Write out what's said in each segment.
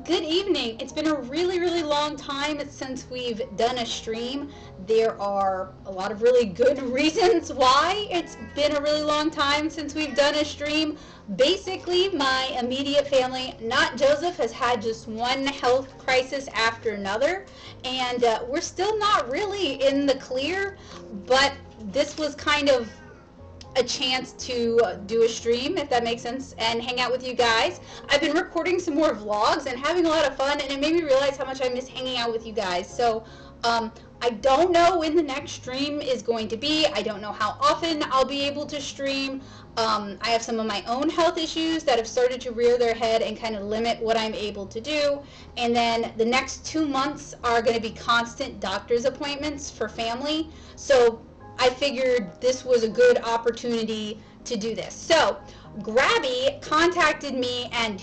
good evening. It's been a really long time since we've done a stream. There are a lot of really good reasons why it's been a really long time since we've done a stream. Basically, my immediate family, not Joseph, has had just one health crisis after another, and we're still not really in the clear, but this was kind of a chance to do a stream, if that makes sense, and hang out with you guys. I've been recording some more vlogs and having a lot of fun, and it made me realize how much I miss hanging out with you guys. So I don't know when the next stream is going to be. I don't know how often I'll be able to stream. I have some of my own health issues that have started to rear their head and kind of limit what I'm able to do. And then the next 2 months are going to be constant doctor's appointments for family. So I figured this was a good opportunity to do this. So Grabby contacted me, and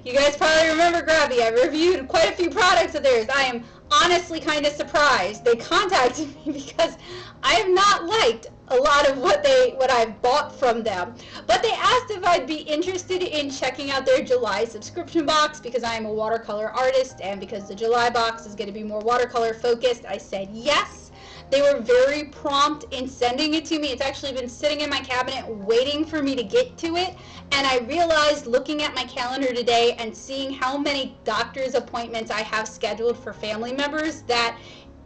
you guys probably remember Grabby. I reviewed quite a few products of theirs. I am honestly kind of surprised they contacted me because I have not liked a lot of what I've bought from them. But they asked if I'd be interested in checking out their July subscription box because I am a watercolor artist, and because the July box is going to be more watercolor focused, I said yes. They were very prompt in sending it to me. It's actually been sitting in my cabinet waiting for me to get to it. And I realized, looking at my calendar today and seeing how many doctor's appointments I have scheduled for family members, that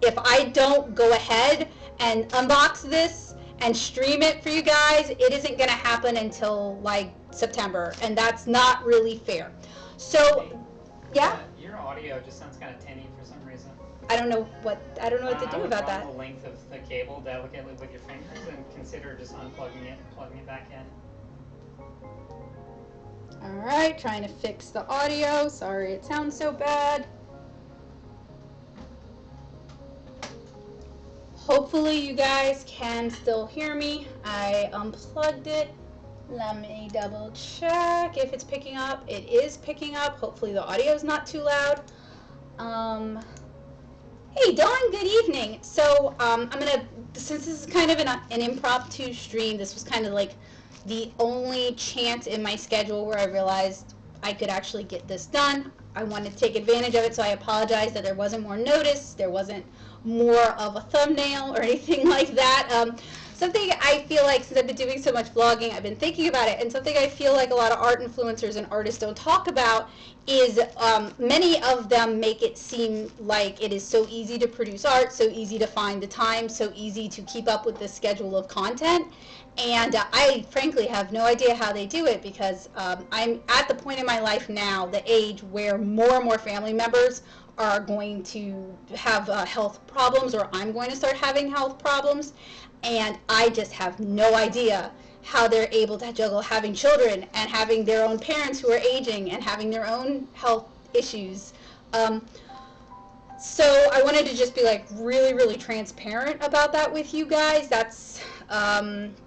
if I don't go ahead and unbox this and stream it for you guys, it isn't going to happen until like September. And that's not really fair. So, yeah? Your audio just sounds kind of tinny for some reason. I don't know what to do about that. I would run the length of the cable delicately with your fingers and consider just unplugging it and plugging it back in. Alright, trying to fix the audio. Sorry it sounds so bad. Hopefully you guys can still hear me. I unplugged it. Let me double check if it's picking up. It is picking up. Hopefully the audio is not too loud. Hey Dawn, good evening. So I'm gonna, since this is kind of an impromptu stream, this was kind of like the only chance in my schedule where I realized I could actually get this done. I wanted to take advantage of it, so I apologize that there wasn't more notice, there wasn't more of a thumbnail or anything like that. Something I feel like, since I've been doing so much vlogging, I've been thinking about it, and something I feel like a lot of art influencers and artists don't talk about is many of them make it seem like it is so easy to produce art, so easy to find the time, so easy to keep up with the schedule of content. And I frankly have no idea how they do it, because I'm at the point in my life now, the age where more and more family members are going to have health problems, or I'm going to start having health problems. And I just have no idea how they're able to juggle having children and having their own parents who are aging and having their own health issues. So I wanted to just be like really transparent about that with you guys. That's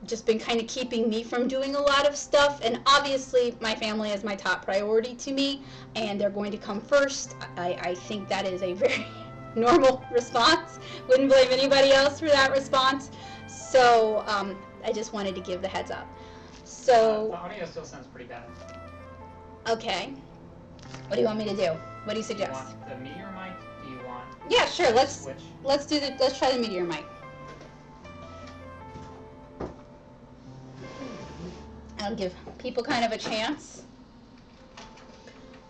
just been kind of keeping me from doing a lot of stuff. And obviously my family is my top priority to me, and they're going to come first. I think that is a very normal response. Wouldn't blame anybody else for that response. So I just wanted to give the heads up. So the audio still sounds pretty bad. Okay. What do you want me to do? What do you suggest? Do you want the meteor mic? Do you want? Yeah, sure. Let's switch? Let's try the meteor mic. I'll give people kind of a chance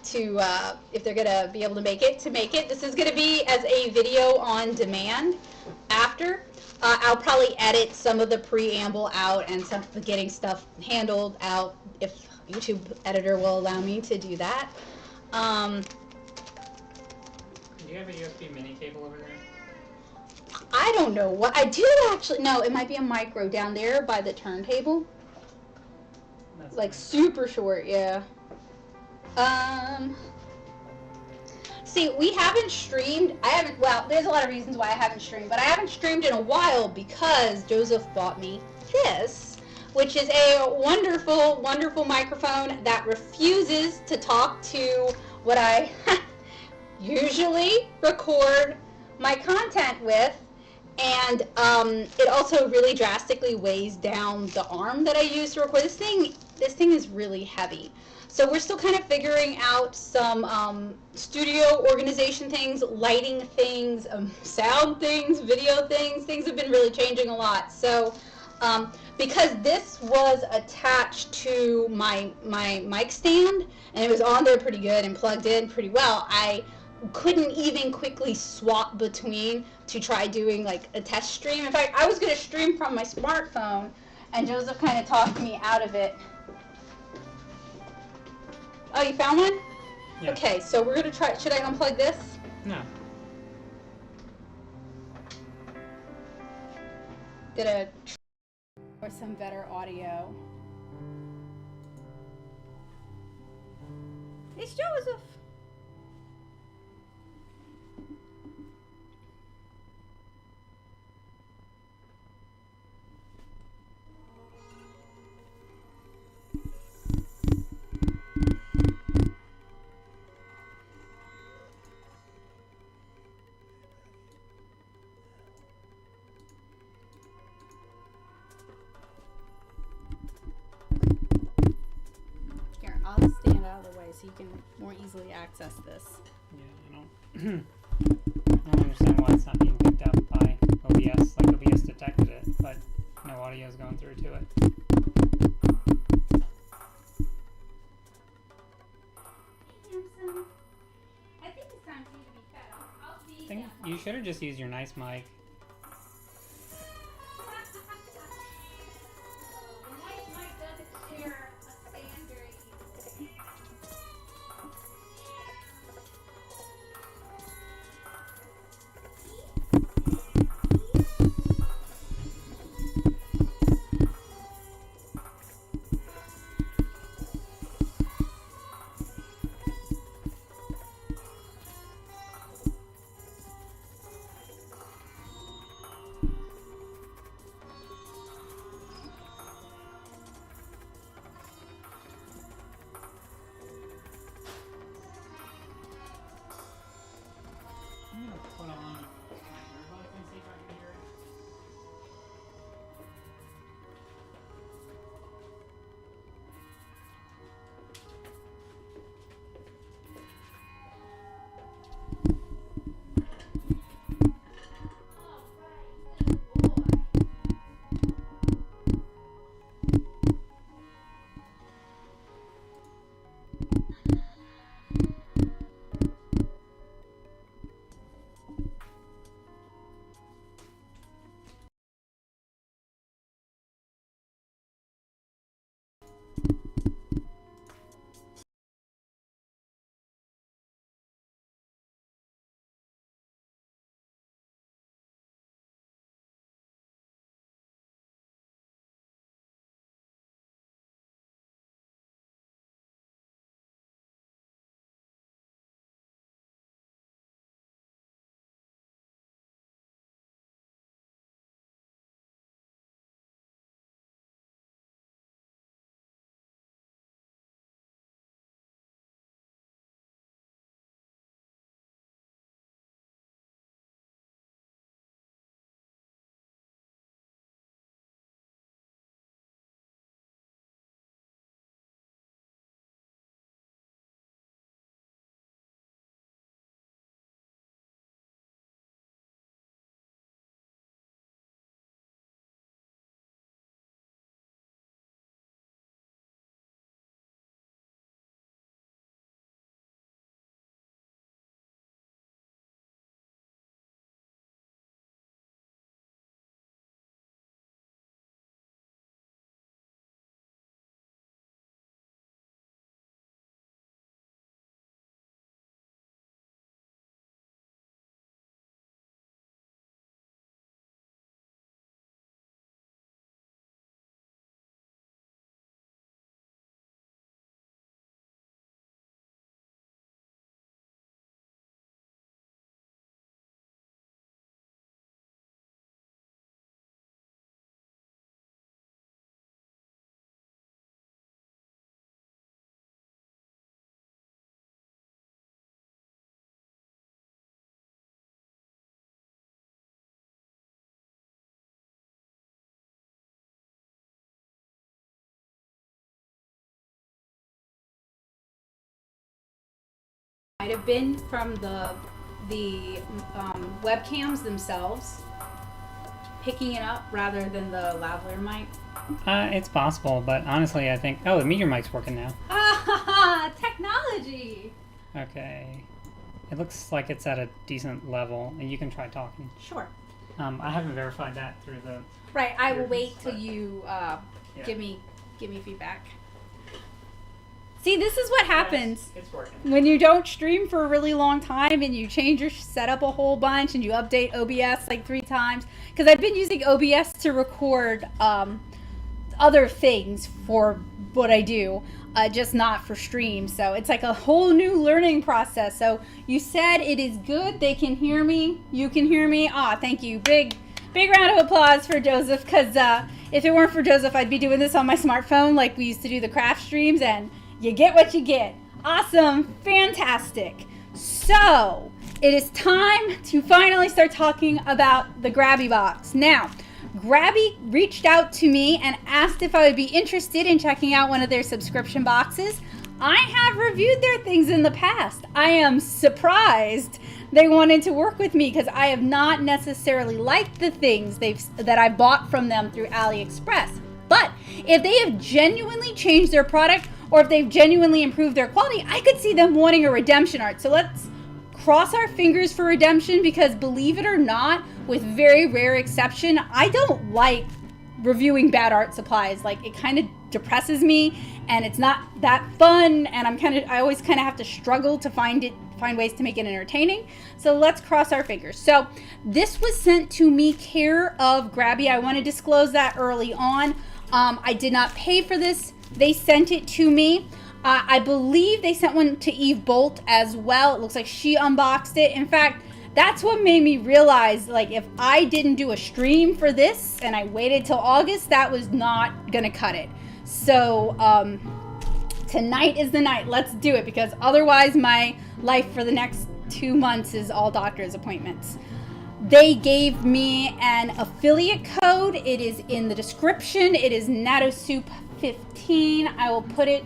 to, if they're gonna be able to make it, This is gonna be as a video on demand after. I'll probably edit some of the preamble out and some of the getting stuff handled out, if YouTube editor will allow me to do that. Do you have a USB mini cable over there? I don't know what I do actually. No, it might be a micro down there by the turntable. That's like nice. super short, yeah. See, we haven't streamed. Well, there's a lot of reasons why I haven't streamed, but I haven't streamed in a while because Joseph bought me this, which is a wonderful microphone that refuses to talk to what I usually record my content with. And it also really drastically weighs down the arm that I use to record. This thing this thing is really heavy. So we're still kind of figuring out some studio organization things, lighting things, sound things, video things. Things have been really changing a lot. So because this was attached to my mic stand and it was on there pretty good and plugged in pretty well, I couldn't even quickly swap between to try doing like a test stream. In fact, I was going to stream from my smartphone, and Joseph kind of talked me out of it. Oh, you found one? Yeah. Okay, so we're going to try. Should I unplug this? No. Gonna try for some better audio. It's Joseph. Here, I'll stand out of the way so you can more easily access this. Yeah, I don't understand why it's not being picked up by OBS. Like OBS detected it, but no audio is going through to it. I think it's time for you to be fed. I'll be. I think you should have just used your nice mic. might have been from the webcams themselves picking it up rather than the lavalier mic. It's possible, but honestly, I think... Oh, the meteor mic's working now. Ah, technology! Okay. It looks like it's at a decent level, and you can try talking. Sure. I haven't verified that through the... Right, I will wait till you give me feedback. See, this is what happens it's working. when you don't stream for a really long time and you change your setup a whole bunch and you update OBS like 3 times. Because I've been using OBS to record other things for what I do, just not for stream. So it's like a whole new learning process. So you said it is good. They can hear me. You can hear me. Ah, thank you. Big round of applause for Joseph, because if it weren't for Joseph, I'd be doing this on my smartphone like we used to do the craft streams, and you get what you get. Awesome. Fantastic. So it is time to finally start talking about the Grabby box. Now, Grabby reached out to me and asked if I would be interested in checking out one of their subscription boxes. I have reviewed their things in the past. I am surprised they wanted to work with me because I have not necessarily liked the things that I bought from them through AliExpress. But if they have genuinely changed their product, or if they've genuinely improved their quality, I could see them wanting a redemption art. So let's cross our fingers for redemption, because believe it or not, with very rare exception, I don't like reviewing bad art supplies. Like, it kind of depresses me and it's not that fun, and I always kind of have to struggle to find ways to make it entertaining. So let's cross our fingers. So this was sent to me care of Grabby. I want to disclose that early on. I did not pay for this. They sent it to me. I believe they sent one to Eve Bolt as well. It looks like she unboxed it. In fact, that's what made me realize, like, if I didn't do a stream for this and I waited till August, that was not gonna cut it. So tonight is the night. Let's do it, because otherwise my life for the next 2 months is all doctor's appointments. They gave me an affiliate code. It is in the description. It is NatoSoup15. I will put it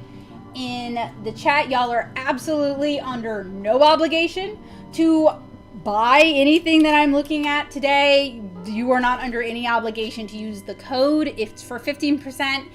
in the chat. Y'all are absolutely under no obligation to buy anything that I'm looking at today. You are not under any obligation to use the code. It's for 15%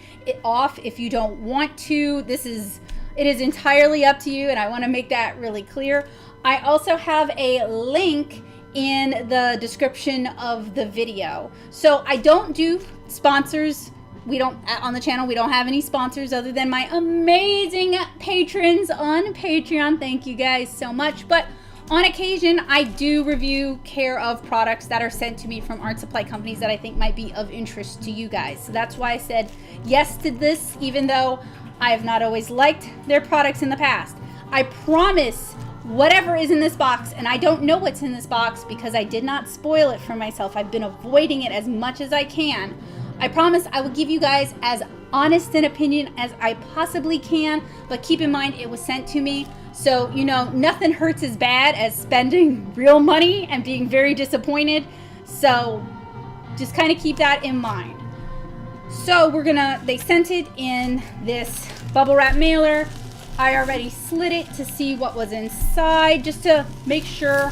off if you don't want to. It is entirely up to you, and I want to make that really clear. I also have a link in the description of the video. So I don't do sponsors. On the channel, we don't have any sponsors other than my amazing patrons on Patreon. Thank you guys so much. But on occasion, I do review care of products that are sent to me from art supply companies that I think might be of interest to you guys. So that's why I said yes to this, even though I have not always liked their products in the past. I promise whatever is in this box, and I don't know what's in this box because I did not spoil it for myself. I've been avoiding it as much as I can. I promise I will give you guys as honest an opinion as I possibly can, but keep in mind it was sent to me. So, you know, nothing hurts as bad as spending real money and being very disappointed. So just kind of keep that in mind. So they sent it in this bubble wrap mailer. I already slit it to see what was inside, just to make sure.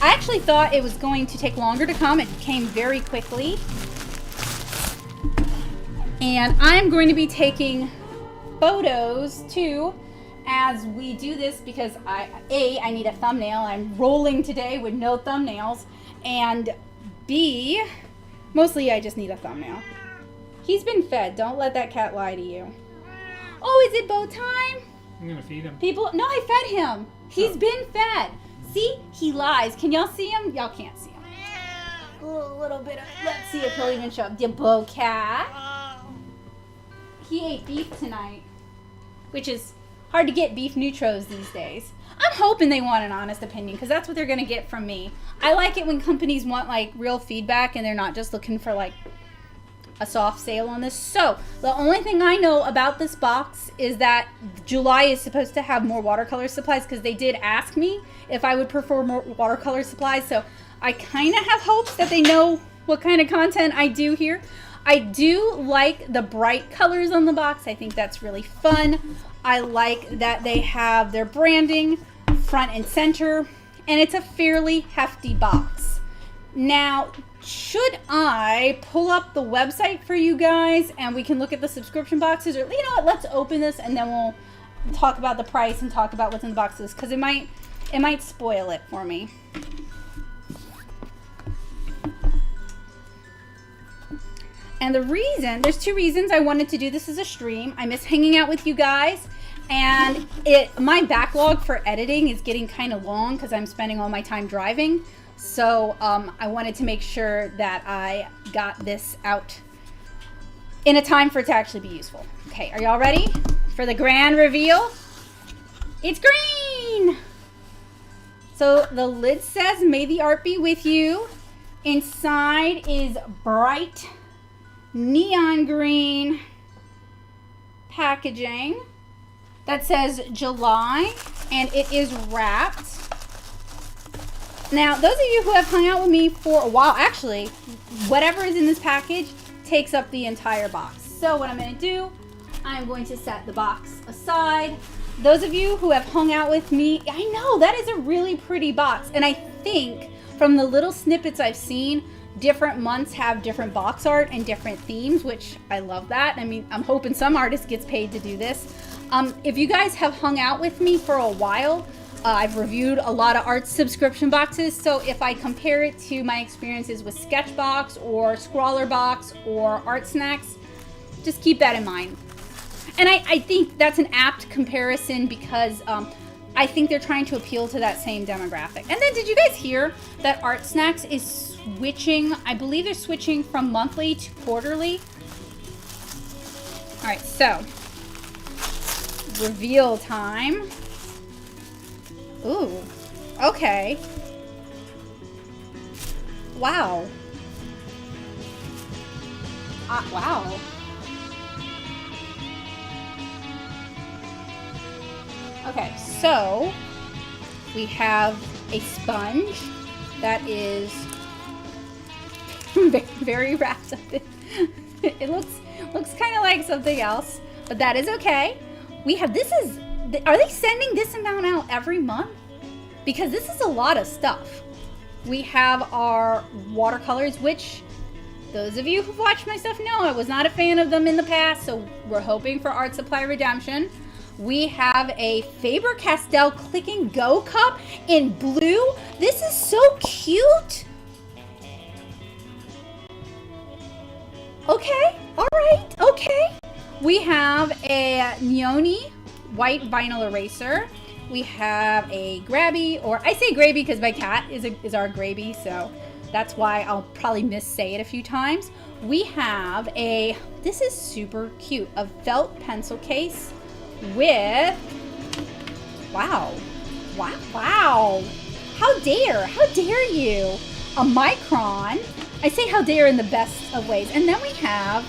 I actually thought it was going to take longer to come. It came very quickly. And I'm going to be taking photos too as we do this, because I need a thumbnail. I'm rolling today with no thumbnails. And B, mostly I just need a thumbnail. He's been fed. Don't let that cat lie to you. Oh, is it bow time? I'm gonna feed him. No, I fed him. He's been fed. See, he lies. Can y'all see him? Y'all can't see him. A little bit of, let's see if he'll even show up. The bow cat. He ate beef tonight, which is hard to get beef neutros these days. I'm hoping they want an honest opinion, because that's what they're gonna get from me. I like it when companies want like real feedback and they're not just looking for like a soft sale on this. So the only thing I know about this box is that July is supposed to have more watercolor supplies, because they did ask me if I would prefer more watercolor supplies. So I kind of have hopes that they know what kind of content I do here. I do like the bright colors on the box. I think that's really fun. I like that they have their branding front and center, and it's a fairly hefty box. Now, should I pull up the website for you guys and we can look at the subscription boxes, or you know what, let's open this and then we'll talk about the price and talk about what's in the boxes, because it might spoil it for me. And the reason, there's two reasons I wanted to do this as a stream. I miss hanging out with you guys, and my backlog for editing is getting kind of long because I'm spending all my time driving. So I wanted to make sure that I got this out in a time for it to actually be useful. Okay, are y'all ready for the grand reveal? It's green! So the lid says, "May the art be with you." Inside is bright neon green packaging that says July, and it is wrapped. Now, those of you who have hung out with me for a while, actually, whatever is in this package takes up the entire box. So what I'm going to do, I'm going to set the box aside. Those of you who have hung out with me, I know that is a really pretty box, and I think from the little snippets I've seen, different months have different box art and different themes, which I love that. I mean, I'm hoping some artist gets paid to do this. If you guys have hung out with me for a while, I've reviewed a lot of art subscription boxes, so if I compare it to my experiences with Sketchbox or Scrawlrbox or Art Snacks, just keep that in mind. And I think that's an apt comparison because I think they're trying to appeal to that same demographic. And then did you guys hear that Art Snacks is switching, I believe they're switching from monthly to quarterly? All right, so reveal time. Ooh, okay. Wow. Wow. Okay, so we have a sponge that is very wrapped up. It looks kind of like something else, but that is okay. We have, are they sending this amount out every month? Because this is a lot of stuff. We have our watercolors, which those of you who've watched my stuff know I was not a fan of them in the past, so we're hoping for art supply redemption. We have a Faber-Castell Click and Go cup in blue. This is so cute. Okay, all right, okay. We have a Neoni white vinyl eraser. We have a Grabby, or I say Grabie because my cat is our Grabie, so that's why I'll probably missay it a few times. We have this is super cute, a felt pencil case with, wow, how dare you, a micron. I say how dare in the best of ways. And then we have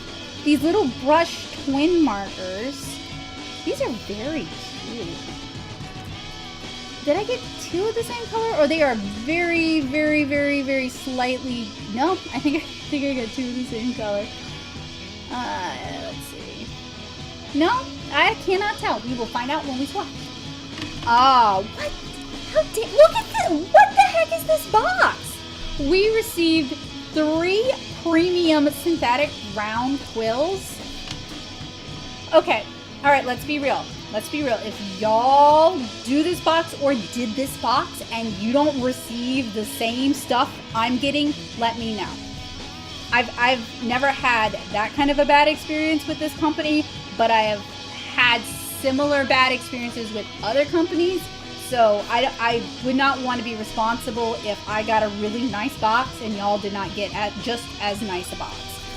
these little brush twin markers. These are very cute. Did I get two of the same color, or they are very, very, very, very slightly, no, I think I got two of the same color. Let's see. No, I cannot tell. We will find out when we swatch. Oh, what? Look at this. What the heck is this box? We received 3 premium synthetic round quills. Okay, all right, let's be real. Let's be real. If y'all do this box or did this box and you don't receive the same stuff I'm getting, let me know. I've never had that kind of a bad experience with this company, but I have had similar bad experiences with other companies. So I would not want to be responsible if I got a really nice box and y'all did not get just as nice a box.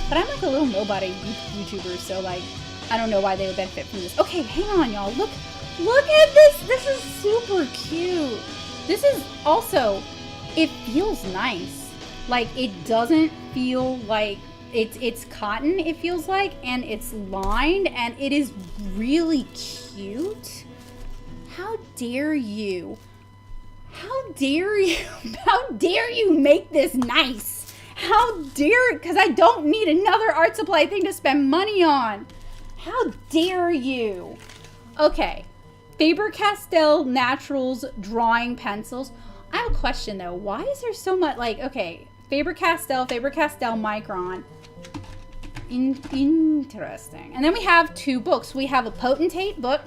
But I'm like a little nobody YouTuber, so like, I don't know why they would benefit from this. Okay, hang on, y'all. Look at this. This is super cute. This is also, it feels nice. Like, it doesn't feel like it's cotton, it feels like, and it's lined, and it is really cute. How dare you? How dare you? How dare you make this nice? How dare, because I don't need another art supply thing to spend money on. How dare you? Okay, Faber-Castell Naturals drawing pencils. I have a question though. Why is there so much, like, okay, Faber-Castell Micron. Interesting. And then we have two books. We have a Potentate book.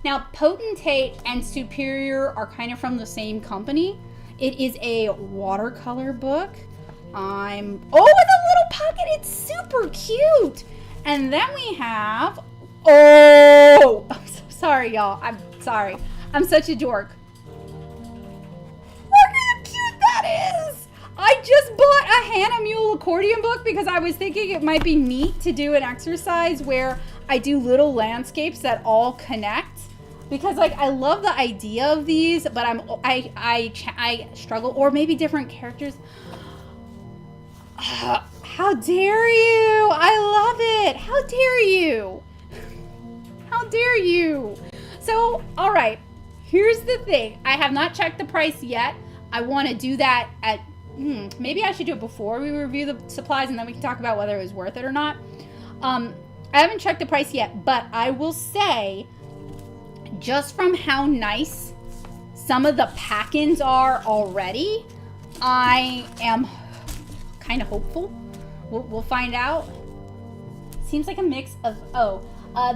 Now, Potentate and Superior are kind of from the same company. It is a watercolor book. Oh, with a little pocket. It's super cute. And then we have, oh, I'm so sorry, y'all. I'm sorry. I'm such a dork. Look how cute that is. I just bought a Hannah Mule accordion book because I was thinking it might be neat to do an exercise where I do little landscapes that all connect. Because like I love the idea of these, but I struggle, or maybe different characters. How dare you? I love it. How dare you? How dare you? So, all right. Here's the thing. I have not checked the price yet. I want to do that at maybe I should do it before we review the supplies, and then we can talk about whether it was worth it or not. I haven't checked the price yet, but I will say, just from how nice some of the pack-ins are already, I am kind of hopeful. We'll find out. Seems like a mix of,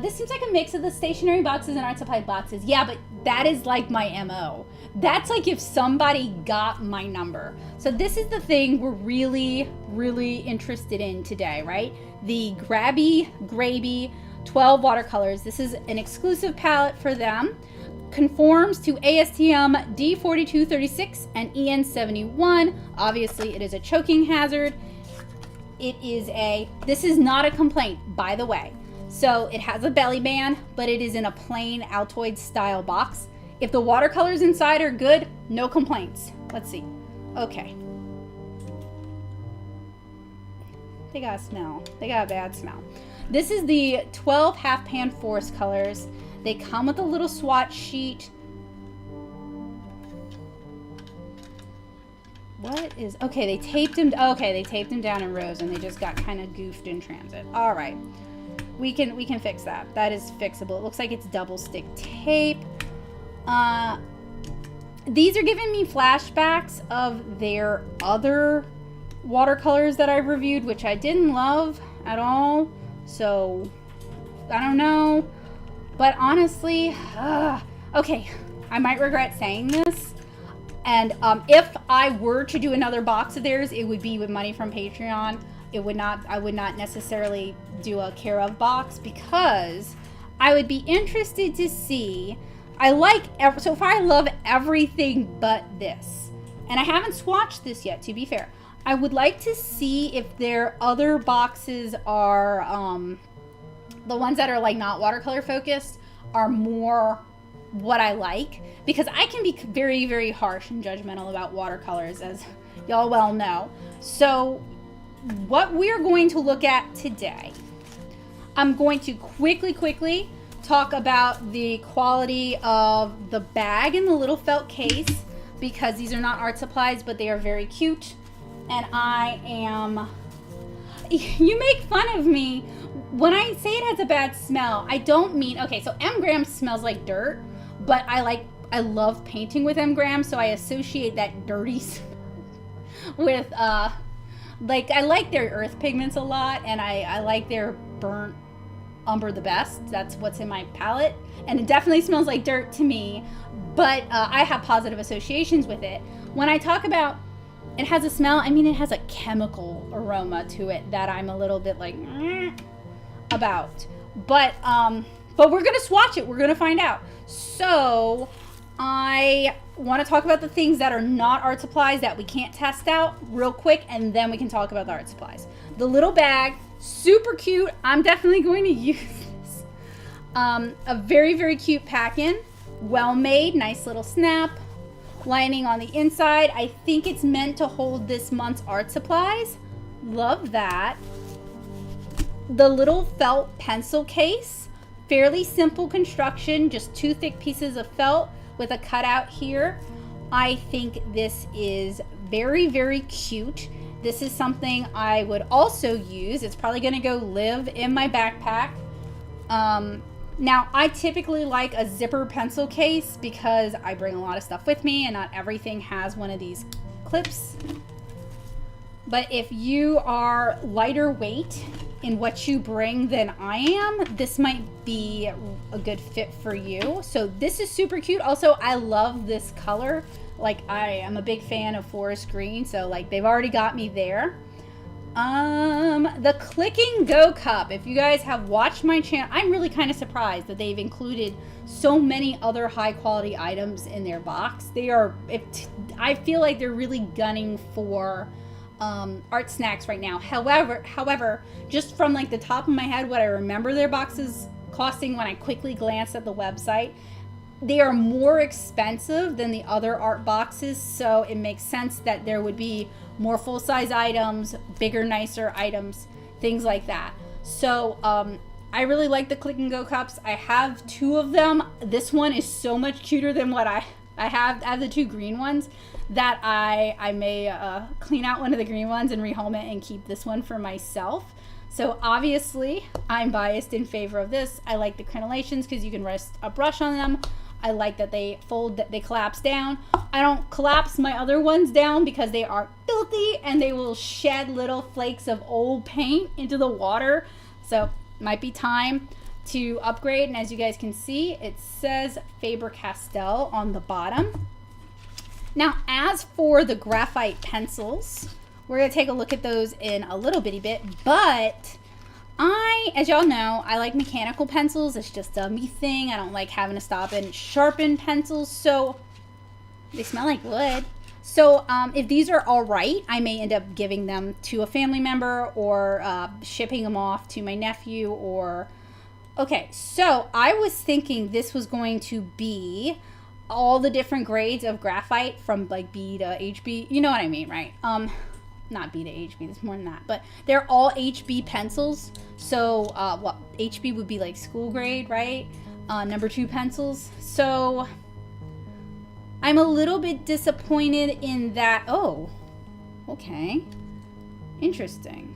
this seems like a mix of the stationery boxes and art supply boxes. Yeah, but that is like my MO. That's like if somebody got my number. So this is the thing we're really, really interested in today, right? The Grabie 12 watercolors. This is an exclusive palette for them. Conforms to ASTM D4236 and EN71. Obviously, it is a choking hazard. This is not a complaint, by the way. So it has a belly band, but it is in a plain Altoid style box. If the watercolors inside are good, no complaints. Let's see. Okay. They got a smell. They got a bad smell. This is the 12 half pan forest colors. They come with a little swatch sheet. Okay, they taped them down in rows and they just got kind of goofed in transit. All right. We can fix that. That is fixable. It looks like it's double stick tape. These are giving me flashbacks of their other watercolors that I've reviewed, which I didn't love at all. So, I don't know. But honestly, okay, I might regret saying this. And if I were to do another box of theirs, it would be with money from Patreon. I would not necessarily do a care of box because I would be interested to see. So far I love everything but this. And I haven't swatched this yet, to be fair. I would like to see if their other boxes are, the ones that are like not watercolor focused are more what I like. Because I can be very, very harsh and judgmental about watercolors, as y'all well know. So what we're going to look at today, I'm going to quickly talk about the quality of the bag and the little felt case, because these are not art supplies, but they are very cute. And you make fun of me when I say it has a bad smell. I don't mean, okay, so M. Graham smells like dirt, but I love painting with M. Graham, so I associate that dirty smell with, I like their earth pigments a lot, and I like their burnt umber the best. That's what's in my palette, and it definitely smells like dirt to me, but I have positive associations with it. When I talk about it has a smell, I mean it has a chemical aroma to it that I'm a little bit like about. But we're gonna swatch it. We're gonna find out. So I want to talk about the things that are not art supplies that we can't test out real quick, and then we can talk about the art supplies. The little bag, super cute. I'm definitely going to use this. A very, very cute pack-in. Well made, nice little snap. Lining on the inside. I think it's meant to hold this month's art supplies. Love that. The little felt pencil case. Fairly simple construction, just 2 thick pieces of felt with a cutout here. I think this is very, very cute. This is something I would also use. It's probably gonna go live in my backpack. Now, I typically like a zipper pencil case because I bring a lot of stuff with me and not everything has one of these clips. But if you are lighter weight in what you bring than I am, this might be a good fit for you. So this is super cute. Also, I love this color. Like, I am a big fan of forest green, so like they've already got me there. The Click and Go cup. If you guys have watched my channel, I'm really kind of surprised that they've included so many other high quality items in their box. I feel like they're really gunning for art snacks right now. However, just from like the top of my head, what I remember their boxes costing when I quickly glanced at the website, they are more expensive than the other art boxes, so it makes sense that there would be more full-size items, bigger, nicer items, things like that. So I really like the Click and Go cups. I have 2 of them. This one is so much cuter than what I have. I have the 2 green ones that I may clean out one of the green ones and rehome it and keep this one for myself. So obviously I'm biased in favor of this. I like the crenellations because you can rest a brush on them. I like that they fold, that they collapse down. I don't collapse my other ones down because they are filthy and they will shed little flakes of old paint into the water. So might be time to upgrade. And as you guys can see, it says Faber-Castell on the bottom. Now, as for the graphite pencils, we're gonna take a look at those in a little bitty bit, but as y'all know, I like mechanical pencils. It's just a me thing. I don't like having to stop and sharpen pencils, so they smell like wood. So if these are all right, I may end up giving them to a family member or shipping them off to my nephew or... Okay, so I was thinking this was going to be all the different grades of graphite from like B to HB. You know what I mean, right? Not B to HB, there's more than that, but they're all HB pencils. So what HB would be like school grade, right? Number 2 pencils. So I'm a little bit disappointed in that. Oh, okay, interesting.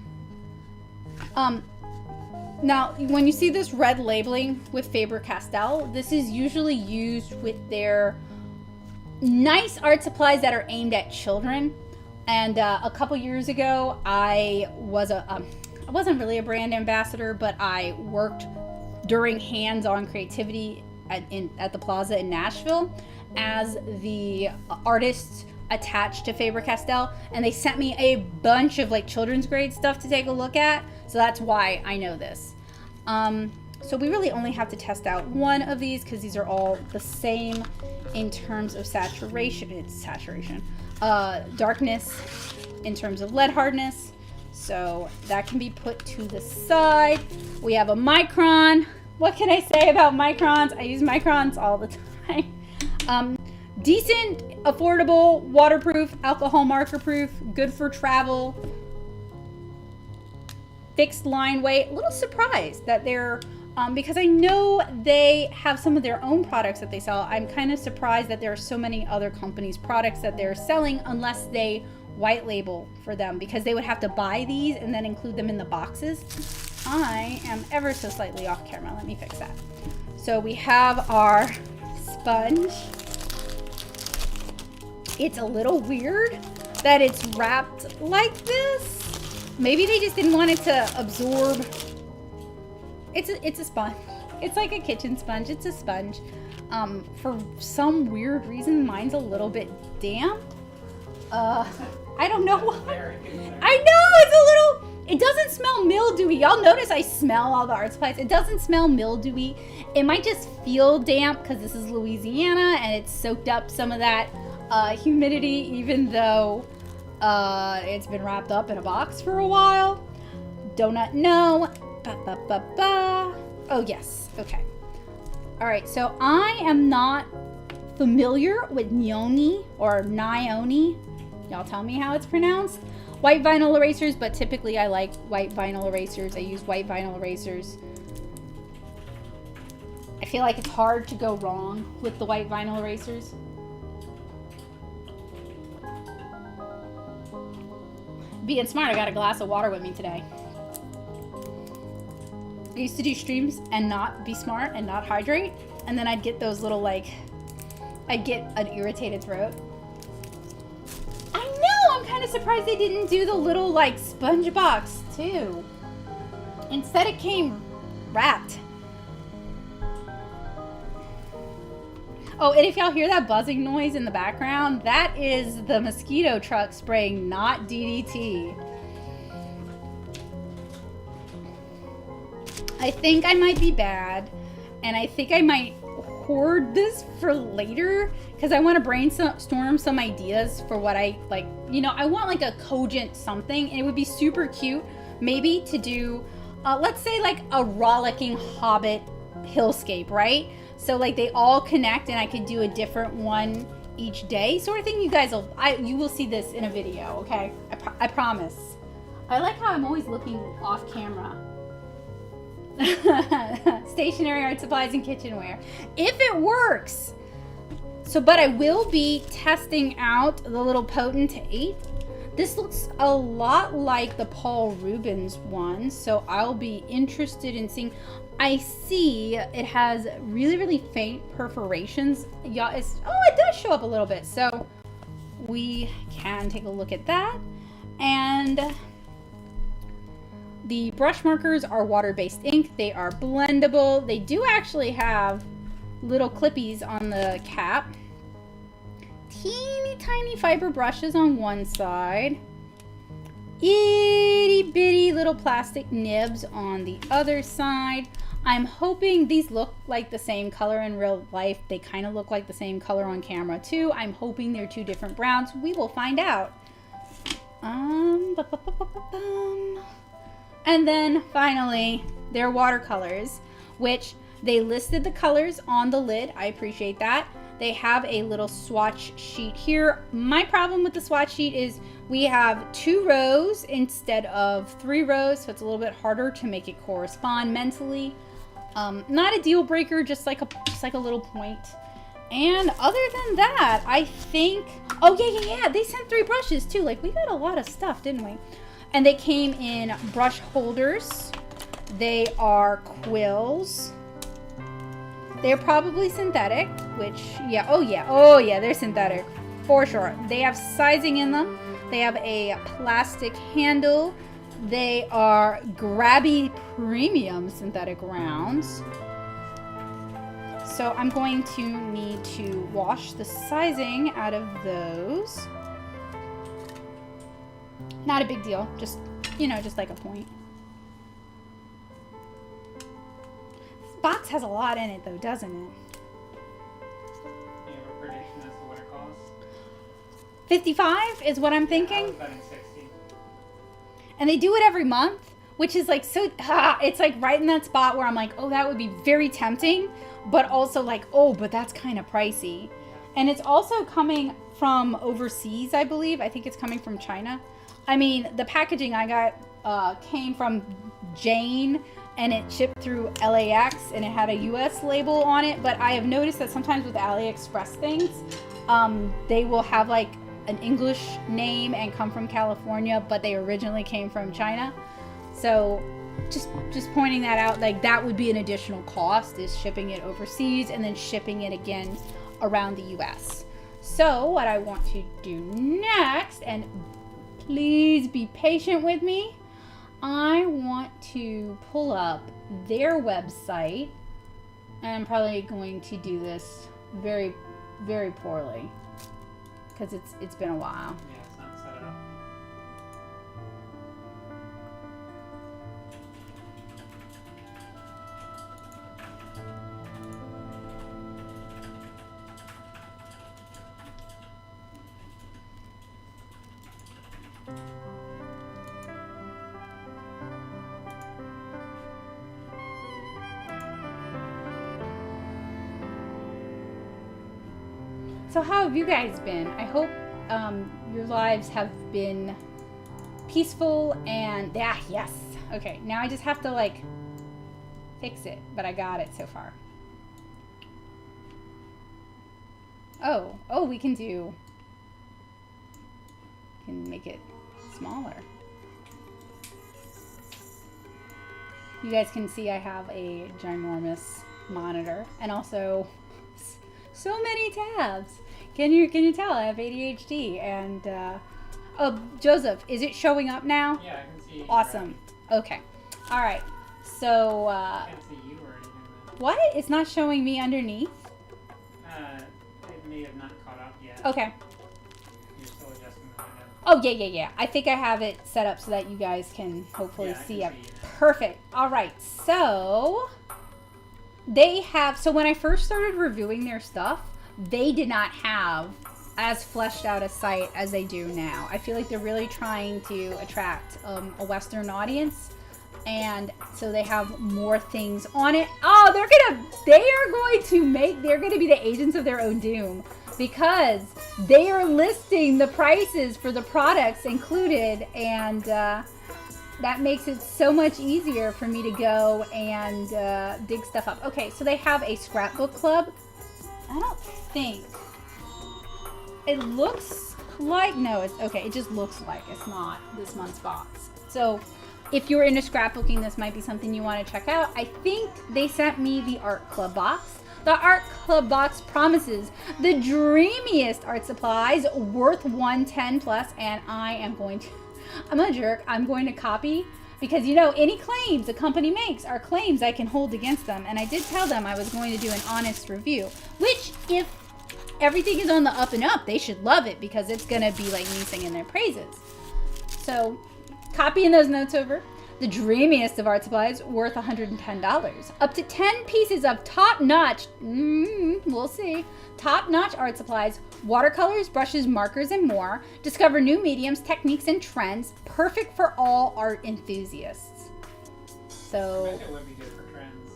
Now when you see this red labeling with Faber-Castell, this is usually used with their nice art supplies that are aimed at children. And a couple years ago, I wasn't really a brand ambassador, but I worked during hands-on creativity at the Plaza in Nashville as the artist attached to Faber-Castell, and they sent me a bunch of like children's grade stuff to take a look at. So that's why I know this. So we really only have to test out one of these because these are all the same in terms of saturation. It's saturation. Darkness in terms of lead hardness, so that can be put to the side. We have a micron. What can I say about microns? I use microns all the time. Decent, affordable, waterproof, alcohol marker proof, good for travel, fixed line weight. A little surprised that they're because I know they have some of their own products that they sell. I'm kind of surprised that there are so many other companies' products that they're selling unless they white label for them, because they would have to buy these and then include them in the boxes. I am ever so slightly off camera. Let me fix that. So we have our sponge. It's a little weird that it's wrapped like this. Maybe they just didn't want it to absorb. It's a sponge. It's like a kitchen sponge. It's a sponge. For some weird reason, mine's a little bit damp. I don't know why. I know, it's a little, it doesn't smell mildewy. Y'all notice I smell all the art supplies. It doesn't smell mildewy. It might just feel damp because this is Louisiana and it's soaked up some of that humidity, even though it's been wrapped up in a box for a while. Donut, no. Oh yes, okay. All right, so I am not familiar with Nioni or Nioni. Y'all tell me how it's pronounced. White vinyl erasers, but typically I like white vinyl erasers. I use white vinyl erasers. I feel like it's hard to go wrong with the white vinyl erasers. Being smart, I got a glass of water with me today. I used to do streams and not be smart and not hydrate, and then I'd get those little, like, I'd get an irritated throat. I know, I'm kind of surprised they didn't do the little, like, sponge box too. Instead it came wrapped. Oh, and if y'all hear that buzzing noise in the background, that is the mosquito truck spraying, not DDT. I think I might be bad, and I think I might hoard this for later, because I want to brainstorm some ideas for what I, like, you know, I want like a cogent something, and it would be super cute, maybe to do, let's say like a rollicking Hobbit hillscape, right? So like they all connect, and I could do a different one each day, sort of thing. You guys will, you will see this in a video, okay? I promise. I like how I'm always looking off camera. Stationery, art supplies, and kitchenware. If it works. So, but I will be testing out the little potentate. This looks a lot like the Paul Rubens one, so I'll be interested in seeing. I see it has really, really faint perforations. Yeah, it does show up a little bit, so we can take a look at that. And the brush markers are water-based ink. They are blendable. They do actually have little clippies on the cap. Teeny tiny fiber brushes on one side. Itty bitty little plastic nibs on the other side. I'm hoping these look like the same color in real life. They kind of look like the same color on camera too. I'm hoping they're two different browns. We will find out. And then finally, their watercolors, which they listed the colors on the lid. I appreciate that. They have a little swatch sheet here. My problem with the swatch sheet is we have 2 rows instead of 3 rows, so it's a little bit harder to make it correspond mentally. Not a deal breaker, just like a little point. And other than that, I think, oh yeah, they sent 3 brushes too. Like, we got a lot of stuff, didn't we? And they came in brush holders. They are quills. They're probably synthetic, which, yeah, oh yeah, they're synthetic for sure. They have sizing in them. They have a plastic handle. They are Grabby premium synthetic rounds. So I'm going to need to wash the sizing out of those. Not a big deal, just, you know, just like a point. This box has a lot in it though, doesn't it? You have a prediction as to what it costs? 55 is what I'm thinking. I was betting 60. And they do it every month, which is like so, it's like right in that spot where I'm like, oh, that would be very tempting, but also like, oh, but that's kind of pricey. And it's also coming from overseas, I believe. I think it's coming from China. I mean, the packaging I got came from Jane, and it shipped through LAX, and it had a US label on it. But I have noticed that sometimes with AliExpress things, they will have like an English name and come from California, but they originally came from China. So just pointing that out, like that would be an additional cost, is shipping it overseas and then shipping it again around the US. So what I want to do next, and please be patient with me, I want to pull up their website, and I'm probably going to do this very, very poorly because it's been a while. Yeah, it's not set up. So how have you guys been? I hope your lives have been peaceful and yes. Okay, now I just have to like fix it, but I got it so far. Oh, we can make it smaller. You guys can see I have a ginormous monitor and also so many tabs. Can you tell I have ADHD? And oh, Joseph, is it showing up now? Yeah, I can see. Awesome. Okay. All right. So I can't see you or anything. what? It's not showing me underneath. It may have not caught up yet. Okay. You're still adjusting the window. Oh yeah. I think I have it set up so that you guys can hopefully see it. Perfect. All right. So they have. So when I first started reviewing their stuff, they did not have as fleshed out a site as they do now. I feel like they're really trying to attract a Western audience, and so they have more things on it. Oh, they're going to be the agents of their own doom, because they are listing the prices for the products included, and that makes it so much easier for me to go and dig stuff up. Okay, so they have a scrapbook club. I don't think it looks like, no, it's okay. It just looks like it's not this month's box. So if you're into scrapbooking, this might be something you want to check out. I think they sent me the art club box. The art club box promises the dreamiest art supplies worth $110 plus, and I'm a jerk. I'm going to copy, because any claims a company makes are claims I can hold against them. And I did tell them I was going to do an honest review, which, if everything is on the up and up, they should love it, because it's going to be like me singing their praises. So copying those notes over. The dreamiest of art supplies, worth $110. Up to 10 pieces of top-notch, we'll see, top-notch art supplies, watercolors, brushes, markers, and more. Discover new mediums, techniques, and trends. Perfect for all art enthusiasts. So I bet it would be good for trends.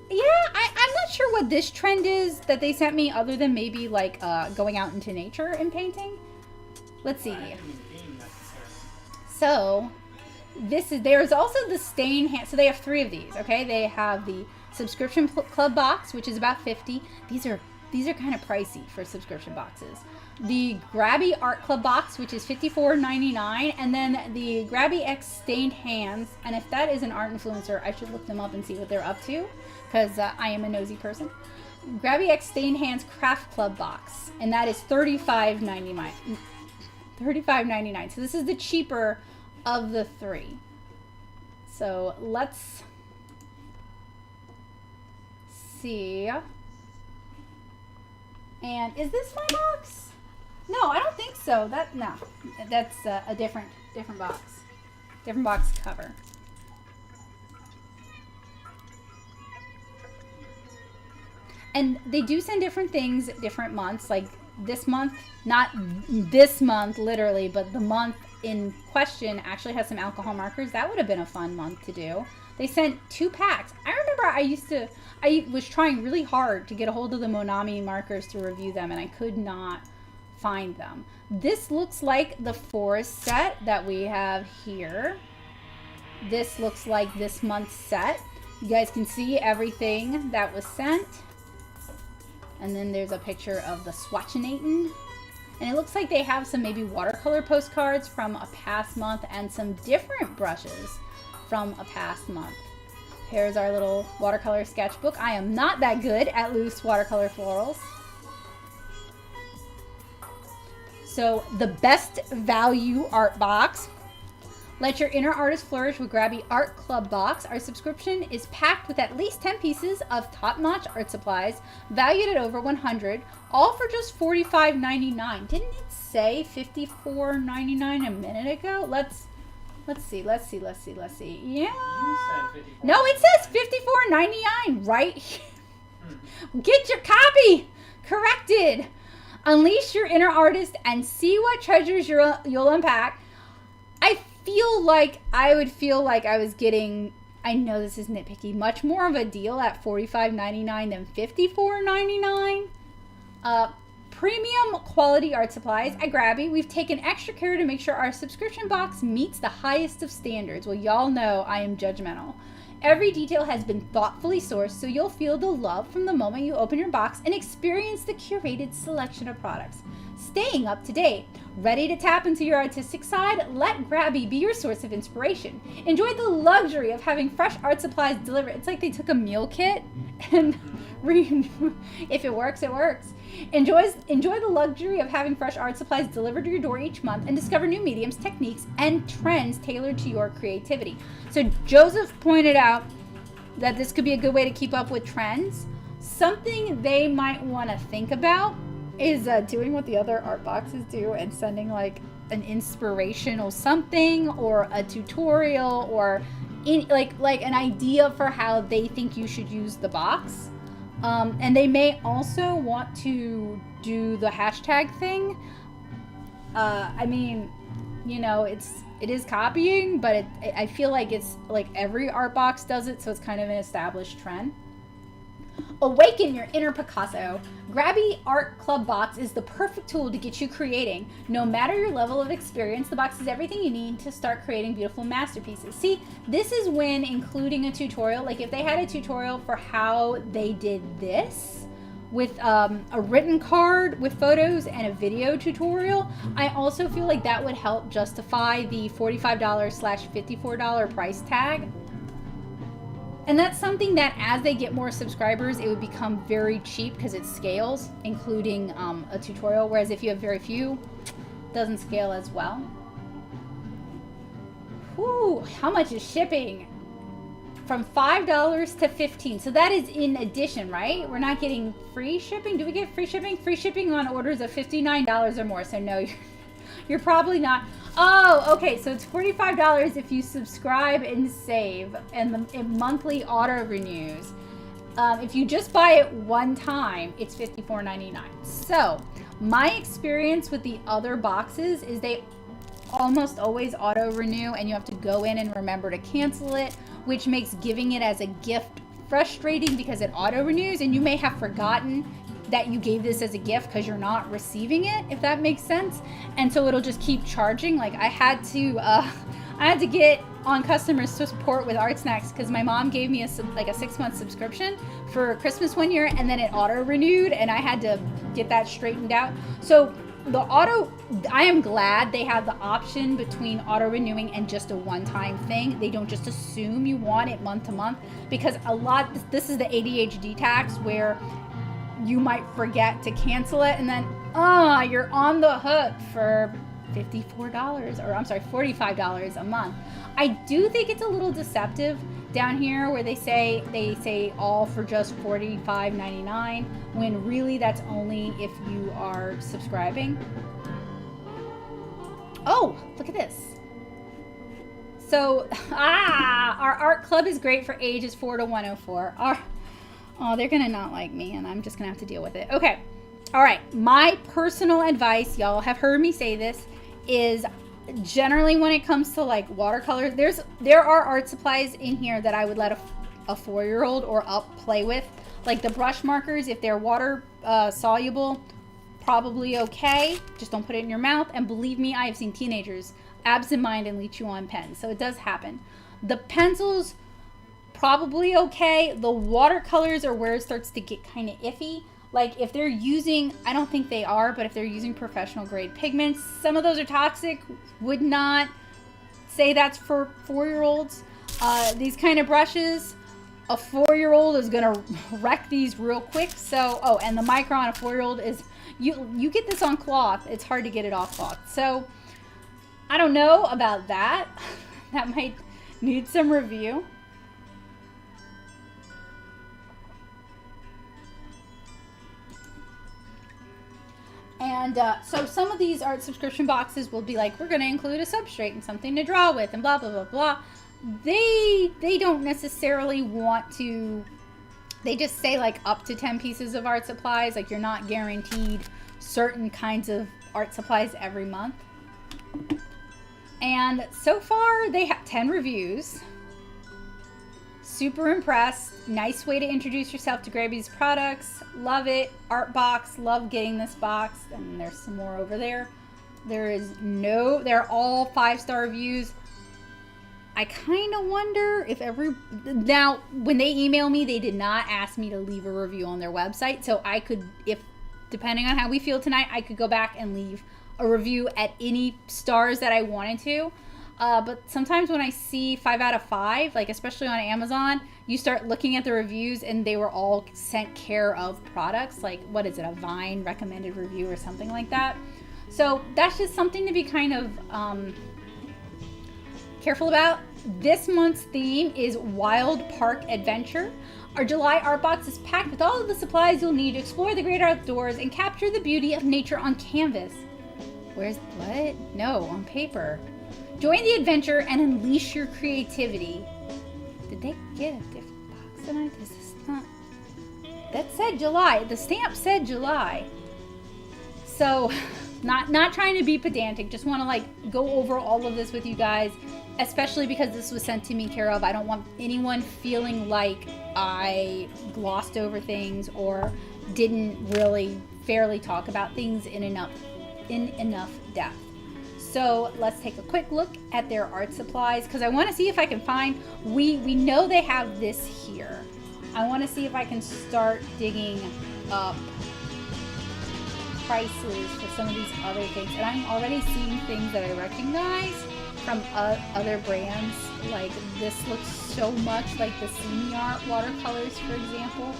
yeah, I'm not sure what this trend is that they sent me, other than maybe like going out into nature and painting. Let's see. So there's also the stain hand. So they have 3 of these. Okay, they have the subscription club box, which is about $50. These are kind of pricey for subscription boxes. The Grabby art club box, which is $54.99, and then the Grabby X stained hands. And if that is an art influencer, I should look them up and see what they're up to, because I am a nosy person. Grabby X stained hands craft club box, and that is $35.99. $35.99. So this is the cheaper of the 3. So let's see. And is this my box? No, I don't think so. That's a different box. Different box cover. And they do send different things different months, like this month, not this month literally, but the month in question actually has some alcohol markers. That would have been a fun month to do. They sent 2 packs. I remember I was trying really hard to get a hold of the Monami markers to review them, and I could not find them. This looks like the forest set that we have here. This looks like this month's set. You guys can see everything that was sent. And then there's a picture of the swatchinating. And it looks like they have some maybe watercolor postcards from a past month and some different brushes from a past month. Here's our little watercolor sketchbook. I am not that good at loose watercolor florals. So the best value art box. Let your inner artist flourish with Grabby Art Club Box. Our subscription is packed with at least 10 pieces of top-notch art supplies, valued at over $100, all for just $45.99. Didn't it say $54.99 a minute ago? Let's see. Yeah. No, it says $54.99 right here. Get your copy corrected. Unleash your inner artist and see what treasures you'll unpack. I would feel like I was getting, I know this is nitpicky, much more of a deal at $45.99 than $54.99. Premium quality art supplies at Grabby. We've taken extra care to make sure our subscription box meets the highest of standards. Well, y'all know I am judgmental. Every detail has been thoughtfully sourced, so you'll feel the love from the moment you open your box and experience the curated selection of products. staying up to date. Ready to tap into your artistic side? Let Grabby be your source of inspiration. Enjoy the luxury of having fresh art supplies delivered. It's like they took a meal kit and if it works, it works. Enjoy the luxury of having fresh art supplies delivered to your door each month and discover new mediums, techniques, and trends tailored to your creativity. So Joseph pointed out that this could be a good way to keep up with trends. Something they might want to think about is doing what the other art boxes do and sending like an inspirational something or a tutorial or like an idea for how they think you should use the box. And they may also want to do the hashtag thing. I mean, you know, it is copying, but I feel like it's like every art box does it, so it's kind of an established trend. Awaken your inner Picasso. Grabby Art Club Box is the perfect tool to get you creating. No matter your level of experience, the box is everything you need to start creating beautiful masterpieces. See, this is when including a tutorial, like if they had a tutorial for how they did this with a written card with photos and a video tutorial, I also feel like that would help justify the $45/$54 price tag. And that's something that as they get more subscribers, it would become very cheap because it scales, including a tutorial. Whereas if you have very few, it doesn't scale as well. Whew, how much is shipping? From $5 to $15. So that is in addition, right? We're not getting free shipping. Do we get free shipping? Free shipping on orders of $59 or more. So no, you're probably not. Oh, okay, so it's $45 if you subscribe and save, and it monthly auto renews. If you just buy it one time, it's $54.99. So my experience with the other boxes is they almost always auto renew, and you have to go in and remember to cancel it, which makes giving it as a gift frustrating because it auto renews, and you may have forgotten that you gave this as a gift because you're not receiving it, if that makes sense. And so it'll just keep charging. Like I had to get on customer support with Art Snacks because my mom gave me a 6-month subscription for Christmas one year, and then it auto renewed, and I had to get that straightened out. So I am glad they have the option between auto renewing and just a one-time thing. They don't just assume you want it month to month, because this is the ADHD tax where you might forget to cancel it, and then you're on the hook for $45 a month. I do think it's a little deceptive down here where they say all for just $45.99 when really that's only if you are subscribing. Oh, look at this. So our art club is great for ages 4 to 104. Oh, they're gonna not like me, and I'm just gonna have to deal with it. Okay, all right. My personal advice, y'all have heard me say this, is generally when it comes to like watercolors, there are art supplies in here that I would let a 4-year-old or up play with. Like the brush markers, if they're water soluble, probably okay. Just don't put it in your mouth. And believe me, I have seen teenagers absent-mindedly chew on pens, so it does happen. The pencils, probably okay. The watercolors are where it starts to get kind of iffy. Like if they're using, I don't think they are, but if they're using professional grade pigments, some of those are toxic. Would not say that's for 4-year-olds. These kind of brushes, a 4-year-old is gonna wreck these real quick. So, and the micro on a 4-year-old is, you get this on cloth, it's hard to get it off cloth. So I don't know about that. That might need some review. And so some of these art subscription boxes will be like, we're going to include a substrate and something to draw with and blah, blah, blah, blah. They don't necessarily want to, they just say like up to 10 pieces of art supplies. Like you're not guaranteed certain kinds of art supplies every month. And so far they have 10 reviews. Super impressed. Nice way to introduce yourself to Grabie's products. Love it. Art box. Love getting this box. And there's some more over there. They're all 5-star reviews. I kind of wonder if now when they email me, they did not ask me to leave a review on their website. So I could, if depending on how we feel tonight, I could go back and leave a review at any stars that I wanted to. But sometimes when I see 5 out of 5, like especially on Amazon, you start looking at the reviews and they were all sent care of products. Like, what is it, a Vine recommended review or something like that. So that's just something to be kind of careful about. This month's theme is Wild Park Adventure. Our July art box is packed with all of the supplies you'll need to explore the great outdoors and capture the beauty of nature on canvas. Where's what? No, on paper. Join the adventure and unleash your creativity. Did they get a different box tonight? Is this not? That said July. The stamp said July. So, not trying to be pedantic. Just want to like go over all of this with you guys, especially because this was sent to me care of. I don't want anyone feeling like I glossed over things or didn't really fairly talk about things in enough depth. So let's take a quick look at their art supplies because I want to see if I can find, we know they have this here. I want to see if I can start digging up prices for some of these other things. And I'm already seeing things that I recognize from other brands. Like this looks so much like the Semi Art watercolors, for example.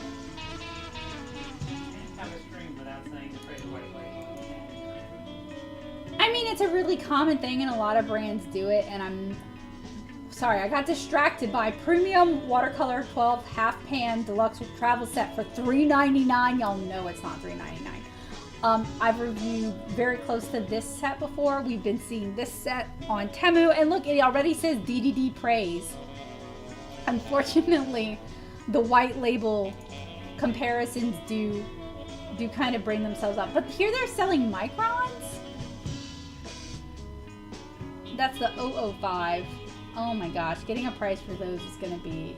Have a stream without saying the phrase white label. I mean, it's a really common thing and a lot of brands do it, and I'm sorry, I got distracted by Premium Watercolor 12 Half Pan Deluxe Travel Set for $3.99. Y'all know it's not $3.99. I've reviewed very close to this set before. We've been seeing this set on Temu, and look, it already says DDD Praise. Unfortunately, the white label comparisons do kind of bring themselves up. But here they're selling microns. That's the 005. Oh my gosh, getting a price for those is going to be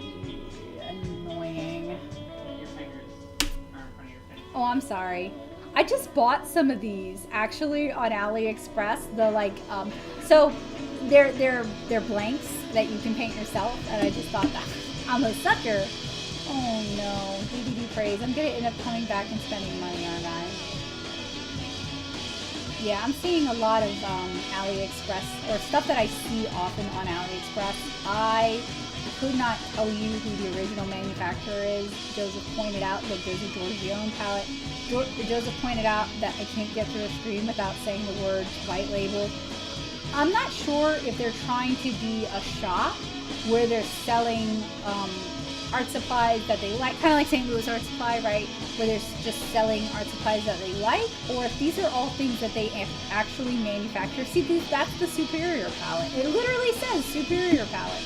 annoying. Your fingers are in front of your face. Oh, I'm sorry. I just bought some of these actually on AliExpress. The like, so they're blanks that you can paint yourself, and I just thought that I'm a sucker. Oh no, DDD Praise. I'm gonna end up coming back and spending money, aren't I? Yeah, I'm seeing a lot of AliExpress, or stuff that I see often on AliExpress. I could not tell you who the original manufacturer is. Joseph pointed out, look, there's a Giorgione palette. Joseph pointed out that I can't get through a stream without saying the word white label. I'm not sure if they're trying to be a shop where they're selling art supplies that they like, kind of like St. Louis Art Supply, right? Where they're just selling art supplies that they like, or if these are all things that they actually manufacture. See, that's the Superior palette. It literally says Superior palette.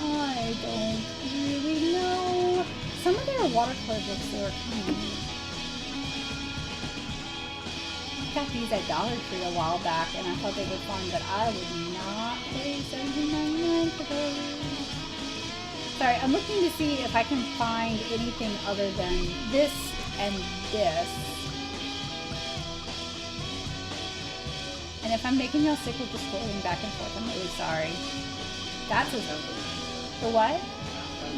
I don't really know. Some of their watercolor books are kind of neat. I got these at Dollar Tree a while back, and I thought they were fun, but I would not pay $17.99 for those. Sorry, I'm looking to see if I can find anything other than this and this. And if I'm making y'all sick with the scrolling back and forth, I'm really sorry. That's a the what?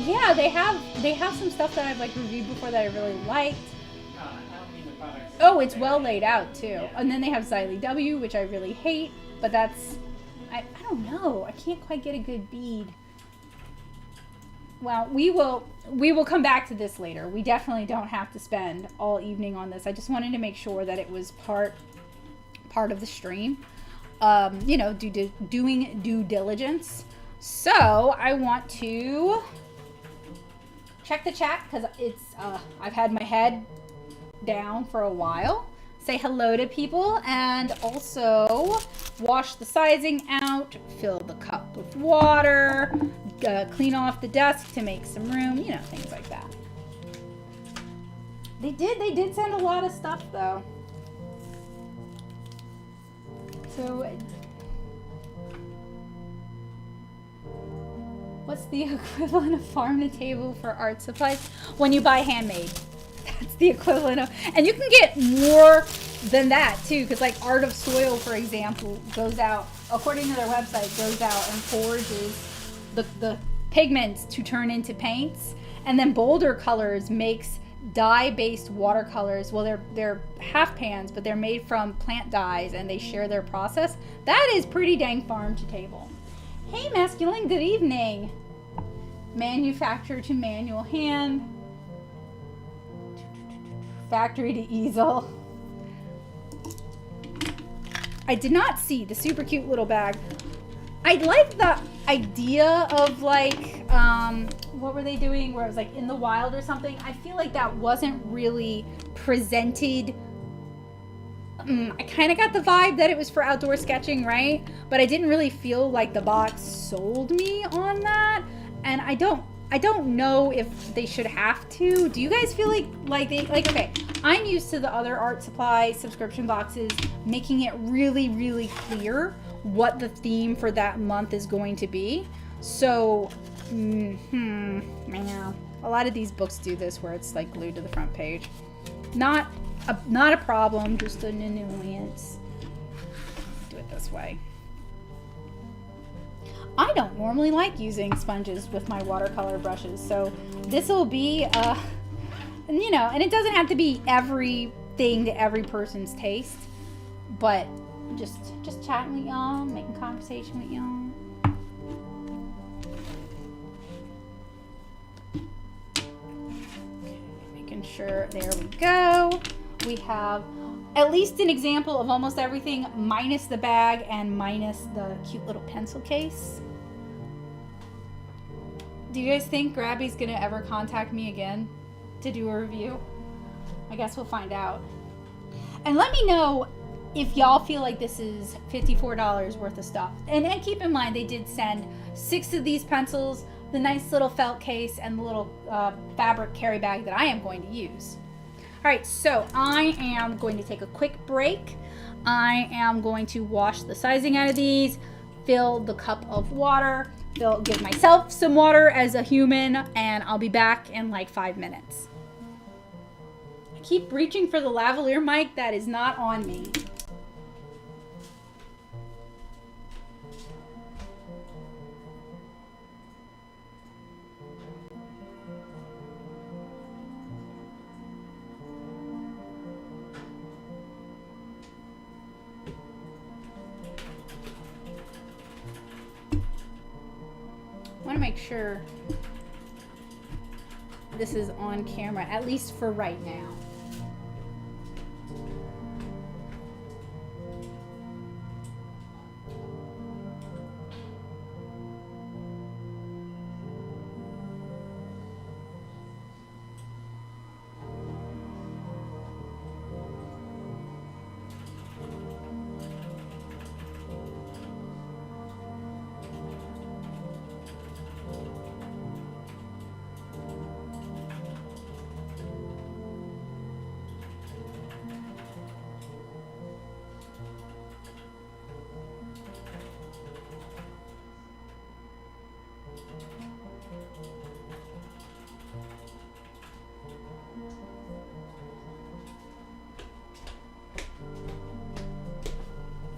Yeah, they have some stuff that I've like reviewed before that I really liked. I don't mean the products. Oh, it's well laid out too. Yeah. And then they have Xylee W, which I really hate, but that's I don't know. I can't quite get a good bead. Well, we will come back to this later. We definitely don't have to spend all evening on this. I just wanted to make sure that it was part of the stream. You know, doing due diligence. So I want to check the chat because it's I've had my head down for a while. Say hello to people and also wash the sizing out, fill the cup with water, clean off the desk to make some room, you know, things like that. They did send a lot of stuff though. So what's the equivalent of farm to table for art supplies? When you buy handmade. That's the equivalent of, and you can get more than that too, because like Art of Soil, for example, goes out, according to their website, goes out and forges the pigments to turn into paints, and then Boulder Colors makes dye-based watercolors. Well, they're half pans, but they're made from plant dyes, and they share their process. That is pretty dang farm to table. Hey, masculine, good evening. Manufacturer to manual hand. Factory to easel. I did not see the super cute little bag. I like the idea of like, what were they doing where it was like in the wild or something? I feel like that wasn't really presented. I kind of got the vibe that it was for outdoor sketching, right? But I didn't really feel like the box sold me on that. And I don't know if they should have to. Do you guys feel like they, like, okay, I'm used to the other art supply subscription boxes making it really, really clear what the theme for that month is going to be. So, man, a lot of these books do this where it's like glued to the front page. Not a problem, just an annoyance. Do it this way. I don't normally like using sponges with my watercolor brushes, so this will be, you know, and it doesn't have to be everything to every person's taste, but just chatting with y'all, making conversation with y'all. Okay, making sure, there we go. We have at least an example of almost everything, minus the bag and minus the cute little pencil case. Do you guys think Grabby's gonna ever contact me again to do a review? I guess we'll find out. And let me know if y'all feel like this is $54 worth of stuff. And keep in mind, they did send 6 of these pencils, the nice little felt case, and the little fabric carry bag that I am going to use. All right, so I am going to take a quick break. I am going to wash the sizing out of these, fill the cup of water, give myself some water as a human, and I'll be back in like 5 minutes. I keep reaching for the lavalier mic that is not on me. I want to make sure this is on camera, at least for right now.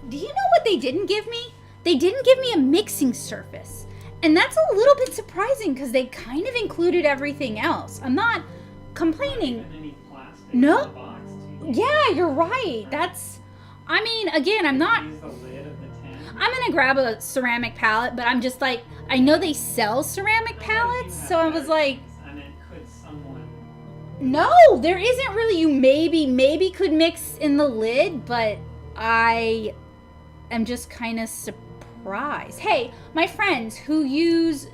Do you know what they didn't give me? They didn't give me a mixing surface. And that's a little bit surprising because they kind of included everything else. I'm not complaining. Any plastic No. in the box, Yeah, you're right. That's, I mean, again, I'm not, use the lid of the tin. I'm going to grab a ceramic palette, but I'm just like, I know they sell ceramic palettes, so I was like, I mean, could someone? no, there isn't really. You maybe could mix in the lid, but I am just kind of surprised. Hey, my friends who use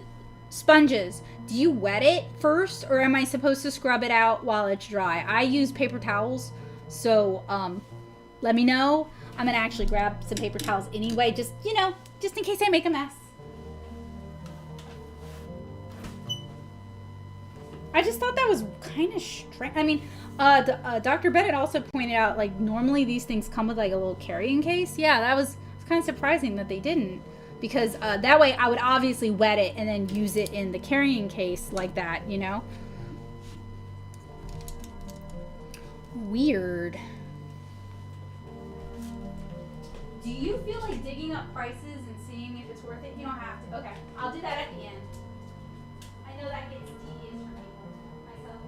sponges, do you wet it first, or am I supposed to scrub it out while it's dry? I use paper towels, so let me know. I'm gonna actually grab some paper towels anyway, just, you know, just in case I make a mess. I just thought that was kind of strange. I mean, Dr. Bennett also pointed out, like, normally these things come with like a little carrying case. Yeah, that was kind of surprising that they didn't, because that way I would obviously wet it and then use it in the carrying case like that, you know? Weird. Do you feel like digging up prices and seeing if it's worth it? You don't have to. Okay, I'll do that at the end. I know that gets tedious for me myself.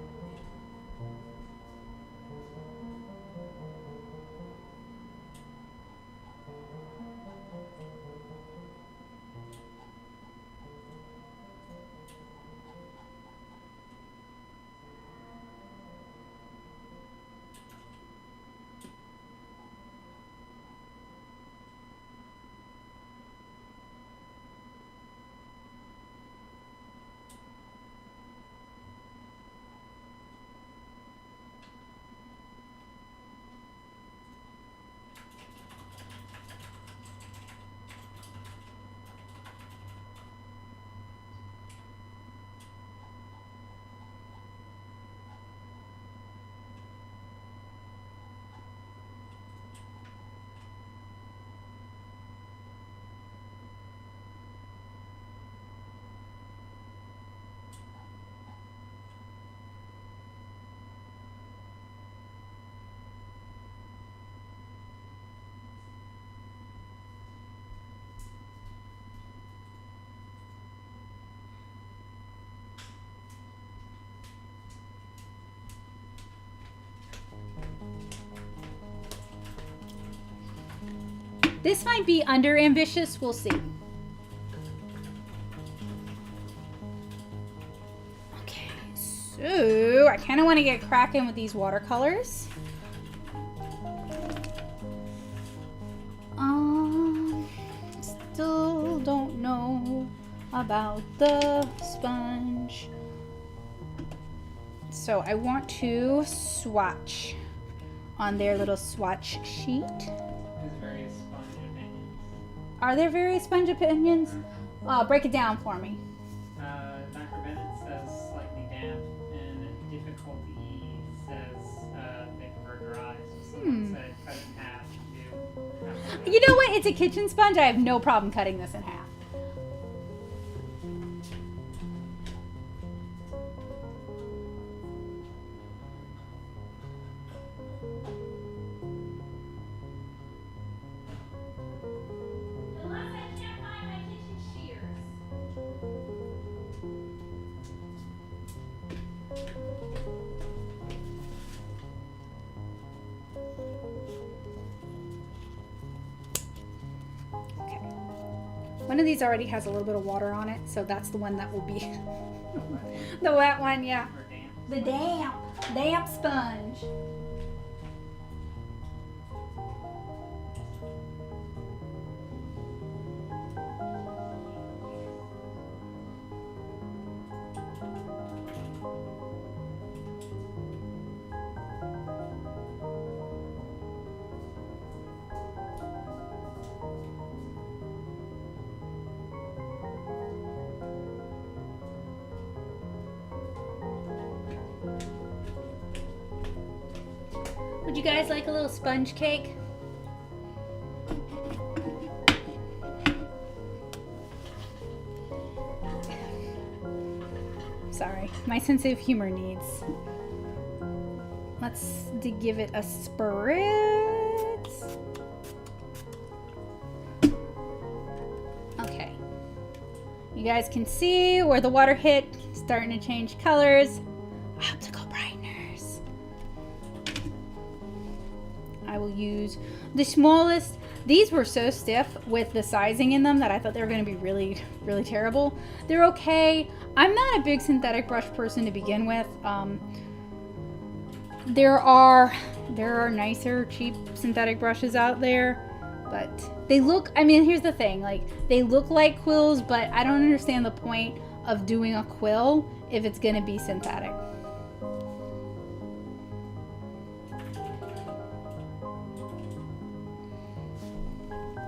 This might be under ambitious. We'll see. Okay, so I kind of want to get cracking with these watercolors. Still don't know about the sponge. So I want to swatch on their little swatch sheet. There's various sponge opinions. Are there various sponge opinions? Break it down for me. Dr. Bennett says slightly damp, and difficulty says they prefer dry. So someone said cut it in half. You know what? It's a kitchen sponge. I have no problem cutting this in half. Unless I can't find my kitchen shears. One of these already has a little bit of water on it, so that's the one that will be the wet one, yeah. Or damp. The damp sponge. Would you guys like a little sponge cake? Sorry, my sense of humor needs. Let's give it a spritz. Okay. You guys can see where the water hit, starting to change colors. Optical brighteners. I will use the smallest. These were so stiff with the sizing in them that I thought they were going to be really, really terrible. They're okay. I'm not a big synthetic brush person to begin with. There are nicer, cheap synthetic brushes out there, but they look, I mean, here's the thing, like, they look like quills, but I don't understand the point of doing a quill if it's going to be synthetic.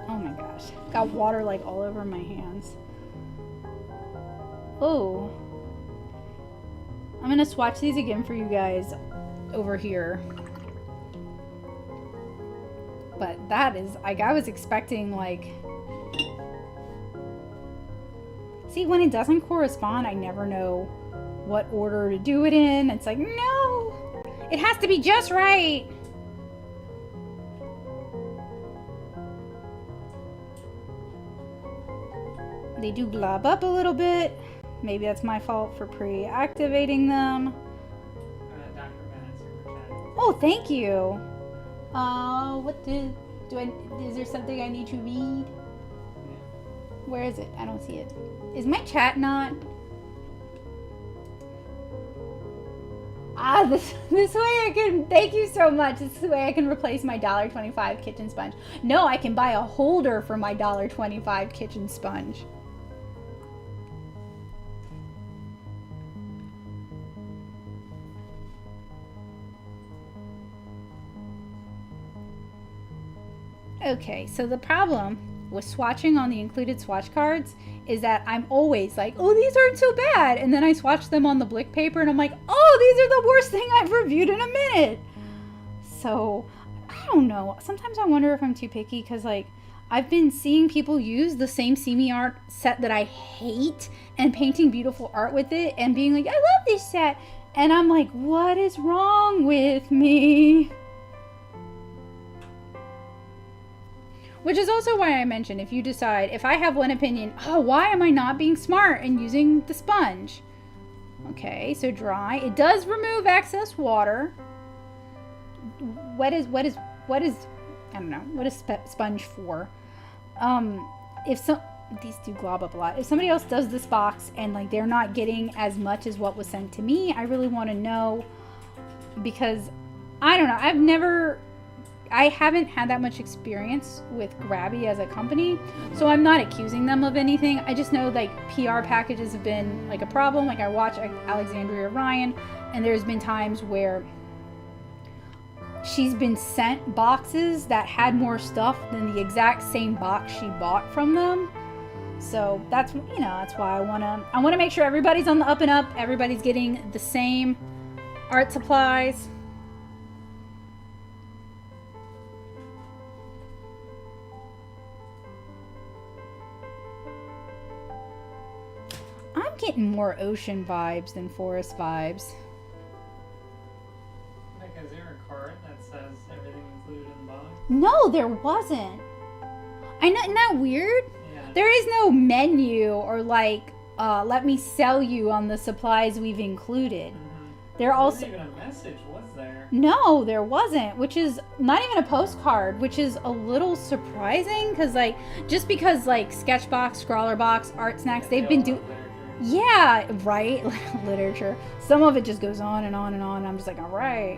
Oh my gosh, got water like all over my hands. Oh, I'm gonna swatch these again for you guys over here. But that is, like, I was expecting, like, see, when it doesn't correspond, I never know what order to do it in. It's like, no, it has to be just right. They do glob up a little bit. Maybe that's my fault for pre-activating them. Dr. Bennett super chat. Oh, thank you. Is there something I need to read? Yeah. Where is it? I don't see it. Is my chat not? This way I can, thank you so much. This is the way I can replace my $1.25 kitchen sponge. No, I can buy a holder for my $1.25 kitchen sponge. Okay, so the problem with swatching on the included swatch cards is that I'm always like, oh, these aren't so bad. And then I swatch them on the blick paper and I'm like, oh, these are the worst thing I've reviewed in a minute. So, I don't know. Sometimes I wonder if I'm too picky because, like, I've been seeing people use the same semi art set that I hate and painting beautiful art with it and being like, I love this set. And I'm like, what is wrong with me? Which is also why I mentioned, if you decide, if I have one opinion, oh, why am I not being smart and using the sponge? Okay, so dry. It does remove excess water. What is, I don't know, what is sponge for? if some, these do glob up a lot. If somebody else does this box and like they're not getting as much as what was sent to me, I really want to know, because I don't know. I haven't had that much experience with Grabby as a company, so I'm not accusing them of anything. I just know like PR packages have been like a problem. Like I watch Alexandria Ryan, and there's been times where she's been sent boxes that had more stuff than the exact same box she bought from them. So that's, you know, that's why I want to make sure everybody's on the up and up. Everybody's getting the same art supplies. I'm getting more ocean vibes than forest vibes. Like, is there a card that says everything included in the box? No, there wasn't. I know, isn't that weird? Yeah. There is no menu or like, let me sell you on the supplies we've included. There also wasn't even a message, was there? No, there wasn't, which is not even a postcard, which is a little surprising because like just because like Sketchbox, Scrawlerbox, Art Snacks, they've been doing. Yeah, right. Literature. Some of it just goes on and on and on. I'm just like, all right.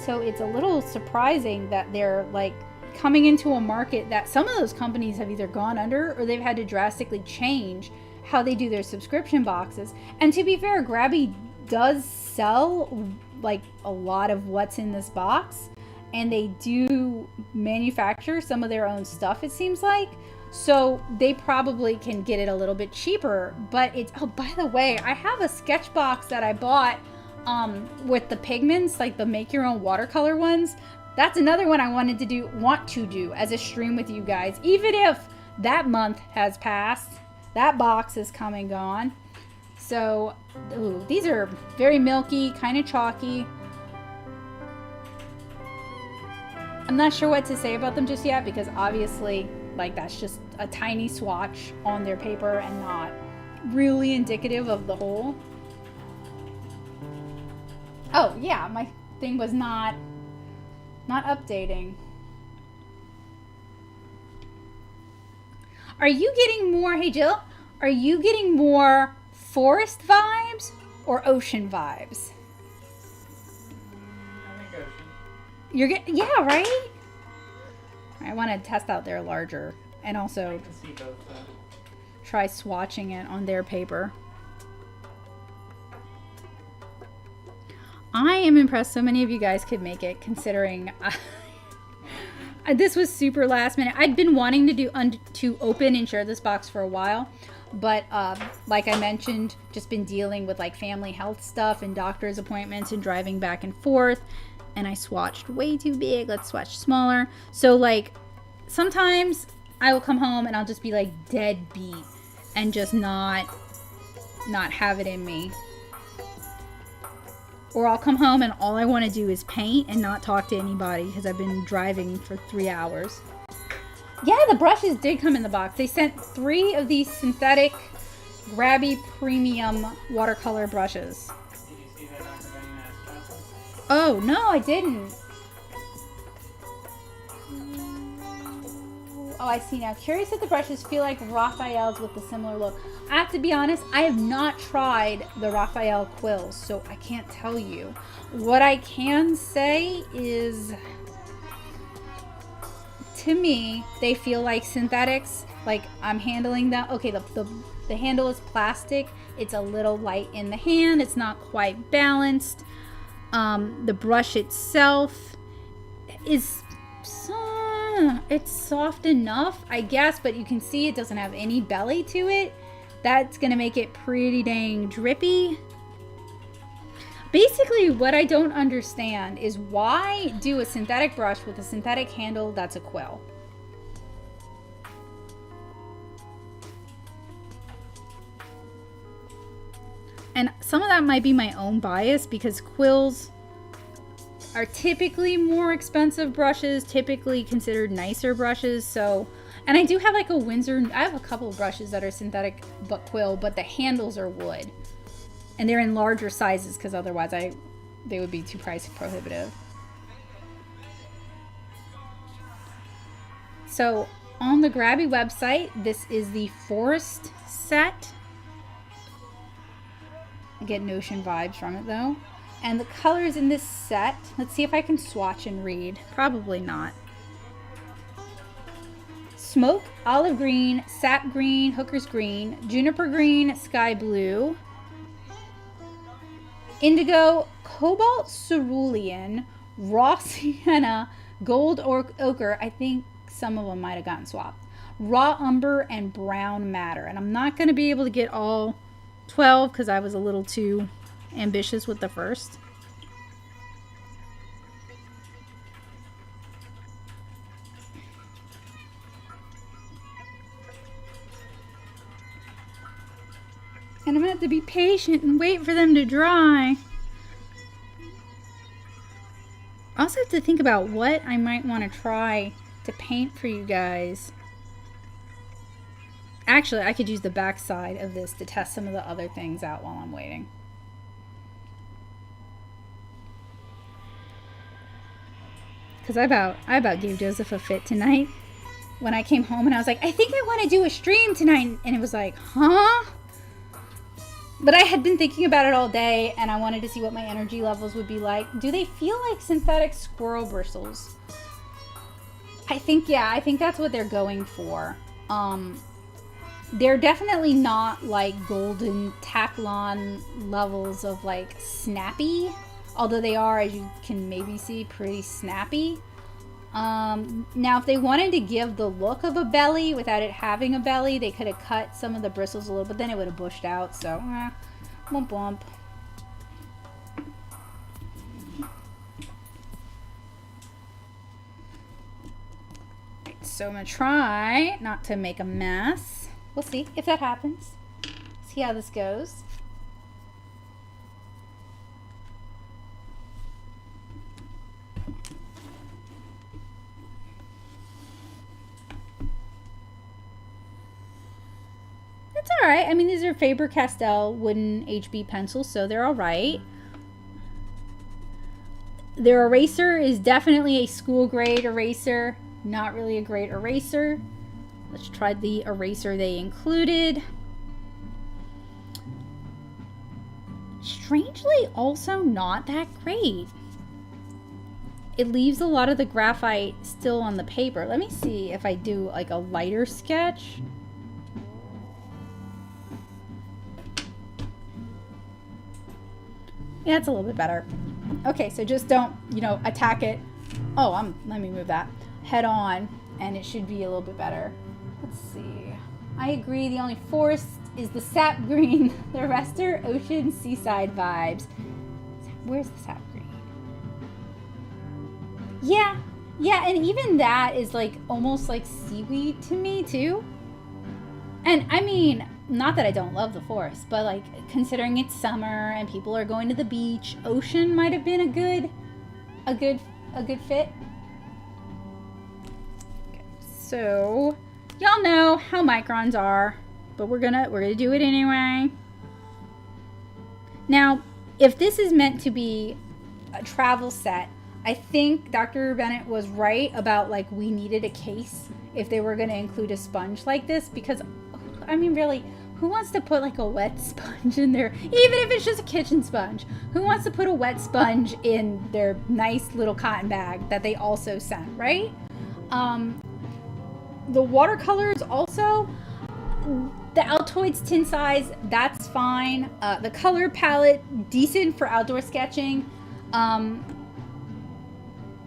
So it's a little surprising that they're like coming into a market that some of those companies have either gone under or they've had to drastically change how they do their subscription boxes. And to be fair, Grabby does sell like a lot of what's in this box, and they do manufacture some of their own stuff, it seems like. So they probably can get it a little bit cheaper. But it's, oh, by the way, I have a sketch box that I bought with the pigments, like the make your own watercolor ones. That's another one I want to do as a stream with you guys. Even if that month has passed, that box is come and gone. So, ooh, these are very milky, kind of chalky. I'm not sure what to say about them just yet because obviously, like, that's just a tiny swatch on their paper and not really indicative of the whole. Oh, yeah, my thing was not updating. Are you getting more, hey Jill, are you getting more forest vibes or ocean vibes? I think ocean. You're getting, yeah, right? I want to test out their larger and also I can see both try swatching it on their paper. I am impressed so many of you guys could make it, considering this was super last minute. I'd been wanting to open and share this box for a while, but like I mentioned, just been dealing with like family health stuff and doctor's appointments and driving back and forth, and I swatched way too big. Let's swatch smaller. So like sometimes I will come home and I'll just be like dead beat and just not have it in me. Or I'll come home and all I want to do is paint and not talk to anybody because I've been driving for 3 hours. Yeah, the brushes did come in the box. They sent 3 of these synthetic Grabby premium watercolor brushes. Did you see that Dr. Benny asked about this? Oh, no, I didn't. Oh, I see now. Curious if the brushes feel like Raphael's with a similar look. I have to be honest, I have not tried the Raphael quills, so I can't tell you. What I can say is, to me, they feel like synthetics. Like I'm handling them. Okay, the handle is plastic. It's a little light in the hand. It's not quite balanced. The brush itself is it's soft enough, I guess, but you can see it doesn't have any belly to it. That's gonna make it pretty dang drippy. Basically, what I don't understand is why do a synthetic brush with a synthetic handle that's a quill? And some of that might be my own bias because quills are typically more expensive brushes, typically considered nicer brushes. So, and I do have like a Winsor, I have a couple of brushes that are synthetic but quill, but the handles are wood. And they're in larger sizes because otherwise they would be too price prohibitive. So on the Grabby website, this is the Forest set. I get Notion vibes from it though. And the colors in this set, let's see if I can swatch and read. Probably not. Smoke, olive green, sap green, hooker's green, juniper green, sky blue, indigo, cobalt cerulean, raw sienna, gold ochre. I think some of them might have gotten swapped. Raw umber and brown madder. And I'm not going to be able to get all 12 because I was a little too ambitious with the first. And I'm going to have to be patient and wait for them to dry. I also have to think about what I might want to try to paint for you guys. Actually, I could use the back side of this to test some of the other things out while I'm waiting. Because I about gave Joseph a fit tonight when I came home and I was like, I think I want to do a stream tonight. And it was like, huh? But I had been thinking about it all day and I wanted to see what my energy levels would be like. Do they feel like synthetic squirrel bristles? I think that's what they're going for. They're definitely not like golden Taklon levels of like snappy, although they are, as you can maybe see, pretty snappy. Now if they wanted to give the look of a belly without it having a belly, they could have cut some of the bristles a little, but then it would have bushed out, so womp womp. Right, so I'm gonna try not to make a mess. We'll see if that happens. See how this goes. It's all right. I mean, these are Faber-Castell wooden HB pencils, so they're all right. Their eraser is definitely a school grade eraser, not really a great eraser. Let's try the eraser they included. Strangely, also not that great. It leaves a lot of the graphite still on the paper. Let me see if I do like a lighter sketch. Yeah, it's a little bit better. Okay, so just don't, attack it. Oh, let me move that. Head on, and it should be a little bit better. Let's see. I agree, the only forest is the sap green. The rest are ocean seaside vibes. Where's the sap green? Yeah, and even that is like almost like seaweed to me too. And I mean, not that I don't love the forest, but like considering it's summer and people are going to the beach, ocean might have been a good fit. Okay, so y'all know how microns are, but we're gonna do it anyway. Now, if this is meant to be a travel set, I think Dr. Bennett was right about like we needed a case if they were gonna include a sponge like this, because I mean, really, who wants to put like a wet sponge in there? Even if it's just a kitchen sponge. Who wants to put a wet sponge in their nice little cotton bag that they also sent, right? The watercolors also, the Altoids tin size, that's fine. The color palette, decent for outdoor sketching.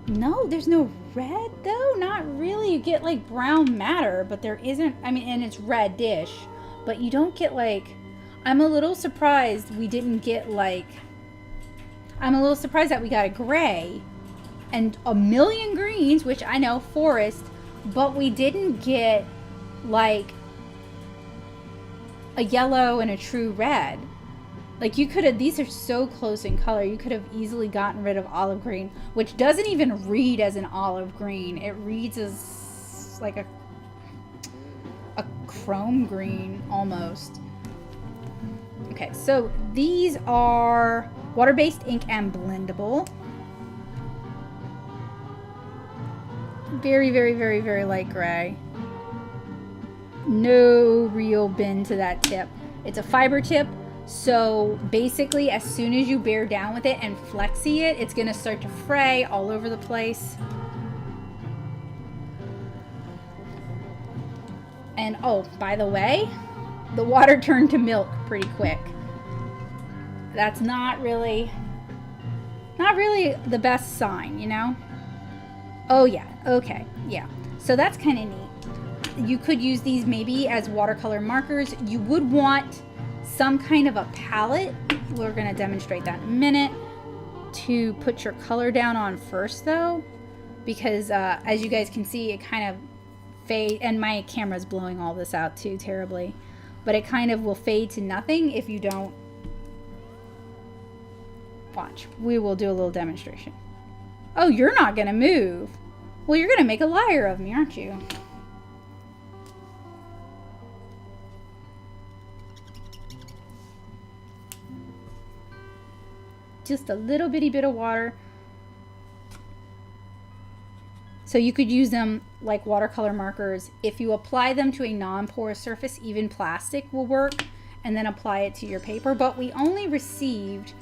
No, there's no red though, not really. You get like brown matter, but there isn't, I mean, and it's reddish, but you don't get like, I'm a little surprised we didn't get like, I'm a little surprised that we got a gray and a million greens, which I know forest, but we didn't get like a yellow and a true red. Like you could have, these are so close in color, you could have easily gotten rid of olive green, which doesn't even read as an olive green. It reads as like a chrome green almost. Okay, so these are water-based ink and blendable. Very, very, very, very light gray. No real bend to that tip. It's a fiber tip, so basically as soon as you bear down with it and flexy it, it's gonna start to fray all over the place. And oh, by the way, the water turned to milk pretty quick. That's not really the best sign, you know? Oh yeah, okay, yeah. So that's kind of neat. You could use these maybe as watercolor markers. You would want some kind of a palette. We're gonna demonstrate that in a minute. To put your color down on first though, because as you guys can see, it kind of fade, and my camera's blowing all this out too terribly, but it kind of will fade to nothing if you don't. Watch, we will do a little demonstration. Oh, you're not gonna move. Well, you're gonna make a liar of me, aren't you? Just a little bitty bit of water. So you could use them like watercolor markers. If you apply them to a non-porous surface, even plastic will work, and then apply it to your paper. But we only received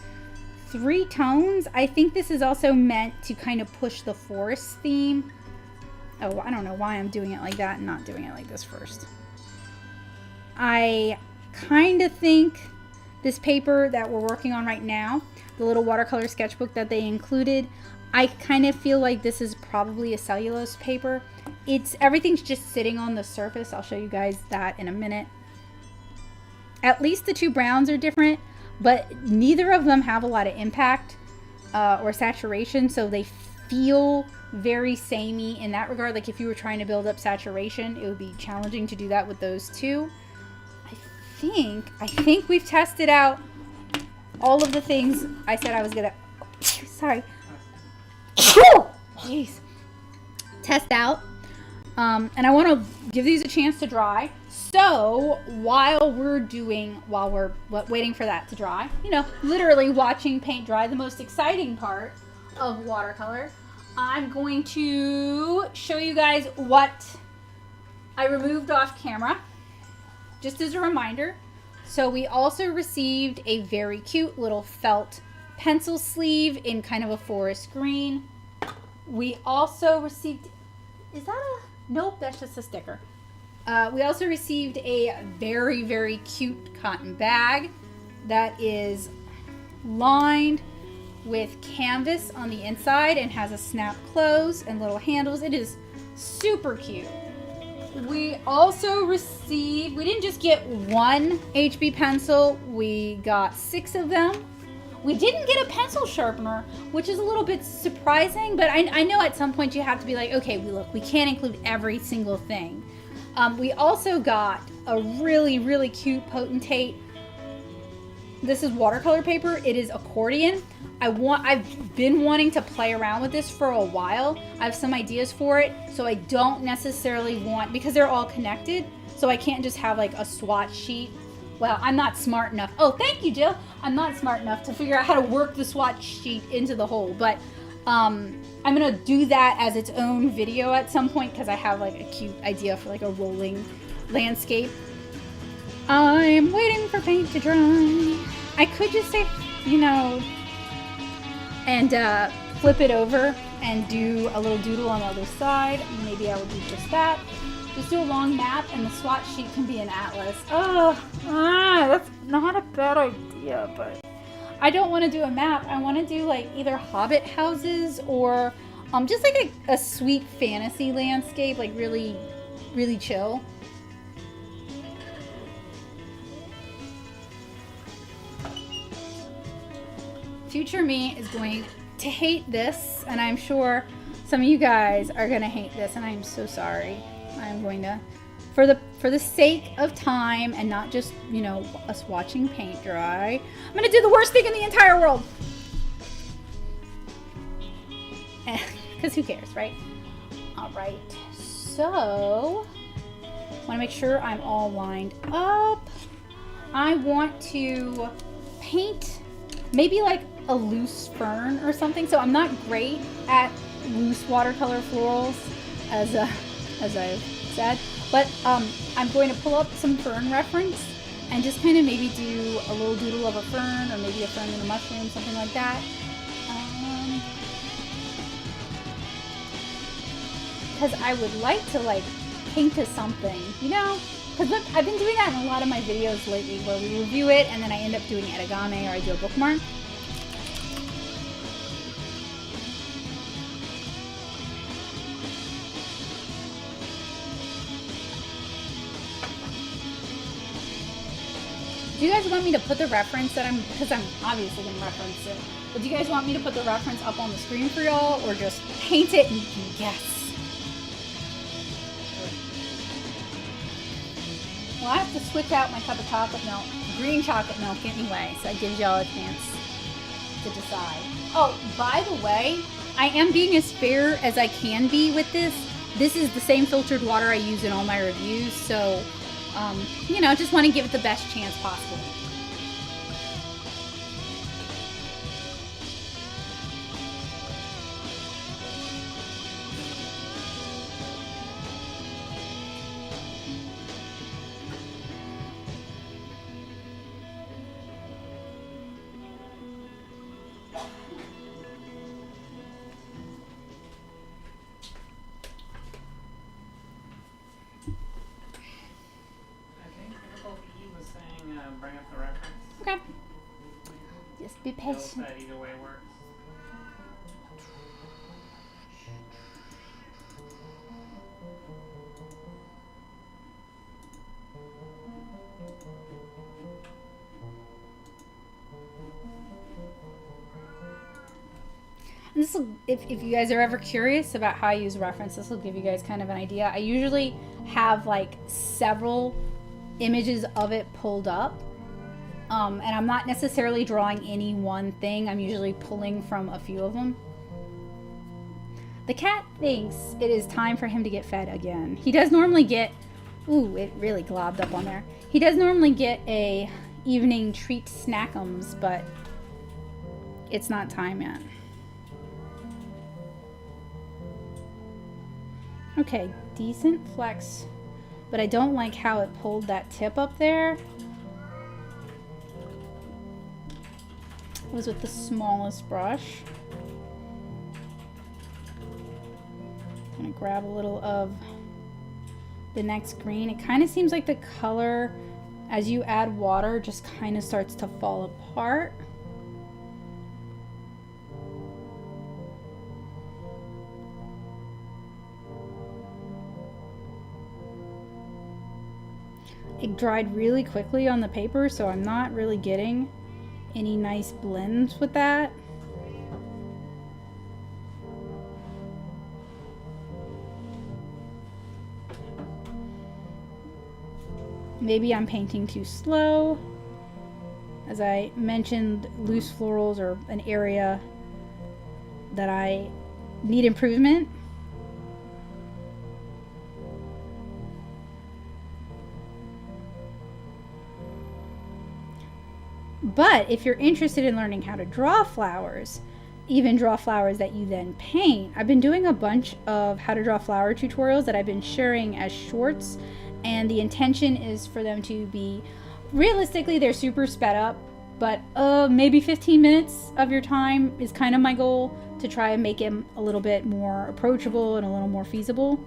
3 tones. I think this is also meant to kind of push the forest theme. Oh, I don't know why I'm doing it like that and not doing it like this first. I kind of think this paper that we're working on right now, the little watercolor sketchbook that they included, I kind of feel like this is probably a cellulose paper. Everything's just sitting on the surface. I'll show you guys that in a minute. At least the 2 browns are different, but neither of them have a lot of impact or saturation, so they feel very samey in that regard. Like if you were trying to build up saturation, it would be challenging to do that with those 2. I think we've tested out all of the things I said I was gonna, sorry. Jeez. Test out. And I want to give these a chance to dry. So while we're waiting for that to dry, you know, literally watching paint dry, the most exciting part of watercolor, I'm going to show you guys what I removed off camera, just as a reminder. So we also received a very cute little felt pencil sleeve in kind of a forest green. We also received, is that a, nope, that's just a sticker. We also received a very, very cute cotton bag that is lined with canvas on the inside and has a snap close and little handles. It is super cute. We also received, we didn't just get 1 HB pencil, we got 6 of them. We didn't get a pencil sharpener, which is a little bit surprising, but I know at some point you have to be like, okay, we can't include every single thing. We also got a really, really cute potentate. This is watercolor paper. It is accordion. I've been wanting to play around with this for a while. I have some ideas for it, so I don't necessarily want, because they're all connected, so I can't just have like a swatch sheet. Well, I'm not smart enough. Oh, thank you, Jill. I'm not smart enough to figure out how to work the swatch sheet into the hole, but I'm gonna do that as its own video at some point because I have like a cute idea for like a rolling landscape. I'm waiting for paint to dry. I could just say, you know, and flip it over and do a little doodle on the other side. Maybe I would do just that. Just do a long map, and the swatch sheet can be an atlas. Oh, that's not a bad idea, but I don't want to do a map. I want to do like either hobbit houses or just like a sweet fantasy landscape, like really, really chill. Future me is going to hate this, and I'm sure some of you guys are going to hate this, and I'm so sorry. I'm going to, for the sake of time and not just, you know, us watching paint dry, I'm going to do the worst thing in the entire world. Because who cares, right? All right. So, I want to make sure I'm all lined up. I want to paint maybe like a loose fern or something. So I'm not great at loose watercolor florals. as I've said. But I'm going to pull up some fern reference and just kind of maybe do a little doodle of a fern, or maybe a fern and a mushroom, something like that. Because I would like to like paint to something, you know? Because look, I've been doing that in a lot of my videos lately, where we review it and then I end up doing origami, or I do a bookmark. Do you guys want me to put the reference that because I'm obviously going to reference it, but do you guys want me to put the reference up on the screen for y'all, or just paint it and you can guess? Well, I have to switch out my cup of chocolate milk, green chocolate milk anyway, so that gives y'all a chance to decide. Oh, by the way, I am being as fair as I can be with this. This is the same filtered water I use in all my reviews, so you know, just want to give it the best chance possible. Bring up the reference. Okay. Just be patient. That either way works. And this will, if you guys are ever curious about how I use reference, this will give you guys kind of an idea. I usually have like several images of it pulled up, and I'm not necessarily drawing any one thing. I'm usually pulling from a few of them. The cat thinks it is time for him to get fed again. He does normally get, ooh, it really globbed up on there. He does normally get a evening treat snackums, but it's not time yet. Okay, decent flex. But I don't like how it pulled that tip up there. It was with the smallest brush. I'm gonna grab a little of the next green. It kind of seems like the color, as you add water, just kind of starts to fall apart. It dried really quickly on the paper, so I'm not really getting any nice blends with that. Maybe I'm painting too slow. As I mentioned, loose florals are an area that I need improvement. But if you're interested in learning how to draw flowers, even draw flowers that you then paint, I've been doing a bunch of how to draw flower tutorials that I've been sharing as shorts, and the intention is for them to be, realistically, they're super sped up, but maybe 15 minutes of your time is kind of my goal, to try and make it a little bit more approachable and a little more feasible.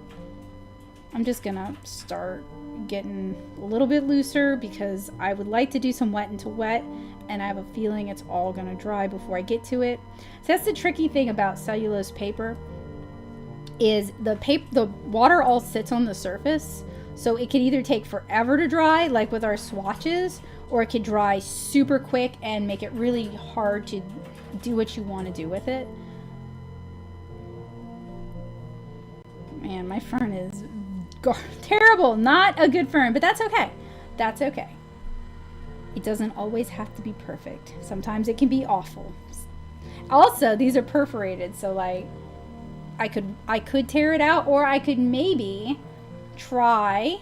I'm just gonna start getting a little bit looser because I would like to do some wet into wet, and I have a feeling it's all gonna dry before I get to it. So that's the tricky thing about cellulose paper, is the water all sits on the surface, so it could either take forever to dry, like with our swatches, or it could dry super quick and make it really hard to do what you want to do with it. Man, my fern is terrible. Not a good fern, but that's okay. That's okay. It doesn't always have to be perfect. Sometimes it can be awful. Also, these are perforated, so like I could tear it out, or I could maybe try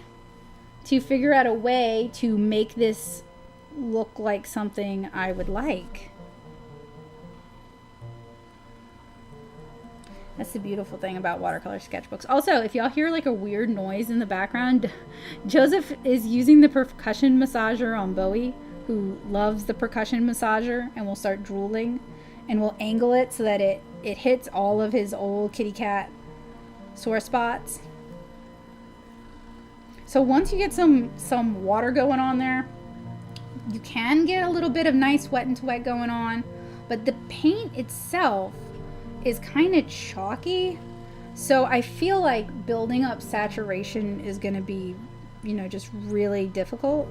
to figure out a way to make this look like something I would like. That's the beautiful thing about watercolor sketchbooks. Also, if y'all hear like a weird noise in the background, Joseph is using the percussion massager on Bowie, who loves the percussion massager and will start drooling, and will angle it so that it hits all of his old kitty cat sore spots. So once you get some water going on there, you can get a little bit of nice wet and wet going on, but the paint itself is kind of chalky. So I feel like building up saturation is going to be, you know, just really difficult.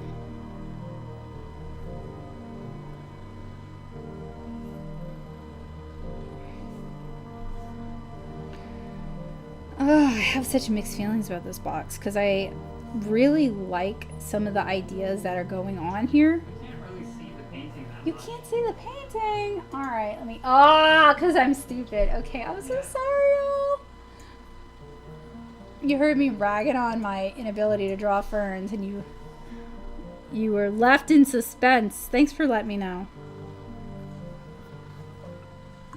Oh, I have such mixed feelings about this box because I really like some of the ideas that are going on here. You can't really see the painting that You much. can't see the painting. All right, let me. Ah, because I'm stupid. Okay, I'm so sorry, y'all. You heard me ragging on my inability to draw ferns, and you were left in suspense. Thanks for letting me know.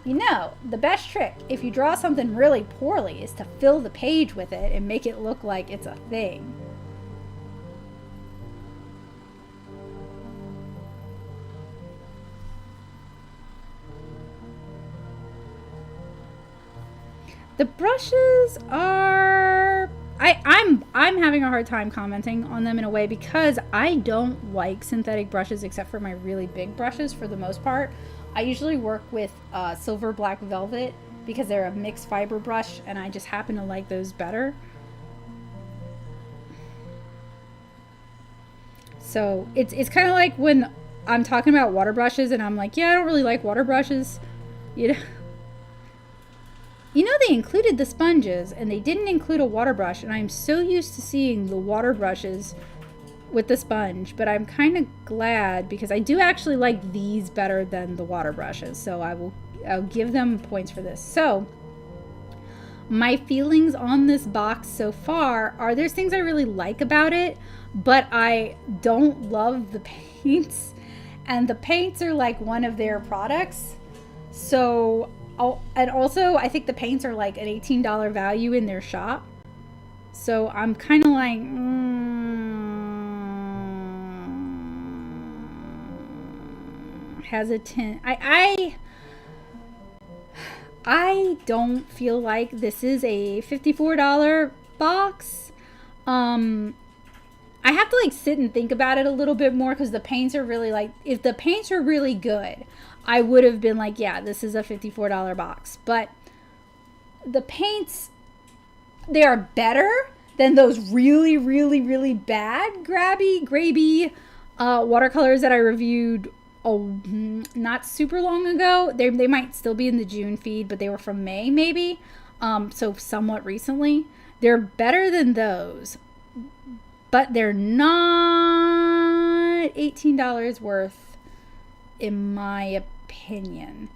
You know, the best trick if you draw something really poorly is to fill the page with it and make it look like it's a thing. The brushes are... I'm having a hard time commenting on them in a way because I don't like synthetic brushes except for my really big brushes for the most part. I usually work with silver black velvet because they're a mixed fiber brush and I just happen to like those better. So it's kind of like when I'm talking about water brushes and I'm like, yeah, I don't really like water brushes. You know they included the sponges and they didn't include a water brush, and I'm so used to seeing the water brushes with the sponge, but I'm kind of glad because I do actually like these better than the water brushes, so I'll give them points for this. So my feelings on this box so far are there's things I really like about it, but I don't love the paints, and the paints are like one of their products. So and also I think the paints are like an $18 value in their shop. So I'm kind of like hesitant. I don't feel like this is a $54 box. I have to like sit and think about it a little bit more because the paints are really like, if the paints are really good, I would have been like, yeah, this is a $54 box. But the paints, they are better than those really, really, really bad Grabie watercolors that I reviewed not super long ago. They might still be in the June feed, but they were from May maybe, so somewhat recently. They're better than those, but they're not $18 worth in my opinion.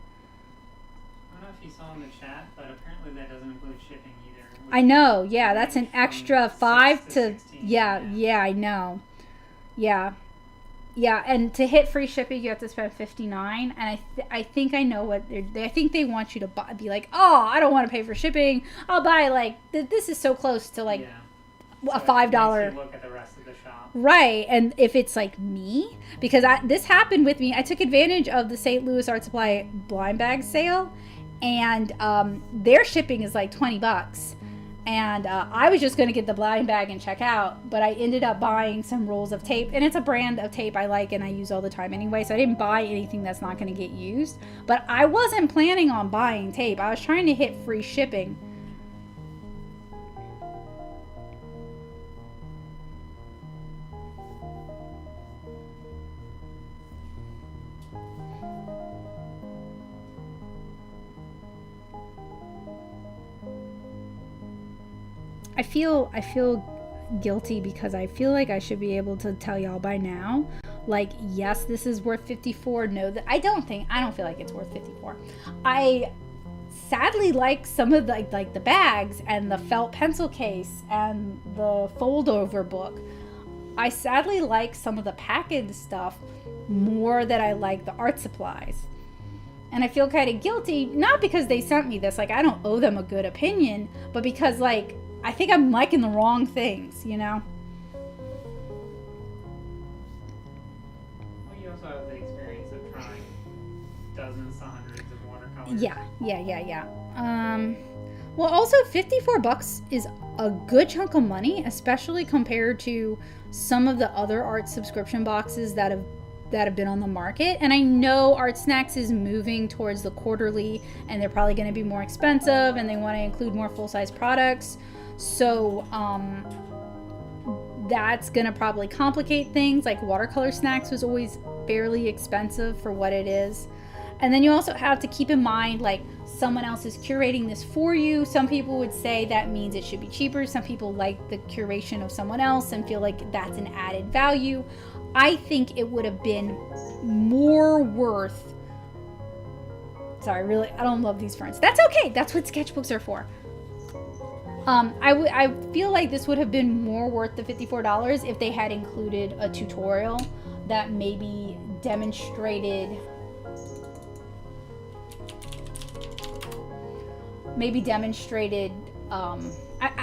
I don't know if you saw in the chat, but apparently that doesn't include shipping either. I know, yeah, that's an extra 5 to 16, yeah, I know. Yeah, and to hit free shipping, you have to spend $59, and I think I know what I think they want you to be like, oh, I don't want to pay for shipping. I'll buy like this is so close to like a $5. Look at the rest of the shop. Right, and if it's like me, because this happened with me, I took advantage of the St. Louis Art Supply blind bag sale, and their shipping is like $20. And I was just going to get the blind bag and check out, but I ended up buying some rolls of tape, and it's a brand of tape I like and I use all the time anyway, so I didn't buy anything that's not going to get used. But I wasn't planning on buying tape. I was trying to hit free shipping. I feel guilty because I feel like I should be able to tell y'all by now, like, yes, this is worth $54. No, that I don't feel like it's worth $54. I sadly like some of the like the bags and the felt pencil case and the fold over book. I sadly like some of the packaged stuff more than I like the art supplies. And I feel kind of guilty, not because they sent me this, like I don't owe them a good opinion, but because like I think I'm liking the wrong things, you know? Well, you also have the experience of trying dozens to hundreds of watercolors. Yeah. Well, also $54 is a good chunk of money, especially compared to some of the other art subscription boxes that have been on the market. And I know Art Snacks is moving towards the quarterly, and they're probably going to be more expensive, and they want to include more full-size products. So that's going to probably complicate things. Like Watercolor Snacks was always fairly expensive for what it is. And then you also have to keep in mind, like, someone else is curating this for you. Some people would say that means it should be cheaper. Some people like the curation of someone else and feel like that's an added value. I think it would have been more worth... Sorry, I don't love these fronts. That's okay. That's what sketchbooks are for. I feel like this would have been more worth the $54 if they had included a tutorial that maybe demonstrated...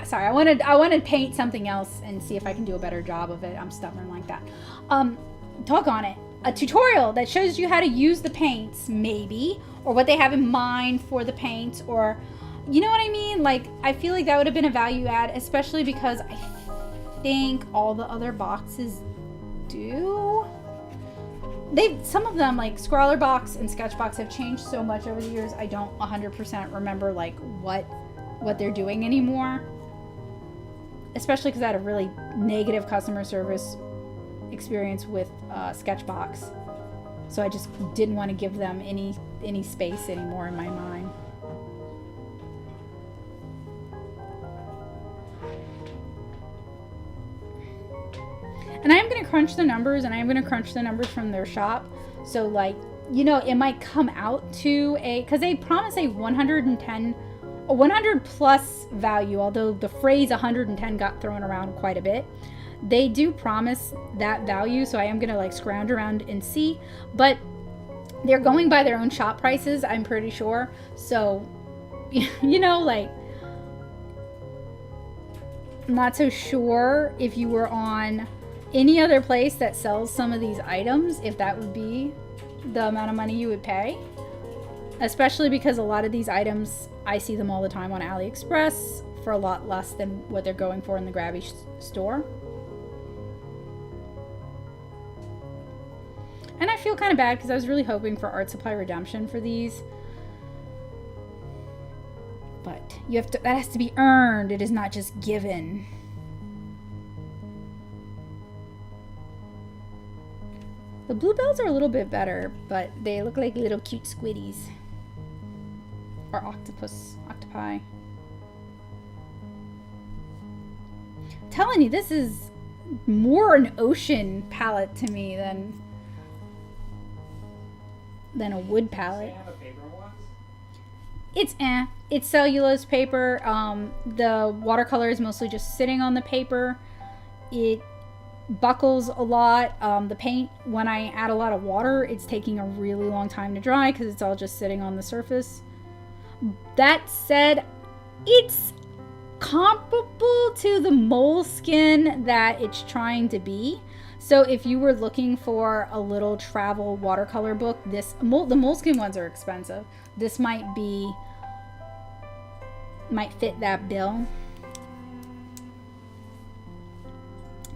sorry, I want to paint something else and see if I can do a better job of it. I'm stubborn like that. Doggone it. A tutorial that shows you how to use the paints, maybe, or what they have in mind for the paints, or, you know what I mean? Like, I feel like that would have been a value add, especially because I think all the other boxes do. Some of them, like Scrawler Box and Sketchbox, have changed so much over the years. I don't 100% remember like what they're doing anymore. Especially because I had a really negative customer service experience with Sketchbox, so I just didn't want to give them any space anymore in my mind. And I'm going to crunch the numbers, and I'm going to crunch the numbers from their shop. So, like, you know, it might come out to because they promise a 100 plus value, although the phrase 110 got thrown around quite a bit. They do promise that value, so I am going to, like, scrounge around and see. But they're going by their own shop prices, I'm pretty sure. So, you know, like, I'm not so sure if you were on any other place that sells some of these items, if that would be the amount of money you would pay. Especially because a lot of these items, I see them all the time on AliExpress for a lot less than what they're going for in the Grabby store. And I feel kind of bad because I was really hoping for art supply redemption for these. But you have to, that has to be earned. It is not just given. The bluebells are a little bit better, but they look like little cute squiddies. Or octopi. Telling you, this is more an ocean palette to me than a wood palette. Does it have a paper wax? It's cellulose paper. The watercolor is mostly just sitting on the paper. It buckles a lot. The paint, when I add a lot of water, it's taking a really long time to dry because it's all just sitting on the surface. That said, it's comparable to the moleskin that it's trying to be. So if you were looking for a little travel watercolor book, the moleskin ones are expensive. This might fit that bill.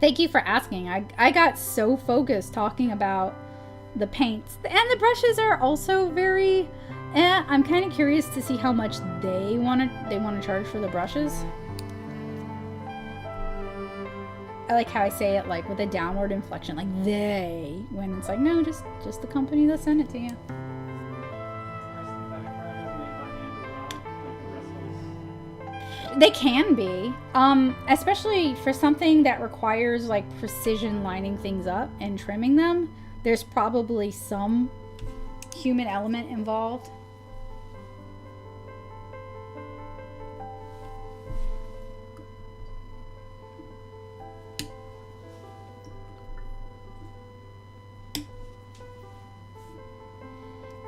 Thank you for asking. I got so focused talking about the paints, and the brushes are also very I'm kind of curious to see how much they want to charge for the brushes. I like how I say it, like, with a downward inflection, like they, when it's like, no, just the company that sent it to you. They can be, especially for something that requires, like, precision lining things up and trimming them. There's probably some human element involved.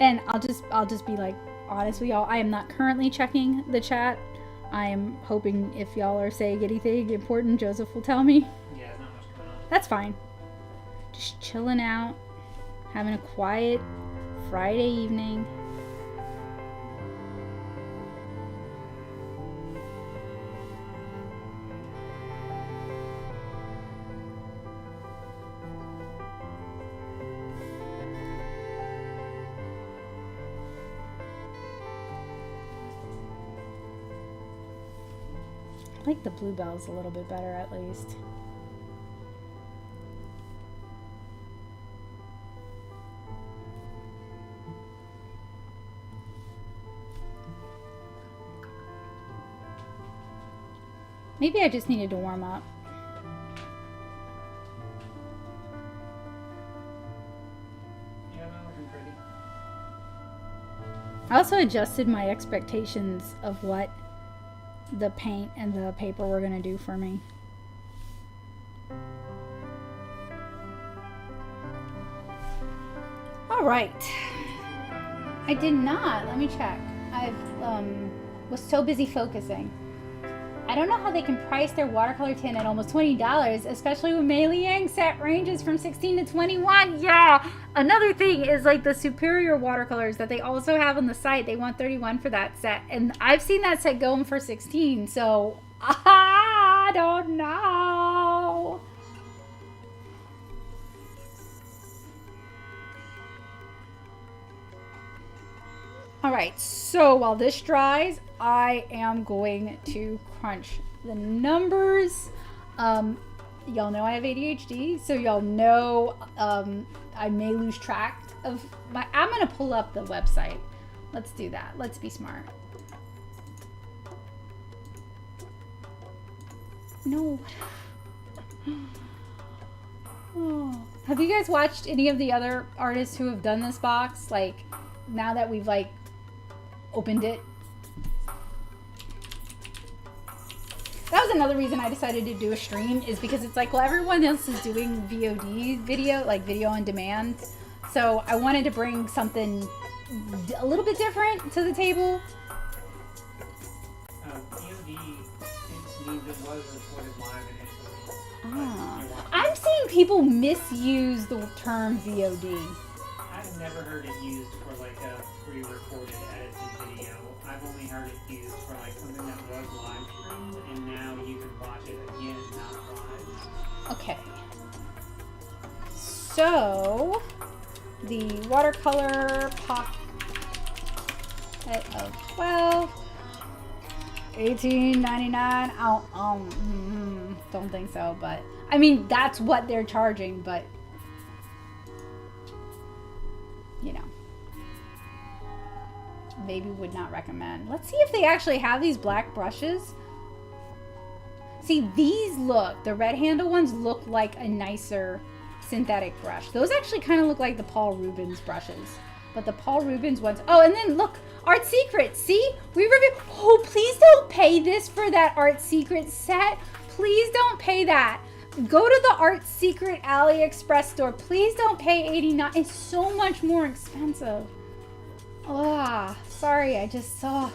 And I'll just be like honest with y'all. I am not currently checking the chat. I am hoping if y'all are saying anything important, Joseph will tell me. Yeah, not much going on. That's fine. Just chilling out, having a quiet Friday evening. I like the bluebells a little bit better, at least. Maybe I just needed to warm up. Yeah, not looking pretty. I also adjusted my expectations of what the paint and the paper were going to do for me. All right. I did not. Let me check. I was so busy focusing. I don't know how they can price their watercolor tin at almost $20, especially when Mei Liang set ranges from 16 to 21. Yeah. Another thing is like the superior watercolors that they also have on the site. They want 31 for that set, and I've seen that set going for 16. So I don't know. All right. So while this dries, I am going to crunch the numbers. Y'all know I have ADHD, so y'all know I may lose track of my... I'm gonna pull up the website. Let's do that. Let's be smart. No. Oh. Have you guys watched any of the other artists who have done this box? Like, now that we've like opened it. That was another reason I decided to do a stream, is because it's like, well, everyone else is doing VOD video, like video on demand. So I wanted to bring something a little bit different to the table. VOD, it means it was recorded live initially. Ah. I'm seeing people misuse the term VOD. I've never heard it used for like a pre-recorded edited video. I've only heard it used for like something that was live streamed, and now you can watch it again, not live. Okay. So, the Watercolor Pocket of 12, $18.99. Don't think so, but I mean, that's what they're charging, but you know, maybe would not recommend. Let's see if they actually have these black brushes. See, these look, the red handle ones look like a nicer synthetic brush. Those actually kind of look like the Paul Rubens brushes. But the Paul Rubens ones, oh, and then look, Art Secret, see? We review, oh, please don't pay this for that Art Secret set. Please don't pay that. Go to the Art Secret AliExpress store. Please don't pay $89. It's so much more expensive. Ah, sorry, I just saw.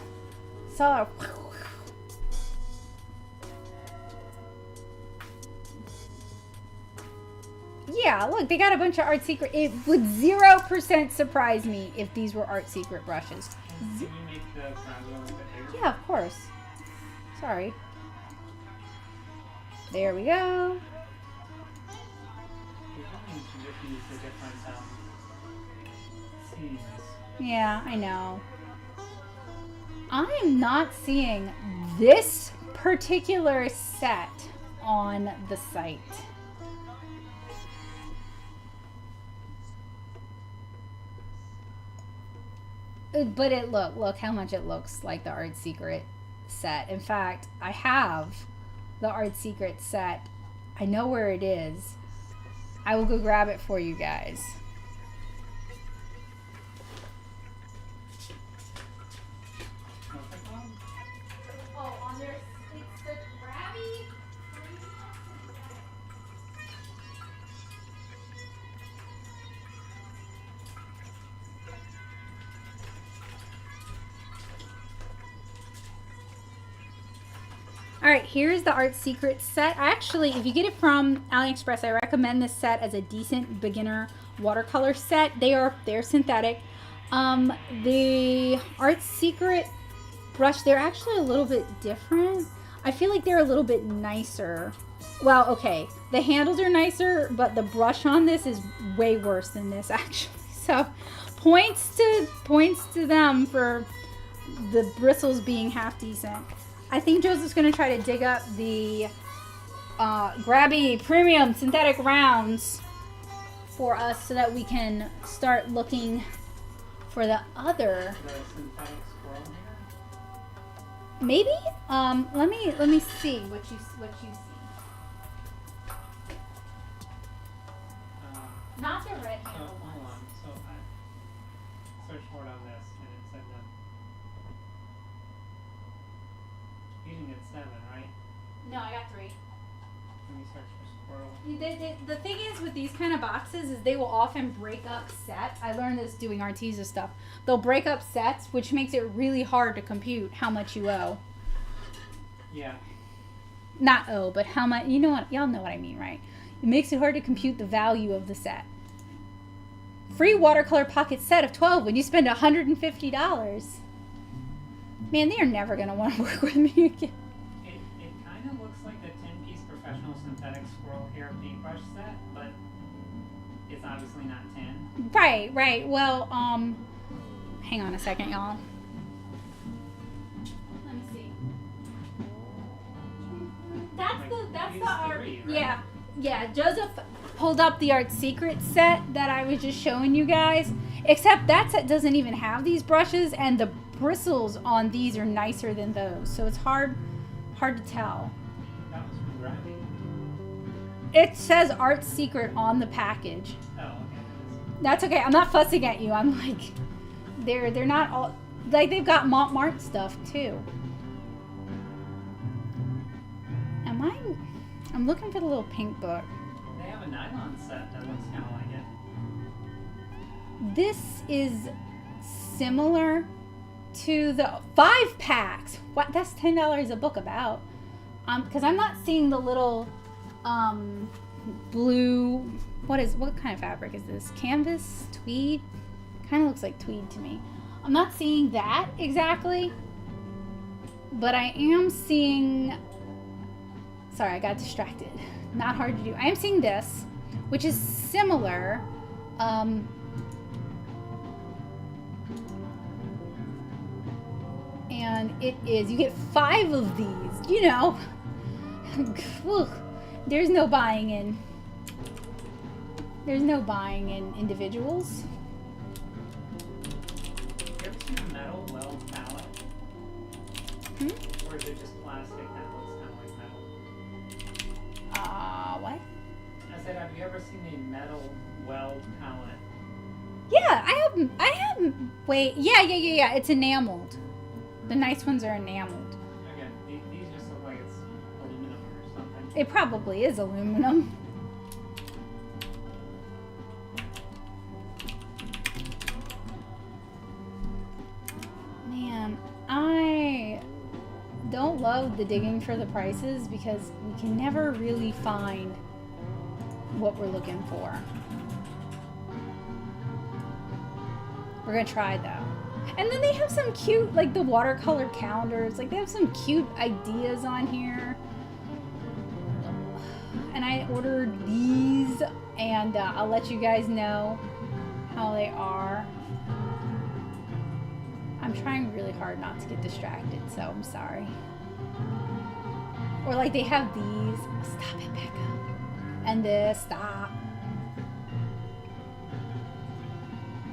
Yeah, look, they got a bunch of Art Secret. It would 0% surprise me if these were Art Secret brushes. Can you make the brown a little bit bigger? Yeah, of course. Sorry. There we go. You're having to use the different scenes. Yeah, I know. I am not seeing this particular set on the site. But it look how much it looks like the Art Secret set. In fact, I have the Art Secret set. I know where it is. I will go grab it for you guys. Oh, on there, it's the Grabby. All right, here's the Art Secret set. Actually, if you get it from AliExpress, I recommend this set as a decent beginner watercolor set. They're synthetic. The Art Secret brush, they're actually a little bit different. I feel like they're a little bit nicer. Well, okay, the handles are nicer, but the brush on this is way worse than this actually. So points to them for the bristles being half decent. I think Joseph's gonna try to dig up the Grabby Premium Synthetic Rounds for us so that we can start looking for the other. The synthetic squirrel here? Maybe? Let me see what you see. Not the red So, handle hold ones. on. So I searched for it on this and it said no. You didn't get 7, right? No, I got 3. Let me search for squirrel. The thing is with these kind of boxes is they will often break up sets. I learned this doing Arteza stuff. They'll break up sets, which makes it really hard to compute how much you owe. Yeah. Not owe, but how much, you know what, y'all know what I mean, right? It makes it hard to compute the value of the set. Free watercolor pocket set of 12 when you spend $150. Man, they are never going to want to work with me again. It kind of looks like the 10-piece professional synthetic squirrel hair paintbrush set, but it's obviously not 10. Right. Well, hang on a second, y'all. Let me see. That's these the art. 3, right? Yeah. Joseph pulled up the Art Secret set that I was just showing you guys. Except that set doesn't even have these brushes, and the bristles on these are nicer than those. So it's hard to tell. That was from Grabby. It says Art Secret on the package. Oh, okay. That's okay. I'm not fussing at you. I'm like, they're not all like they've got Montmartre stuff too. I'm looking for the little pink book. They have a nylon set that looks kind of like it. This is similar to the 5 packs. What? That's $10 a book about. Because I'm not seeing the little blue. What kind of fabric is this? Canvas? Tweed? Kind of looks like tweed to me. I'm not seeing that exactly, but I am seeing. Sorry, I got distracted. Not hard to do. I am seeing this, which is similar. And it is, you get 5 of these, you know. There's no buying in. There's no buying in individuals. You ever seen a metal weld palette? Or is it just plastic that looks kind of like metal? What? I said, have you ever seen a metal weld palette? Yeah, I haven't. Wait, yeah. It's enameled. The nice ones are enameled. Again, these just look like it's aluminum or something. It probably is aluminum. Man, I don't love the digging for the prices because we can never really find what we're looking for. We're gonna try though. And then they have some cute, like the watercolor calendars. Like they have some cute ideas on here. And I ordered these, and I'll let you guys know how they are. I'm trying really hard not to get distracted, so I'm sorry. Or like they have these. Stop it, Becca. And this, stop.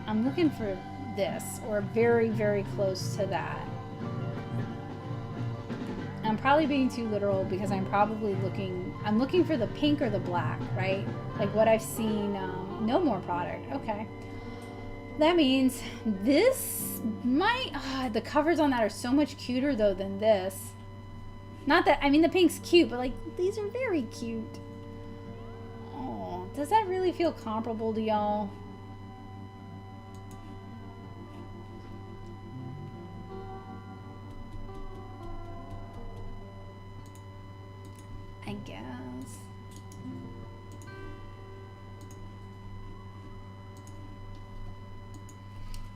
I'm looking for this, or very, very close to that. I'm probably being too literal because I'm probably looking for the pink or the black, right? Like what I've seen, no more product, okay. That means this might, the covers on that are so much cuter though than this. Not that, I mean the pink's cute, but like these are very cute. Oh, does that really feel comparable to y'all?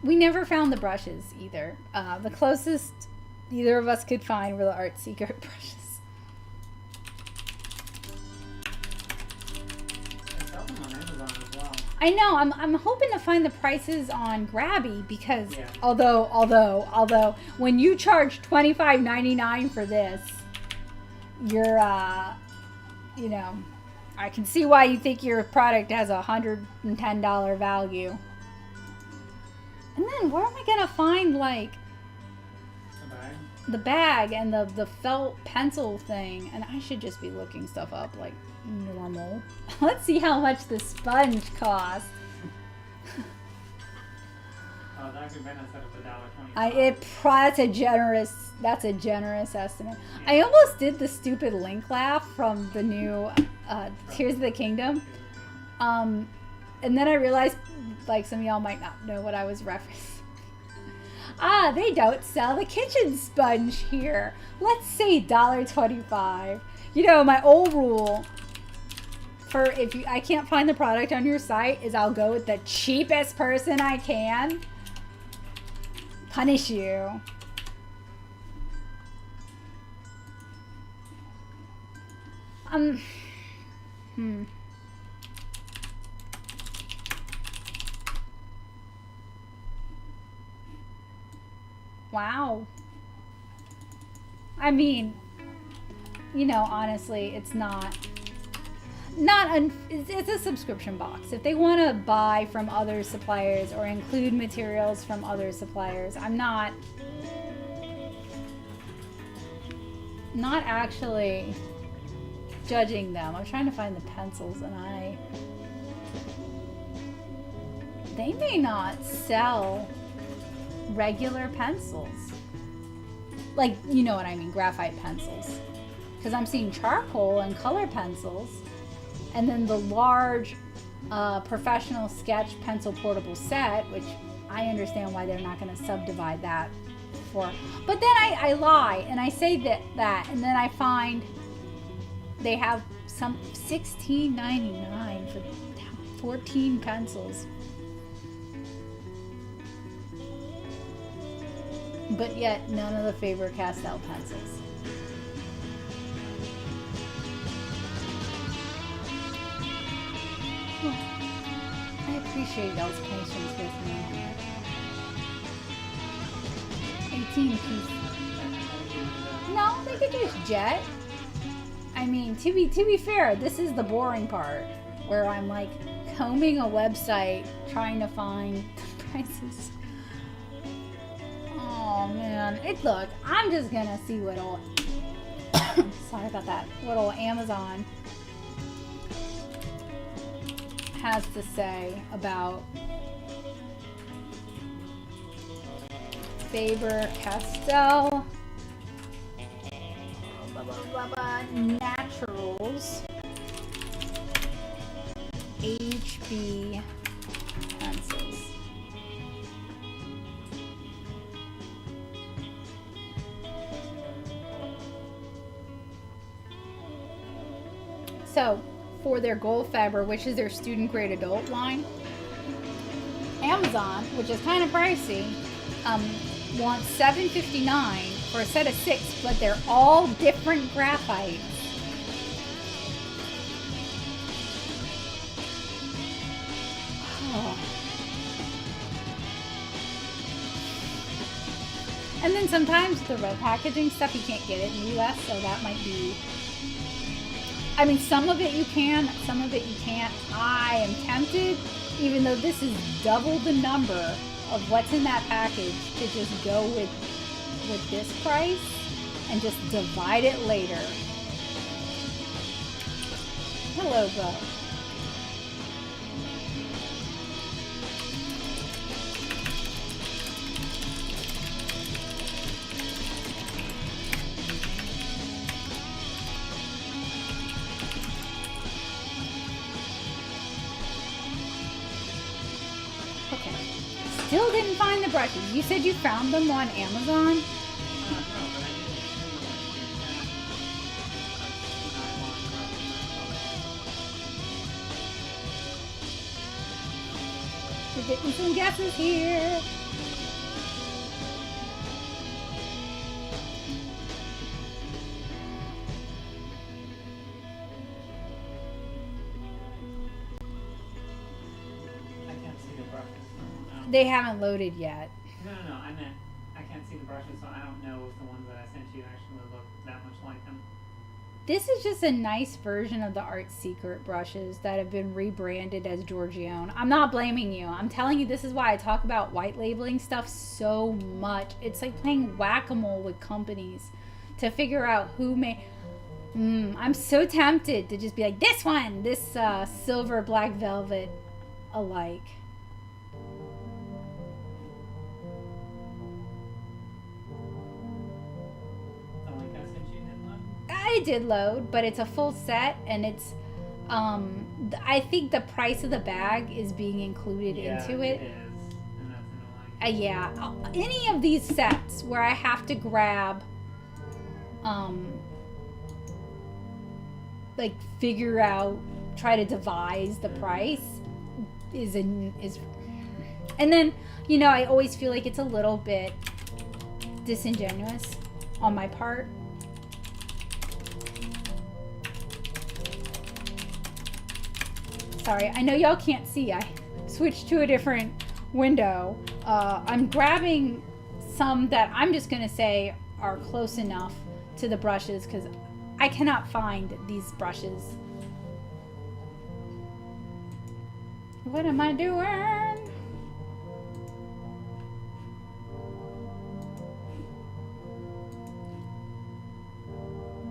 We never found the brushes either. The closest either of us could find were the Art Secret brushes. I sell them on Amazon as well. I know. I'm hoping to find the prices on Grabby because Yeah. although when you charge $25.99 for this, you're you know, I can see why you think your product has a $110 value. And then where am I gonna find like A bag? the bag and the felt pencil thing? And I should just be looking stuff up like normal. Let's see how much the sponge costs. Oh, Dr. Bennett said it's $1.25. That's a generous estimate. I almost did the stupid link laugh from the new Tears of the Kingdom. And then I realized like some of y'all might not know what I was referencing. They don't sell the kitchen sponge here. Let's say $1.25. You know, my old rule for if I can't find the product on your site is I'll go with the cheapest person I can. Punish you. Wow. I mean, you know, honestly, it's it's a subscription box. If they want to buy from other suppliers or include materials from other suppliers, I'm not actually judging them. I'm trying to find the pencils and they may not sell regular pencils. Like, you know what I mean, graphite pencils. Because I'm seeing charcoal and color pencils. And then the large professional sketch pencil portable set, which I understand why they're not going to subdivide that for. But then I lie and I say that and then I find they have some $16.99 for 14 pencils. But yet none of the Faber-Castell pencils. I appreciate y'all's patience with me. 18 pieces. No, they could use jet. I mean, to be fair, this is the boring part where I'm like combing a website trying to find the prices. Oh man, look, I'm just gonna see what old sorry about that. What old Amazon has to say about Faber-Castell Naturals HB pencils. So, for their Gold Faber, which is their student grade adult line, Amazon, which is kind of pricey, wants $7.59 for a set of 6, but they're all different graphites. Oh. And then sometimes the red packaging stuff, you can't get it in the US, so that might be... I mean, some of it you can, some of it you can't. I am tempted, even though this is double the number of what's in that package, to just go with this price and just divide it later. Hello, Bo. Still didn't find the brushes. You said you found them on Amazon? We're getting some guesses here. They haven't loaded yet. No, I meant I can't see the brushes, so I don't know if the ones that I sent you actually look that much like them. This is just a nice version of the Art Secret brushes that have been rebranded as Giorgione. I'm not blaming you. I'm telling you, this is why I talk about white labeling stuff so much. It's like playing whack-a-mole with companies to figure out who may... I'm so tempted to just be like, this one! This silver black velvet alike. It did load, but it's a full set, and it's I think the price of the bag is being included into it. It is, and that's annoying. Yeah, any of these sets where I have to grab like figure out, try to devise the price is and then, you know, I always feel like it's a little bit disingenuous on my part. Sorry, I know y'all can't see. I switched to a different window. I'm grabbing some that I'm just gonna say are close enough to the brushes because I cannot find these brushes. What am I doing?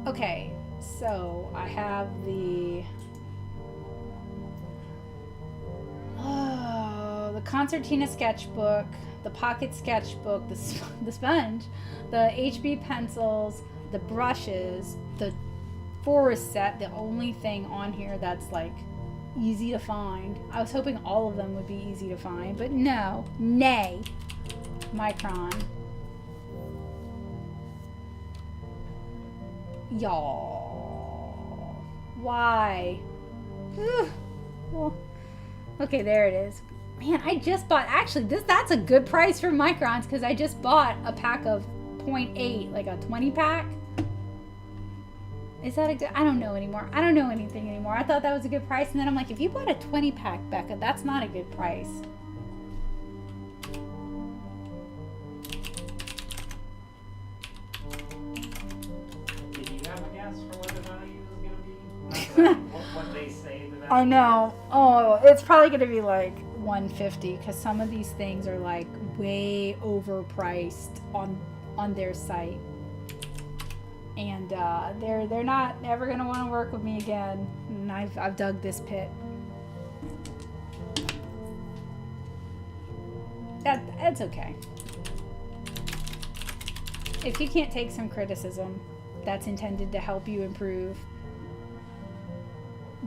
Okay, so I have the concertina sketchbook, the pocket sketchbook, the sponge, the HB pencils, the brushes, the forest set, the only thing on here that's like easy to find. I was hoping all of them would be easy to find, but no, nay, Micron. Y'all, why? Well, okay, there it is. Man, I just bought, actually, that's a good price for Microns because I just bought a pack of 0.8, like a 20 pack. Is that a good, I don't know anymore. I don't know anything anymore. I thought that was a good price, and then I'm like, if you bought a 20 pack, Becca, that's not a good price. Did you have a guess for what the value is going to be? What they say the value I know. Oh, it's probably going to be like 150 because some of these things are like way overpriced on their site, and they're not ever gonna want to work with me again. And I've dug this pit. That's okay. If you can't take some criticism that's intended to help you improve.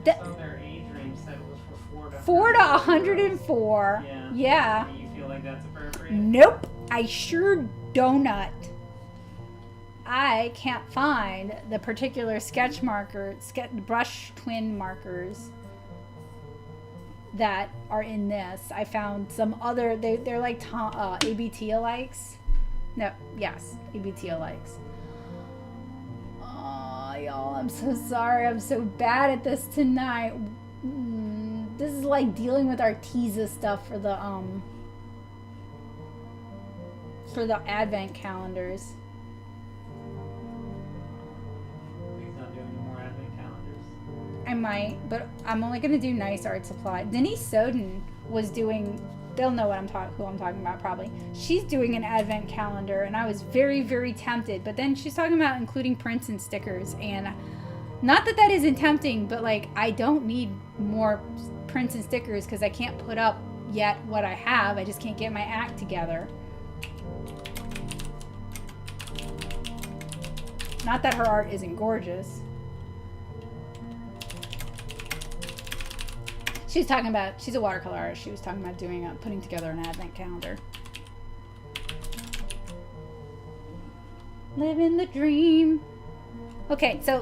So their age range said it was for 4 to 104. Yeah. Do you feel like that's appropriate? Nope. I sure donut. I can't find the particular sketch marker, brush twin markers that are in this. I found some other, they're like ABT alikes. No, yes, ABT alikes. Oh, y'all, I'm so sorry. I'm so bad at this tonight. This is like dealing with Arteza stuff for the advent calendars. Please not do any more advent calendars. I might, but I'm only gonna do nice art supply. Denise Soden was doing, they'll know what who I'm talking about probably. She's doing an advent calendar, and I was very, very tempted, but then she's talking about including prints and stickers, and not that that isn't tempting, but like I don't need more prints and stickers because I can't put up yet what I have. I just can't get my act together. Not that her art isn't gorgeous. She's talking about, she's a watercolor artist. She was talking about doing putting together an advent calendar. Living the dream. Okay, so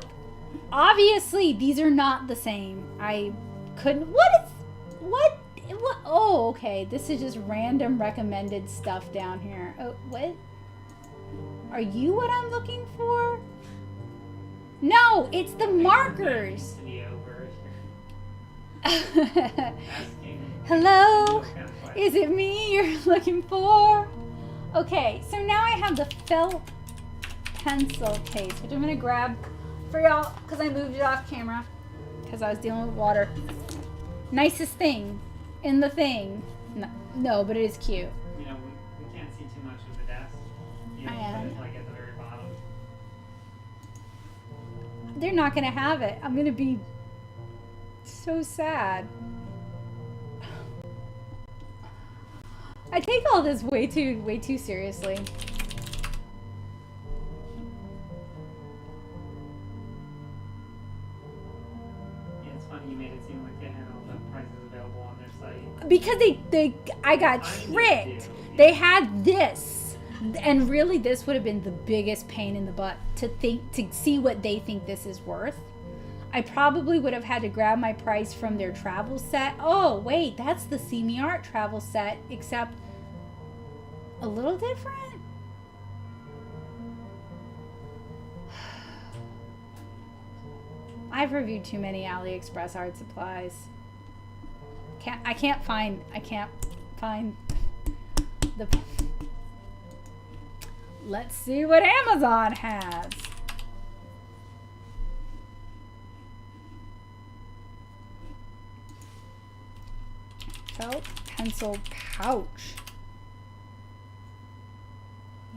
obviously these are not the same. I couldn't, what? Oh, okay. This is just random recommended stuff down here. Oh, what? Are you what I'm looking for? No, it's the markers. Hello? Is it me you're looking for? Okay, so now I have the felt pencil case, which I'm gonna grab for y'all because I moved it off camera because I was dealing with water. Nicest thing in the thing. No, but it is cute. You know, we can't see too much of the desk. You know, but it's like at the very bottom. They're not gonna have it. I'm gonna be so sad. I take all this way too seriously. Yeah, it's funny you made it seem like they had all the prices available on their site. Because I got tricked. They had this, and really this would have been the biggest pain in the butt to see what they think this is worth. I probably would have had to grab my price from their travel set. Oh wait, that's the See Me Art travel set, except a little different. I've reviewed too many AliExpress art supplies. I can't find the. Let's see what Amazon has. Felt pencil pouch.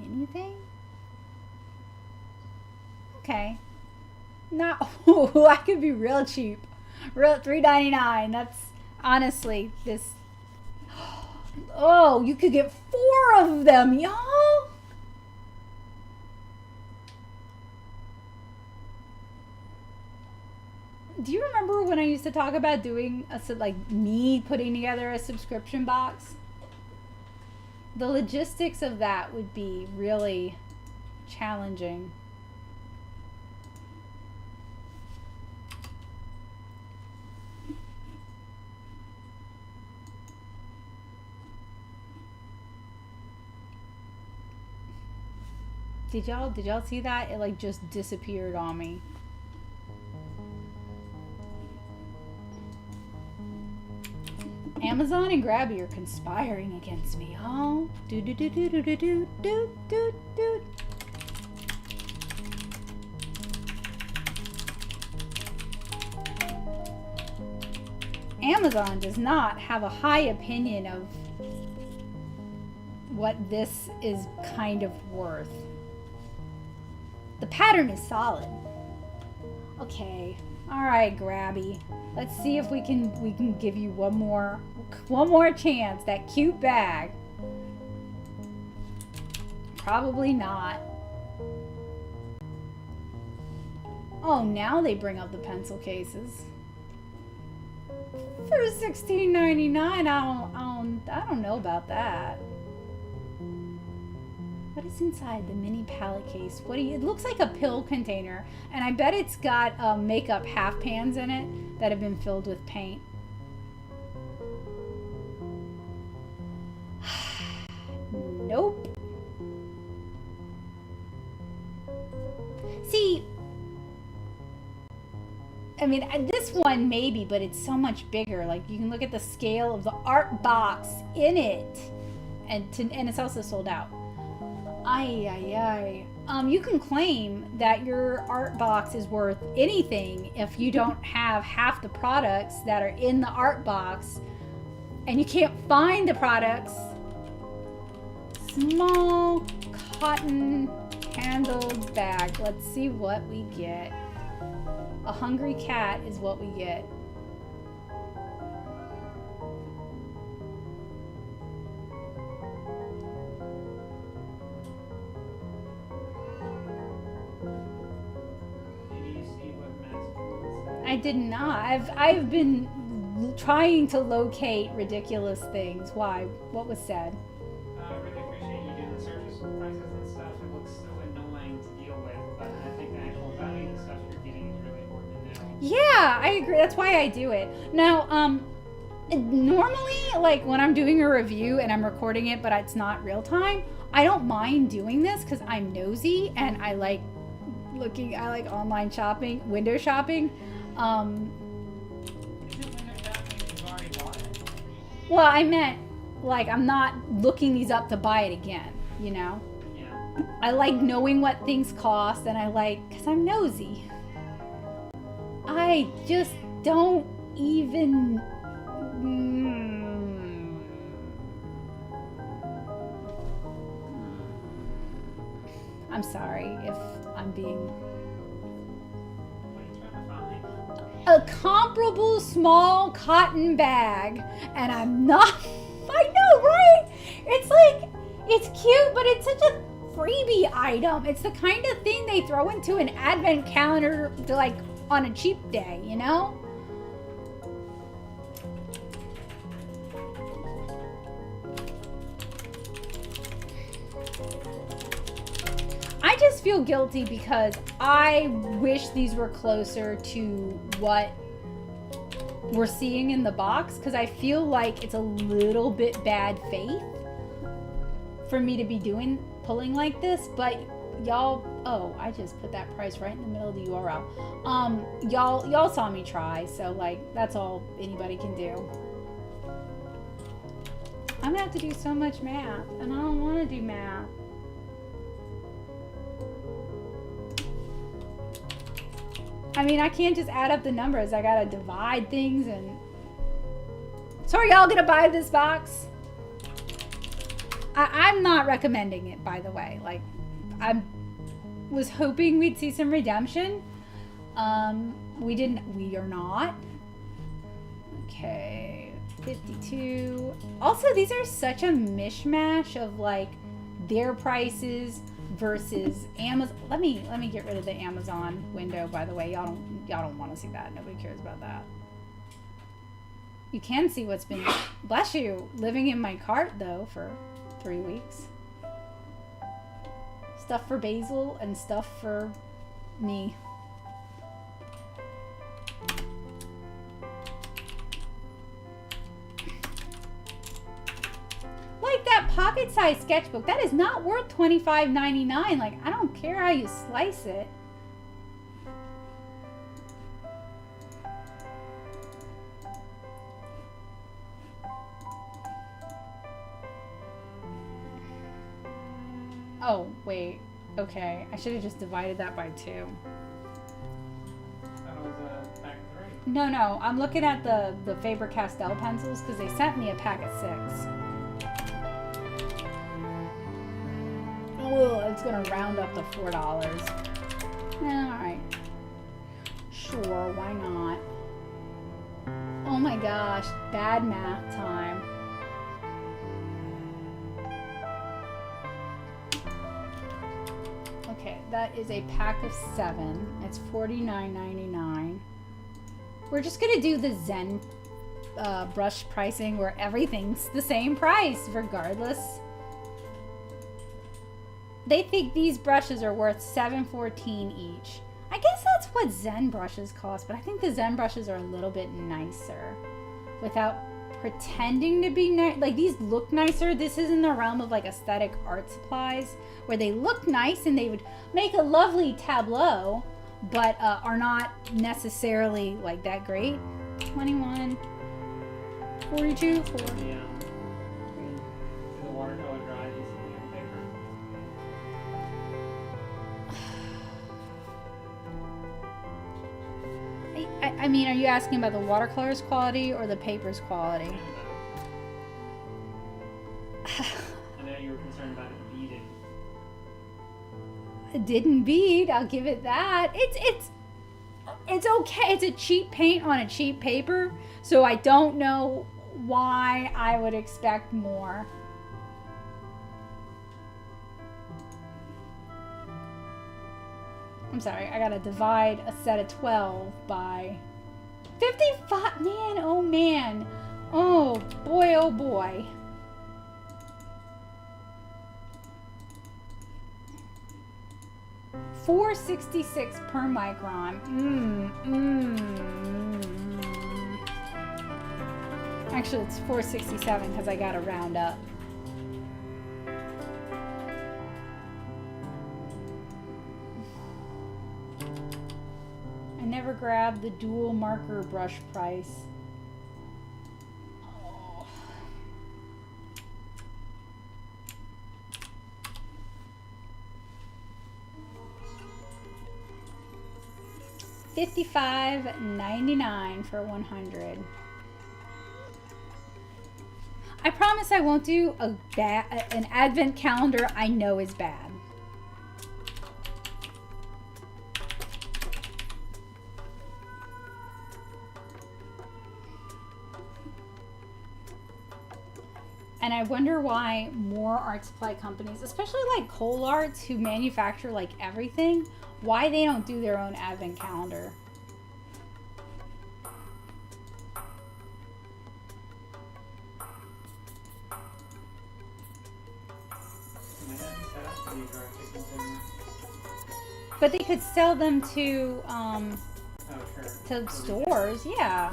Anything? Okay. Not. Oh, I could be real cheap. Real $3.99. That's honestly this. Oh, you could get 4 of them, y'all. Do you remember when I used to talk about doing me putting together a subscription box? The logistics of that would be really challenging. Did y'all see that? It like just disappeared on me. Amazon and Grabby are conspiring against me. Oh, do do do do do do do do do do. Amazon does not have a high opinion of what this is kind of worth. The pattern is solid. Okay. All right, Grabby. Let's see if we can give you one more chance. That cute bag. Probably not. Oh, now they bring up the pencil cases. For $16.99, I don't know about that. What is inside the mini palette case? It looks like a pill container, and I bet it's got makeup half pans in it that have been filled with paint. Nope. See, I mean, this one maybe, but it's so much bigger. Like, you can look at the scale of the art box in it, and it's also sold out. You can claim that your art box is worth anything if you don't have half the products that are in the art box, and you can't find the products. Small cotton handled bag. Let's see what we get. A hungry cat is what we get. I did not. I've been trying to locate ridiculous things. Why? What was said? I really appreciate you doing the searches for prices and stuff. It looks so annoying to deal with, but I think the actual value of the stuff you're getting is really important to know. Yeah, I agree. That's why I do it. Now, normally, like when I'm doing a review and I'm recording it, but it's not real time, I don't mind doing this because I'm nosy and I like looking. I like online shopping, window shopping. Isn't window shopping if you've already bought it? Well, I meant like, I'm not looking these up to buy it again, you know? Yeah. I like knowing what things cost, and I like, because I'm nosy. I just don't even... I'm sorry if I'm being... What are you trying to find? A comparable small cotton bag, and I'm not... I know, right? It's like, it's cute, but it's such a freebie item. It's the kind of thing they throw into an advent calendar to, like, on a cheap day, you know? I just feel guilty because I wish these were closer to what we're seeing in the box, because I feel like it's a little bit bad faith for me to be pulling like this, but y'all, oh, I just put that price right in the middle of the URL. Y'all saw me try, so like that's all anybody can do. I'm gonna have to do so much math, and I don't want to do math. I mean, I can't just add up the numbers. I gotta divide things, and... So are y'all gonna buy this box? I'm not recommending it, by the way. Like, I was hoping we'd see some redemption. We are not. Okay, 52. Also, these are such a mishmash of like their prices versus Amazon. Let me get rid of the Amazon window, by the way. Y'all don't want to see that. Nobody cares about that. You can see what's been, bless you, living in my cart though for 3 weeks. Stuff for Basil and stuff for me. Like that pocket size sketchbook, that is not worth $25.99. Like, I don't care how you slice it. Oh, wait. Okay. I should have just divided that by 2. That was a pack of 3. No. I'm looking at the Faber-Castell pencils because they sent me a pack of 6. Oh, it's going to round up to $4. Alright. Sure, why not? Oh my gosh. Bad math time. Okay, that is a pack of 7. It's $49.99. We're just gonna do the Zen brush pricing where everything's the same price regardless. They think these brushes are worth $7.14 each. I guess that's what Zen brushes cost, but I think the Zen brushes are a little bit nicer without pretending to be nice. Like, these look nicer. This is in the realm of like aesthetic art supplies where they look nice and they would make a lovely tableau, but are not necessarily like that great. 21, 42, 4. Yeah. The watercolor dry, you see the paper. I mean, are you asking about the watercolors quality or the paper's quality? I know you were concerned about it beading. It didn't bead, I'll give it that. It's okay. It's a cheap paint on a cheap paper, so I don't know why I would expect more. I'm sorry, I gotta divide a set of 12 by 55. Man, oh man. Oh boy, oh boy. $4.66 per micron. Actually, it's $4.67 because I gotta round up. I never grabbed the dual marker brush price. Oh. $55.99 for 100. I promise I won't do an advent calendar I know is bad. And I wonder why more art supply companies, especially like Cole Arts who manufacture like everything, why they don't do their own advent calendar. But they could sell them to to stores, yeah.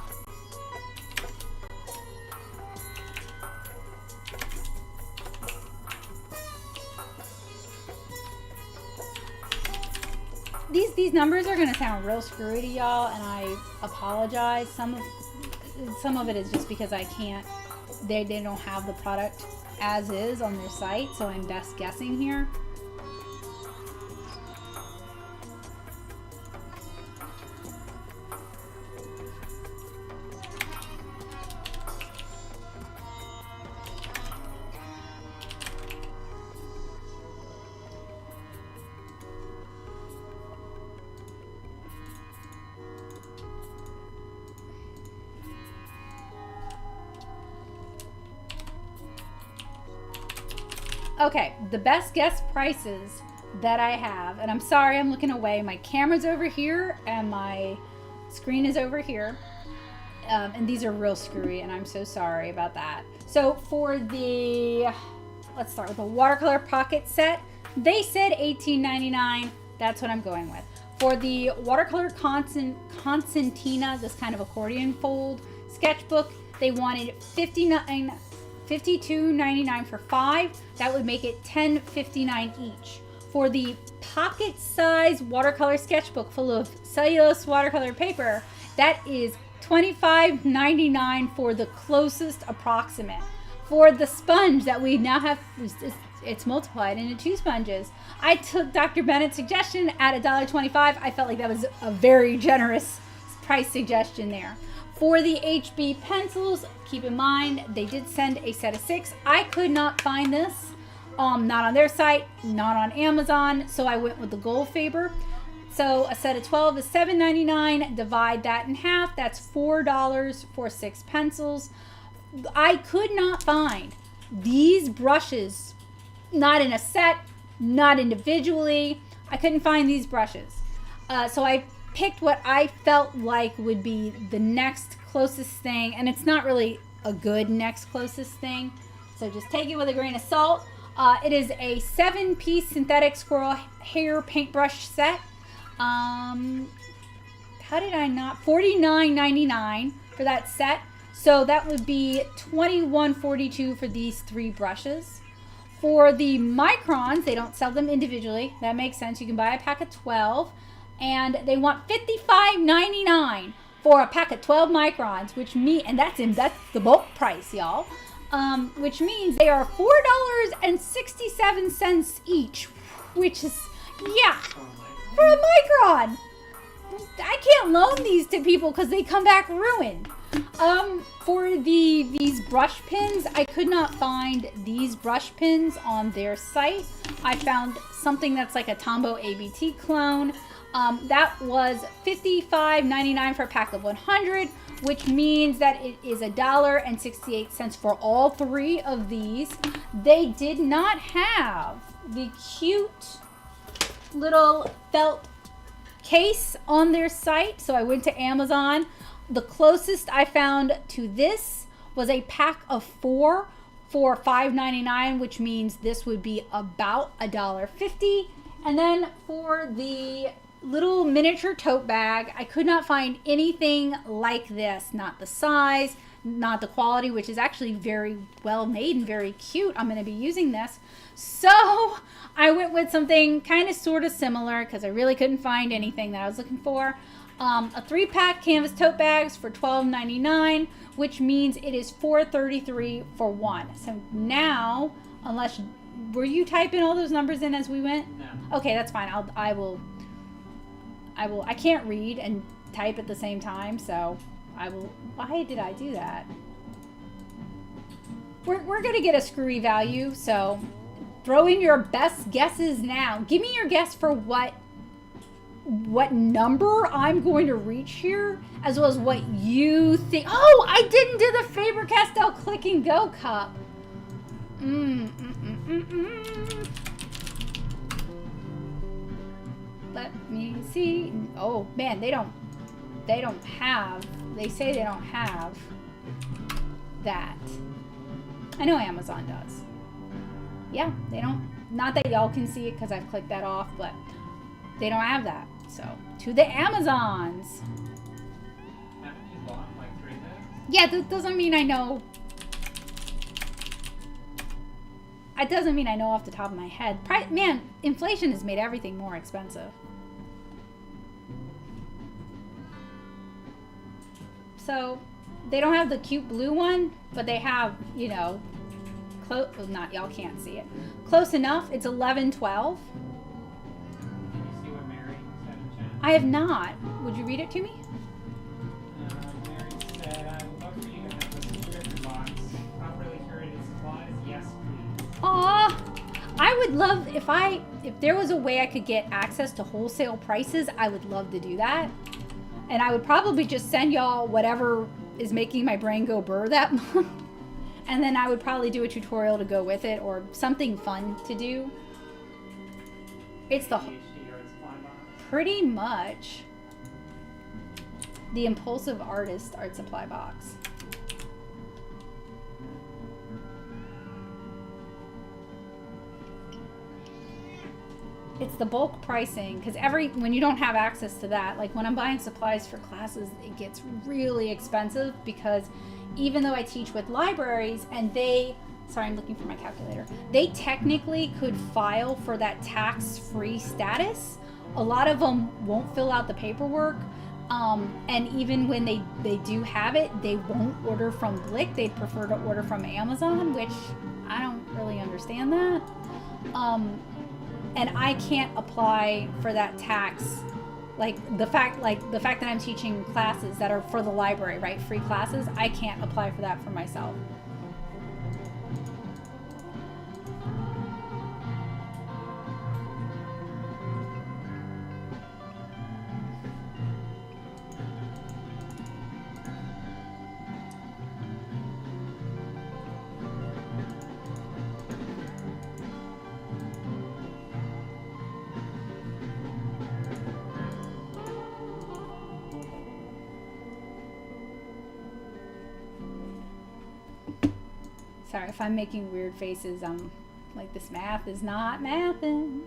These numbers are gonna sound real screwy to y'all, and I apologize. Some of it is just because I can't. They don't have the product as is on their site, so I'm best guessing here. Okay, the best guess prices that I have, and I'm sorry I'm looking away. My camera's over here and my screen is over here. And these are real screwy, and I'm so sorry about that. So for the, let's start with the Watercolor Pocket Set. They said $18.99. That's what I'm going with. For the Watercolor Concertina, this kind of accordion fold sketchbook, they wanted $52.99 for 5. That would make it $10.59 each. For the pocket size watercolor sketchbook full of cellulose watercolor paper, that is $25.99 for the closest approximate. For the sponge that we now have, it's multiplied into 2 sponges. I took Dr. Bennett's suggestion at $1.25. I felt like that was a very generous price suggestion there. For the HB pencils, keep in mind, they did send a set of 6. I could not find this, not on their site, not on Amazon, so I went with the Goldfaber. So a set of 12 is $7.99. Divide that in half, that's $4 for 6 pencils. I could not find these brushes, not in a set, not individually. I couldn't find these brushes. So I picked what I felt like would be the next closest thing, and it's not really a good next closest thing, so just take it with a grain of salt. It is a 7-piece synthetic squirrel hair paintbrush set. How did I not? $49.99 for that set, so that would be $21.42 for these 3 brushes. For the microns, they don't sell them individually. That makes sense. You can buy a pack of 12. And they want $55.99 for a pack of 12 microns, which and that's the bulk price, y'all. Which means they are $4.67 each, which is, yeah, for a micron. I can't loan these to people because they come back ruined. For these brush pins, I could not find these brush pins on their site. I found something that's like a Tombow ABT clone. That was $55.99 for a pack of 100, which means that it is $1.68 for all 3 of these. They did not have the cute little felt case on their site, so I went to Amazon. The closest I found to this was a pack of 4 for $5.99, which means this would be about $1.50. And then for the little miniature tote bag, I could not find anything like this. Not the size, not the quality, which is actually very well made and very cute. I'm going to be using this. So I went with something kind of sort of similar because I really couldn't find anything that I was looking for. A 3-pack canvas tote bags for $12.99, which means it is $4.33 for 1. So now, unless, were you typing all those numbers in as we went? No. Okay, that's fine. I will I can't read and type at the same time, so I will. Why did I do that? We're gonna get a screwy value, so throw in your best guesses now. Give me your guess for what number I'm going to reach here, as well as what you think. Oh, I didn't do the Faber-Castell Click and Go cup. Let me see. Oh man, they don't have, they say they don't have that. I know Amazon does. Yeah, they don't, not that y'all can see it because I've clicked that off, but they don't have that. So, to the Amazons. Haven't you bought like 3 bags? Yeah, that doesn't mean I know. It doesn't mean I know off the top of my head. Man, inflation has made everything more expensive. So, they don't have the cute blue one, but they have, you know, well, not, y'all can't see it. Close enough. It's 11/12. I have not. Would you read it to me? Mary said, I would love for you to have a subscription box. Properly curated supplies. Yes, please. Aw, I would love if there was a way I could get access to wholesale prices, I would love to do that. And I would probably just send y'all whatever is making my brain go burr that month. And then I would probably do a tutorial to go with it or something fun to do. It's the pretty much the Impulsive Artist art supply box. It's the bulk pricing, because when you don't have access to that, like when I'm buying supplies for classes, it gets really expensive, because even though I teach with libraries and sorry, I'm looking for my calculator, they technically could file for that tax-free status. A lot of them won't fill out the paperwork, and even when they do have it, they won't order from Blick. They'd prefer to order from Amazon, which I don't really understand that. And I can't apply for that tax, like the fact that I'm teaching classes that are for the library, right? Free classes, I can't apply for that for myself. Sorry if I'm making weird faces. I'm like, this math is not mathin'.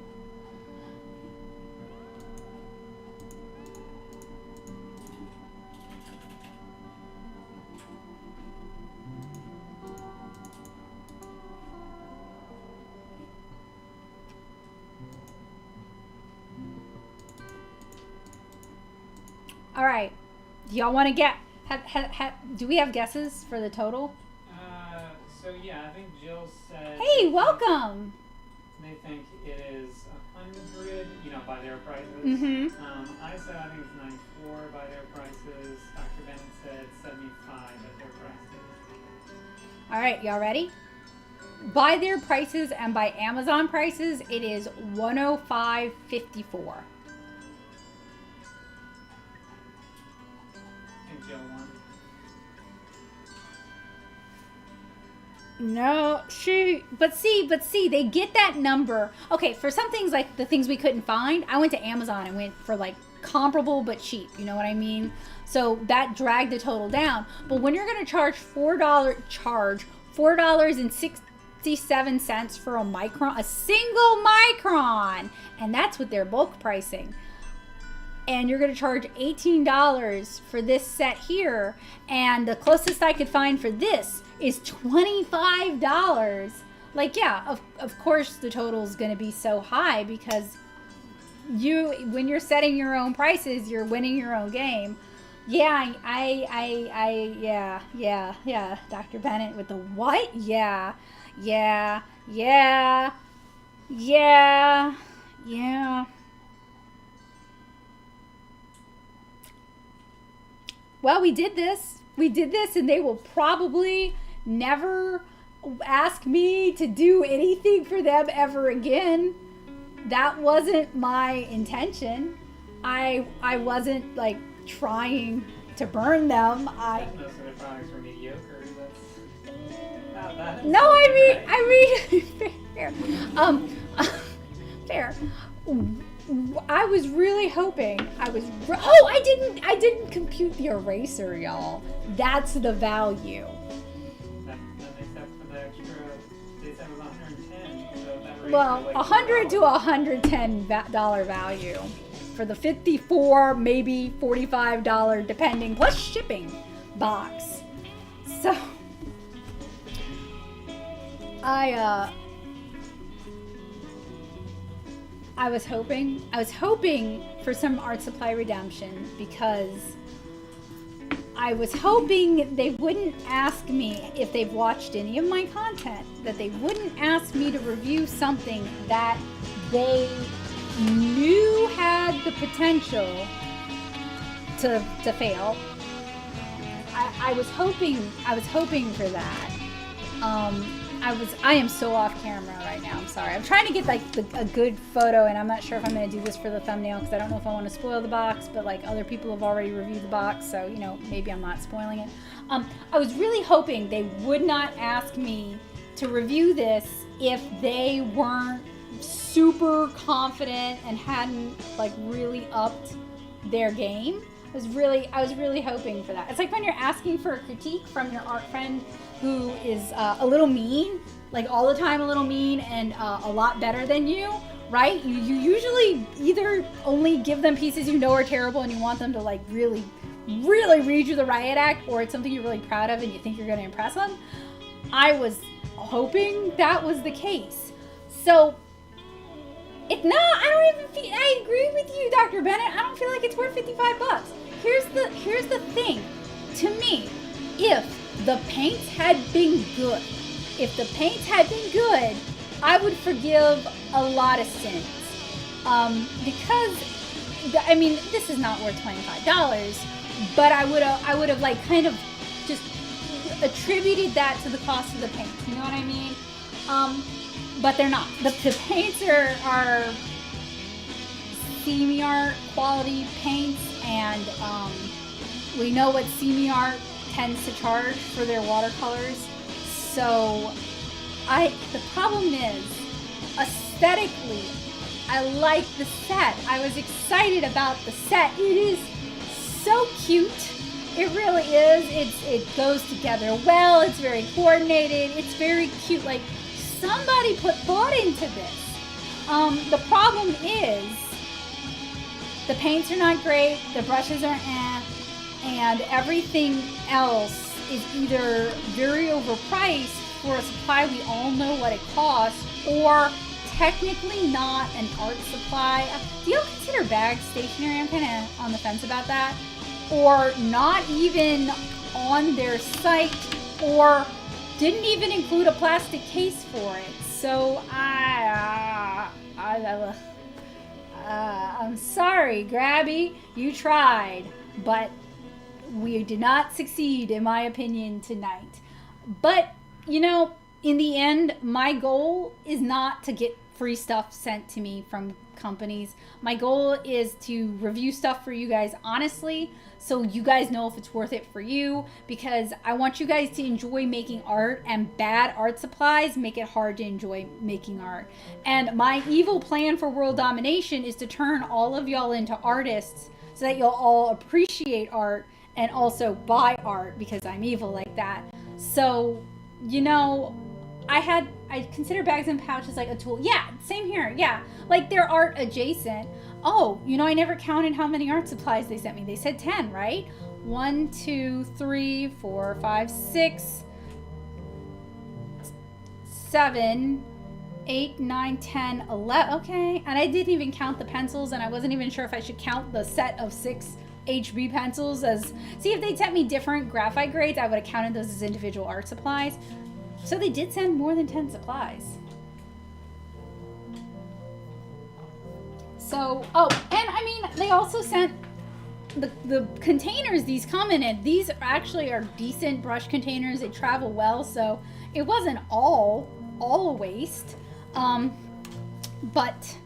All right, do y'all want to get? Do we have guesses for the total? So yeah, I think Jill said. Hey, welcome. They think it is 100, by their prices. I said I think it's 94 by their prices. Dr. Bennett said 75 at their prices. All right, y'all ready? By their prices and by Amazon prices, it is $105.54. I think Jill won. No, shoot. But see, they get that number. Okay, for some things, like the things we couldn't find, I went to Amazon and went for like comparable but cheap. You know what I mean? So that dragged the total down. But when you're going to charge $4.67 for a micron, a single micron, and that's with their bulk pricing. And you're going to charge $18 for this set here, and the closest I could find for this is $25. Like, yeah, of course the total is going to be so high, because when you're setting your own prices, you're winning your own game. Yeah, yeah, Dr. Bennett with the what? Yeah. well, we did this, and they will probably never ask me to do anything for them ever again. That wasn't my intention. I wasn't like trying to burn them. Most of the products were mediocre. That's not bad. No, I mean, fair. Fair. I was really hoping. I didn't compute the eraser, y'all. That's the value. Then except for the extra, they said it was 110. So that raised Well, it like $100 to $110 value for the $54, maybe $45, depending, plus shipping box. So I was hoping for some art supply redemption, because I was hoping they wouldn't ask me, if they've watched any of my content, that they wouldn't ask me to review something that they knew had the potential to fail. I was hoping for that. I am so off camera right now. I'm sorry. I'm trying to get like a good photo, and I'm not sure if I'm going to do this for the thumbnail, because I don't know if I want to spoil the box, but like other people have already reviewed the box, so you know, maybe I'm not spoiling it. I was really hoping they would not ask me to review this if they weren't super confident and hadn't like really upped their game. I was really hoping for that. It's like when you're asking for a critique from your art friend who is a little mean, like all the time a little mean, and a lot better than you, right? You usually either only give them pieces you know are terrible and you want them to like really read you the riot act, or it's something you're really proud of and you think you're going to impress them. I was hoping that was the case. So I agree with you, Dr. Bennett. I don't feel like it's worth $55. Here's the thing. To me, if the paints had been good, I would forgive a lot of sins. Because, I mean, this is not worth $25, but I would have like kind of just attributed that to the cost of the paint. You know what I mean? But they're not. The paints are semi-art quality paints, and we know what semi-art tends to charge for their watercolors. So the problem is, aesthetically, I like the set. I was excited about the set. It is so cute. It really is. It goes together well. It's very coordinated. It's very cute. Like, somebody put thought into this. The problem is, the paints are not great, the brushes are and everything else is either very overpriced for a supply we all know what it costs, or technically not an art supply. Do you consider bags stationery? I'm kind of on the fence about that. Or not even on their site, or didn't even include a plastic case for it. So I'm sorry, Grabby, you tried, but we did not succeed, in my opinion, tonight. But, you know, in the end, my goal is not to get free stuff sent to me from companies. My goal is to review stuff for you guys honestly, so you guys know if it's worth it for you, because I want you guys to enjoy making art, and bad art supplies make it hard to enjoy making art. And my evil plan for world domination is to turn all of y'all into artists, so that you'll all appreciate art and also buy art, because I'm evil like that. So, you know, I consider bags and pouches like a tool. Yeah, same here. Yeah, like they're art adjacent. Oh, you know, I never counted how many art supplies they sent me. They said 10, right? 1, 2, 3, 4, 5, 6, 7, 8, 9, 10, 11. Okay, and I didn't even count the pencils, and I wasn't even sure if I should count the set of 6 HB pencils as... See, if they sent me different graphite grades, I would have counted those as individual art supplies. So they did send more than 10 supplies. So, oh, and I mean, they also sent the containers these come in, these actually are decent brush containers. They travel well, so it wasn't all a waste. But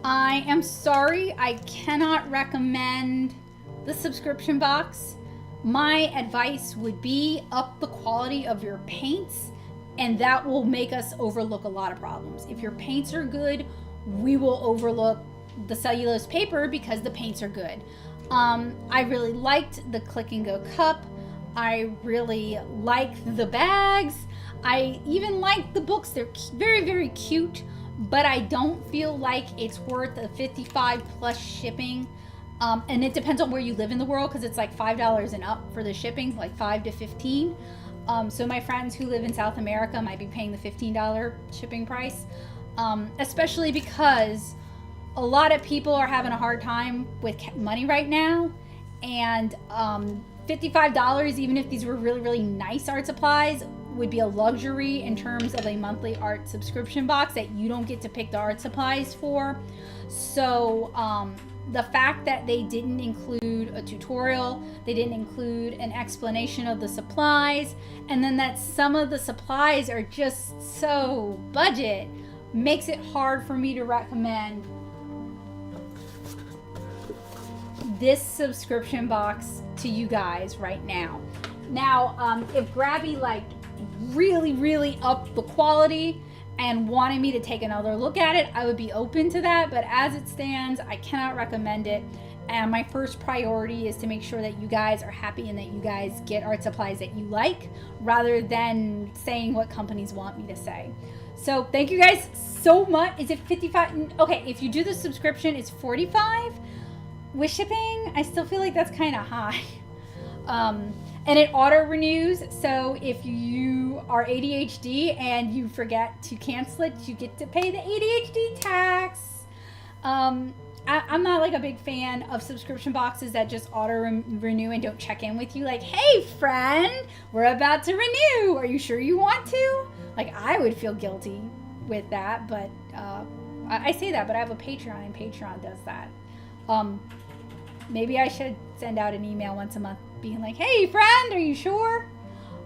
I am sorry, I cannot recommend the subscription box. My advice would be up the quality of your paints, and that will make us overlook a lot of problems. If your paints are good, we will overlook the cellulose paper because the paints are good. I really liked the Click and Go cup. I really like the bags. I even like the books. They're very, very cute, but I don't feel like it's worth the 55 plus shipping. And it depends on where you live in the world, because it's like $5 and up for the shipping, like 5 to 15. So my friends who live in South America might be paying the $15 shipping price, especially because a lot of people are having a hard time with money right now. And $55, even if these were really, really nice art supplies, would be a luxury in terms of a monthly art subscription box that you don't get to pick the art supplies for. So the fact that they didn't include a tutorial, they didn't include an explanation of the supplies, and then that some of the supplies are just so budget, makes it hard for me to recommend this subscription box to you guys right now. Now, if Grabby like really upped the quality and wanted me to take another look at it, I would be open to that, but as it stands, I cannot recommend it. And my first priority is to make sure that you guys are happy and that you guys get art supplies that you like, rather than saying what companies want me to say. So thank you guys so much. Is it 55? Okay, if you do the subscription, it's 45. With shipping, I still feel like that's kind of high. And it auto renews, so if you are ADHD and you forget to cancel it, you get to pay the ADHD tax. I'm not like a big fan of subscription boxes that just auto renew and don't check in with you like, hey friend, we're about to renew, are you sure you want to? Like, I would feel guilty with that, but I say that, but I have a Patreon, and Patreon does that. Maybe I should send out an email once a month being like, hey friend, are you sure?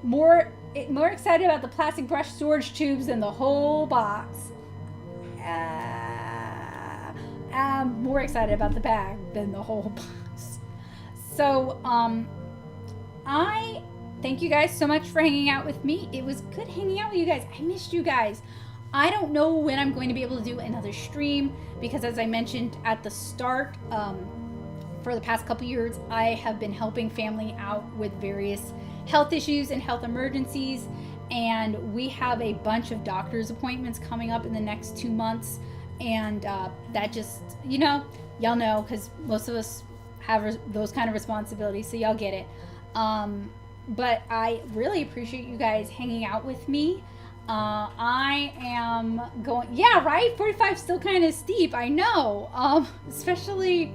More excited about the plastic brush storage tubes than the whole box. I'm more excited about the bag than the whole box. So I thank you guys so much for hanging out with me. It was good hanging out with you guys. I missed you guys. I don't know when I'm going to be able to do another stream, because as I mentioned at the start, for the past couple years, I have been helping family out with various health issues and health emergencies, and we have a bunch of doctor's appointments coming up in the next 2 months, and that just, y'all know, because most of us have those kind of responsibilities, so y'all get it. But I really appreciate you guys hanging out with me. I am going, yeah, right? 45 is still kind of steep, I know, especially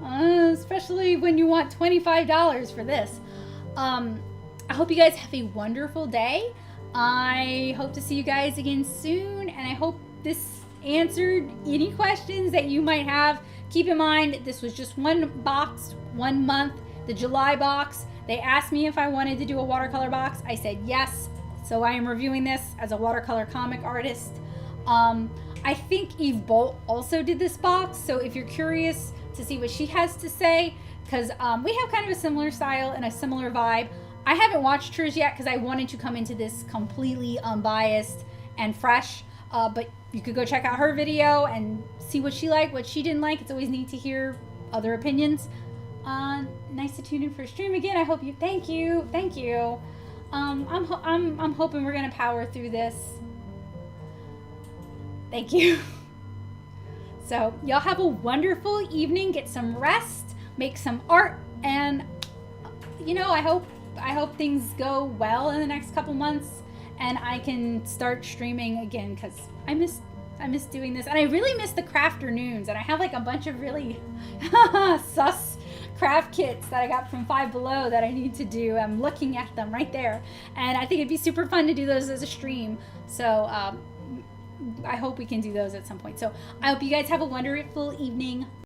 when you want $25 for this. I hope you guys have a wonderful day. I hope to see you guys again soon, and I hope this answered any questions that you might have. Keep in mind, this was just one box, 1 month, the July box. They asked me if I wanted to do a watercolor box. I said yes, so I am reviewing this as a watercolor comic artist. I think Eve Bolt also did this box, so if you're curious to see what she has to say, because we have kind of a similar style and a similar vibe. I haven't watched hers yet because I wanted to come into this completely unbiased and fresh, but you could go check out her video and see what she liked, what she didn't like. It's always neat to hear other opinions. Nice to tune in for a stream again. I hope you, thank you. I'm hoping we're gonna power through this. Thank you. So y'all have a wonderful evening, get some rest, make some art, and I hope things go well in the next couple months and I can start streaming again, because I miss doing this, and I really miss the crafternoons, and I have like a bunch of really sus craft kits that I got from Five Below that I need to do. I'm looking at them right there, and I think it'd be super fun to do those as a stream. So I hope we can do those at some point. So I hope you guys have a wonderful evening.